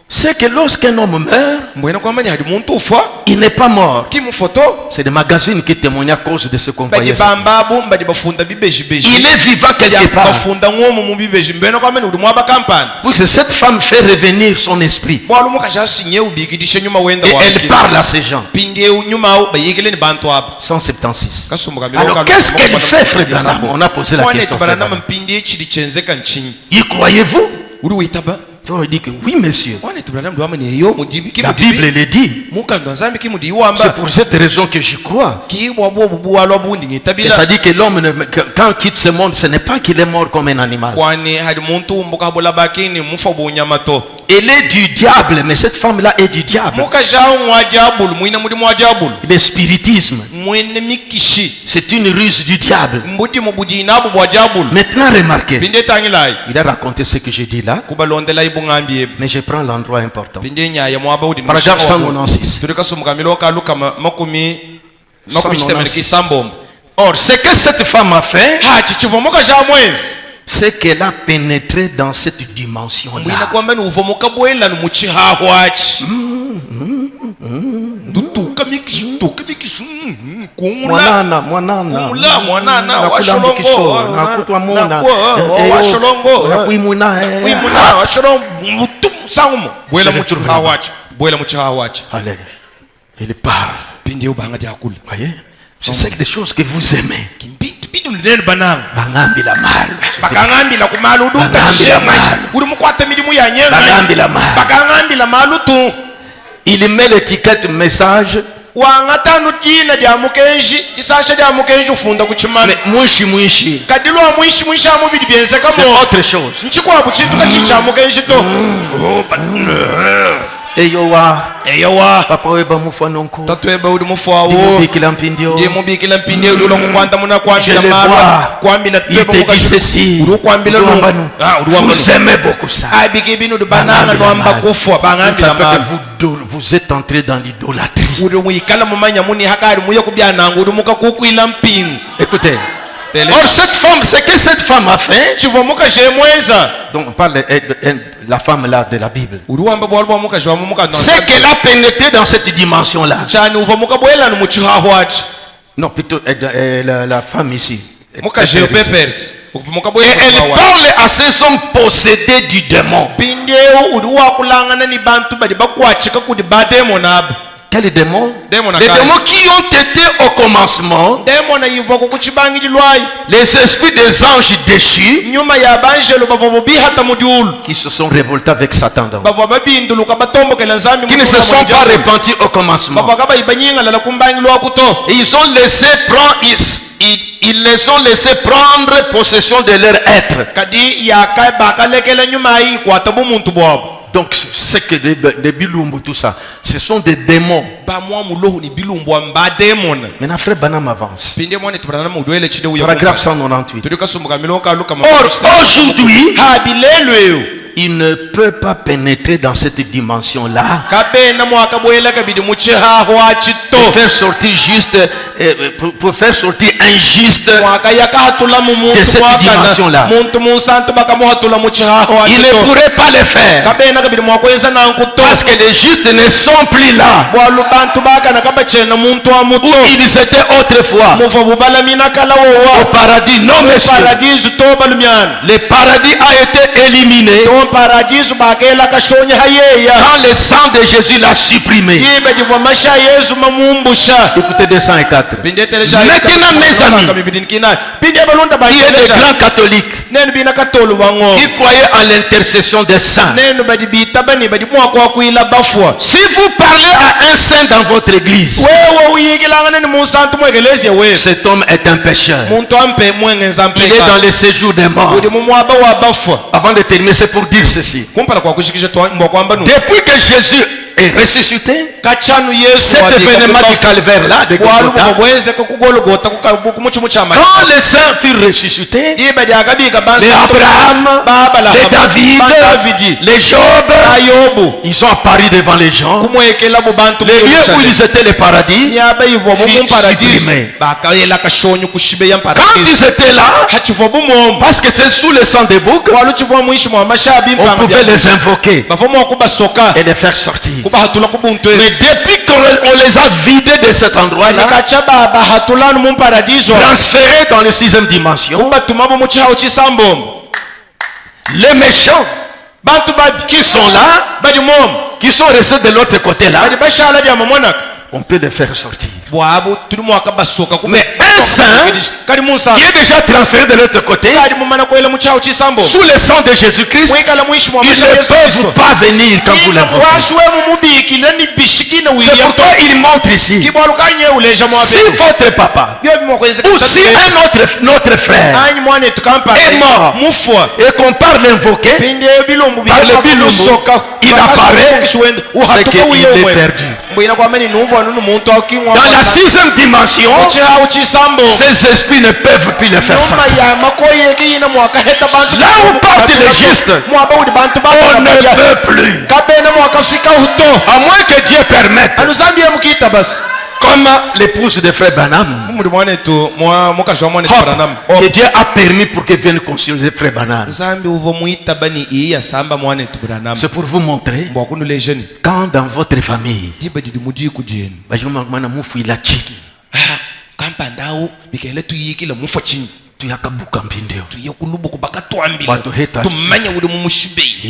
c'est que lorsqu'un homme meurt, mbwena kwamba ni hadi muntu ufa il n'est pas mort. kimufoto C'est des magazines qui témoignent à cause de ce qu'on badi voyait. bambabu badi bafunda bibeji Il est vivant quelque part. bafunda ngomo mu bibeji mbwena kwamba ni udumwa bakampani Puisque cette femme fait revenir son esprit. bwalo mukaja sinye ubigidishe nyuma wenda Et wa elle parle à ces gens. pinde nyuma bayigele ni bantu aba 176. kasumbuka Alors qu'est-ce qu'elle fait, frère Branham? On a posé la question. Frère Branham Branham. mpinde chili chenzeka nchinyi Y croyez-vous? uri witaba On dit que oui, monsieur. wane Branham ndo amene yo mudibi La Bible le dit. muka ndo nzambi kimudi C'est wamba pour cette raison que j'y crois. kiibwa bwo bubuwa lwa bundi Et ngitabila ça dit que l'homme, quand il quitte ce monde, ce n'est pas qu'il est mort comme un animal. kwani hadi muntu umbuka bola bakini mufa bunyamato Elle est du diable, mais cette femme-là est du diable. muka jao mwa jabulu mwina mudi mwa jabulu Le spiritisme, mwene mikishi c'est une ruse du diable. mbudi mubudi nabu bwa jabulu Maintenant, remarquez, pinde tangilai il a raconté ce que j'ai dit là, kubalondela ibungambi mais je prends l'endroit important. pinde nyaya mwaba udi Paragraphe 196. tulika sumukamilo kaluka makumi 196. sambombo Or, ce que cette femme a fait, hachi chivomoka ja mwezi c'est qu'elle a pénétré dans cette mwina dimension-là. kwamba ni uvomoka bwela ni muchihaho achi dutuka mikishi kumula mwanana washolongo washolongo mutu sangumo bwela muchihaho achi bwela muchihaho achi Allez, il parle. pindi ubanga diakula Voyez, c'est des choses que vous aimez. kimpindi ndene bananga Bangambi la mal. bakangambila kumalu Bakangambila malu. uri mukwata milimu yanyenga Bakangambila malu. bakangambila malu tu Il met l'étiquette message. wangatanu jina lya mukenji isasha lya mukenji ufunda kuchimana Mais mwishi. kadilwa mwishi amubili byenzeka C'est mo autre chose. nchikwabu chintu kachicha mukenji to eyowa Papa weba mufanonko. tatweba uli mufawo Dimubikila mpindio. ndiye mubikila mpinde uli kukwanda muna Je kwambila le malu vois. kwambila Il te dit ceci. uli kwambila Vous uli aimez beaucoup ça. abiki binu bananga nwamba kufwa bangambila Ça fait malu que vous êtes entré dans l'idolâtrie. uli mwikala mumanya muni hakari muye kubyananga uli muka kukwila mpingu Écoutez. Tele. Or, cette femme, ce que cette femme a fait. chivomuka jemweza Donc, on parle de la femme là de la Bible. uliwamba bwali bwamuka jwamuka C'est qu'elle a pénétré dans cette dimension-là. chani uvomuka bwela ni muchihaho achi Non, plutôt la femme ici. muka Elle je papers uvomuka bwela elle parle à ces hommes possédés du démon. pindeu uli wakulangana ni bantu bali bakwachika kudi bademo nabo Quels démons? Démons Les démons qui ont été au commencement, demona yiva kukuchibangililwayi les esprits des anges déchus, nyuma ya banjelo bavo bobihata mudiulu qui se sont révoltés avec Satan. Donc, bavo babinduluka batombokela nzambi qui ne se sont pas repentis au commencement. bavo akabayibanyingala kumbangilwa kuto Et ils ont laissé prendre, ils les ont laissé prendre possession de leur être. kadi yaka bakalekela nyuma yi kwata bumuntu bwabo Donc, c'est que des bilumbu, tout ça, ce sont des démons. bamwa mulohu ni bilumbwa mbademona Maintenant, frère Banam avance. pinde mwane tubrana mudwele chide uya Paragraphe 198. tulika sumuka milonka luka Or, aujourd'hui, habilelwe il ne peut pas pénétrer dans cette dimension-là. kabena mwaka bwela kabidi muchihaho achito Pour faire sortir juste, pour faire sortir injuste, mwaka yakahatula mu de cette muntu dimension-là. muntu musantu bakamuhatula muchihaho il ne achito pourrait pas le faire. kabena kabidi mwakweza nankuto Parce que les justes ne sont plus là. bwalu bantu bakana kabachena muntu wa muto Ils étaient autrefois mufa bubalamina kala au wowa paradis. Non, monsieur. paradisu tobalumyana Le paradis a été éliminé to paradisu bakela kashonya hayeya quand le sang de Jésus l'a supprimé. yibe jiva masha yesu mamumbusha Écoutez 204. maintenant mes amis, pinde balonda il y a des bakela grands catholiques nenu bina katolu bango qui croyaient à l'intercession des saints. nenu badi bita bani badi mwako kuila bafwa Si vous parlez à un saint dans votre église, wewe uyigilanga neni musantu mwegelezia wewe cet homme est un pécheur. muntu ampe mwengenza Il est dans mpeka le séjour des morts. udi mumwaba wa bafwa Avant de terminer, c'est pour dire ceci. kumpala kwa kushikisha mbwa kwamba nu Depuis que Jésus est ressuscité. kachanu yesu Cet événement du calvaire-là, de Golgotha, quand les saints furent ressuscités, les Abraham, les David, les Job, ils sont apparus devant les gens. Les lieux où ils étaient, les paradis, supprimés. Quand ils étaient là, parce que c'est sous le sang des boucs, on pouvait les invoquer et les faire sortir. Mais depuis qu'on les a vidés de cet endroit-là, transférés dans la 6e dimension, les méchants qui sont là, qui sont restés de l'autre côté-là, on peut les faire sortir. Mais un saint qui est déjà transféré de l'autre côté, sous le sang de Jésus-Christ, ils ne peuvent pas venir quand vous l'invoquez. C'est pourquoi il montre ici. Si votre papa ou si notre frère est mort et qu'on parle l'invoquer, par le bilumbu, il apparaît, c'est qu'il est perdu. Dans la 6e dimension, ces esprits ne peuvent plus le faire sortir. Là où partent les justes, on ne peut plus. À moins que Dieu permette. Comme l'épouse de frère Branham, que Dieu a permis pour qu'elle vienne consulter frère Branham. C'est pour vous montrer quand dans votre famille, ils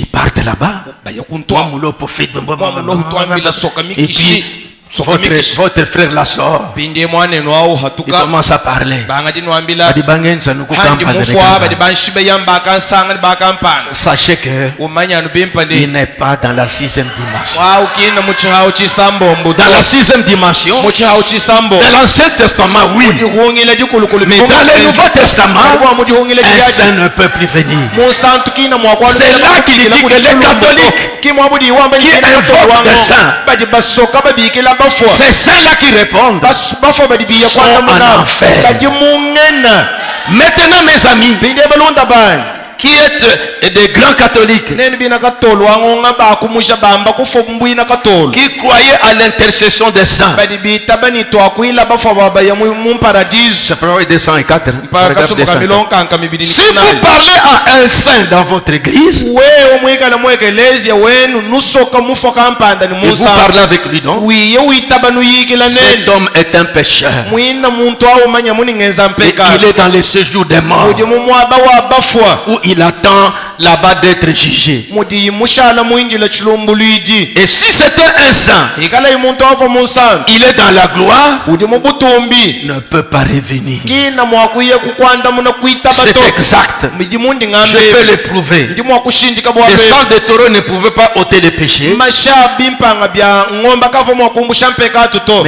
partent là-bas, et puis votre frère la sort. Il commence à parler. Sachez que il n'est pas dans la 6e dimension. Dans la 6e dimension, dans l'Ancien Testament, oui. Mais dans le Nouveau Testament, un saint ne peut plus venir. C'est là qu'il dit que les catholiques qui invoquent des saints, c'est ceux-là qui répondent sont en enfer. Maintenant, mes amis, qui êtes des grands catholiques, qui croyez à l'intercession des saints, chapitre 204. Si vous parlez à un saint dans votre église, et vous parlez avec lui, non? Cet homme est un pécheur. Et il est dans le séjour des morts, où il attend là-bas d'être jugé. Et si c'était un saint, il est dans la gloire, il ne peut pas revenir. C'est exact. Je peux le prouver. Le sang de taureau ne pouvait pas ôter les péchés, mais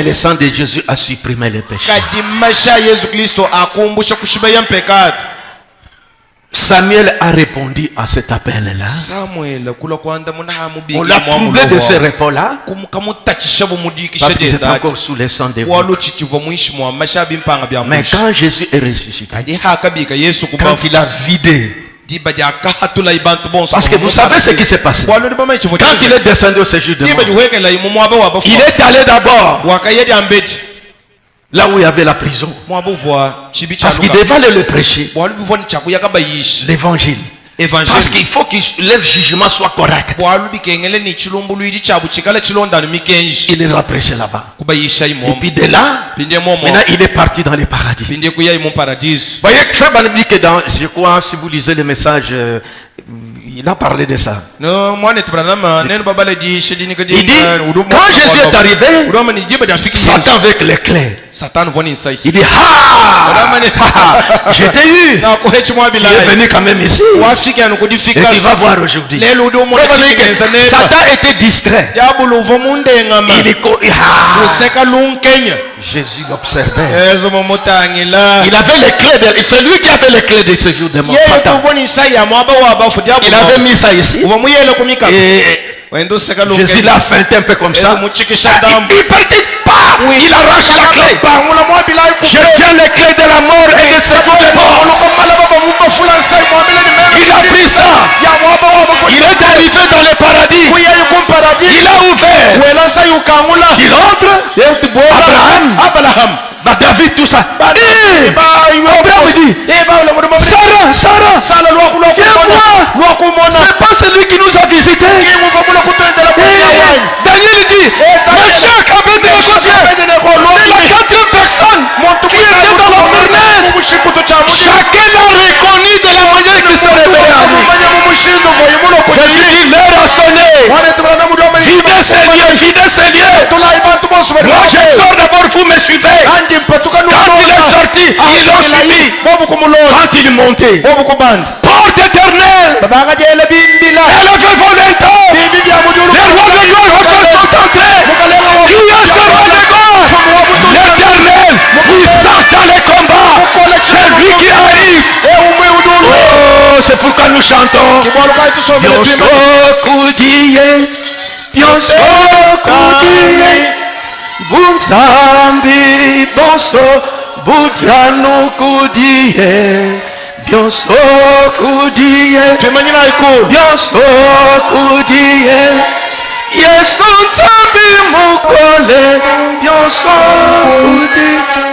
le sang de Jésus a supprimé les péchés. Samuel a répondu à cet appel-là. On l'a troublé de ce repos-là, parce que c'est encore sous le sang des boucs. Mais quand Jésus est ressuscité, quand il a vidé, parce que vous savez ce qui s'est passé. Quand il est descendu au séjour de mort, il est allé d'abord là où il y avait la prison, parce qu'il devait aller le prêcher, l'évangile. Parce qu'il faut que leur jugement soit correct. Il ira prêcher là-bas. Et puis de là, maintenant il est parti dans les paradis. Vous voyez, Frère Branham dit que dans, je crois, si vous lisez le message, il a parlé de ça. Il dit, quand Jésus est arrivé, Satan avec les clés. Il dit, je t'ai eu. Tu es venu quand même ici. Et tu vas voir aujourd'hui. Satan était distrait. Jésus l'observait. Il avait les clés. C'est lui qui avait les clés de ce jour de mort. Satan. Il avait mis ça ici. Et Jésus l'a feinté un peu comme ça. Il partit pas. Il arrache la clé. Je tiens les clés de la mort et de ce de mort. Il a pris ça. Il est arrivé dans le paradis. Il a ouvert. Il entre. Abraham. David, tout ça. Abraham dit, Sarah, c'est pas celui qui nous a visités. Daniel dit, Meshach, Abednego, c'est la quatrième personne qui était dans la fournaise. Chacun l'a reconnu de la manière qui se révélait à lui. Jésus dit, l'heure a sonné. Videz ces lieux. Moi je sors d'abord, vous me suivez. Quand il est sorti, ils l'ont suivi. Quand il est monté, porte éternelle, élevez vos linteaux. Les rois de gloire sont entrés. Qui est ce roi de gloire? L'éternel, puissant dans les combats. C'est lui qui arrive. Oh, c'est pourquoi nous chantons. Bionso Koudiye, Bunzambi Bonso, Budiano Koudiye, Bionso Koudiye, Bionso Koudiye, Yesu Nzambi Mukole, Bionso Koudiye.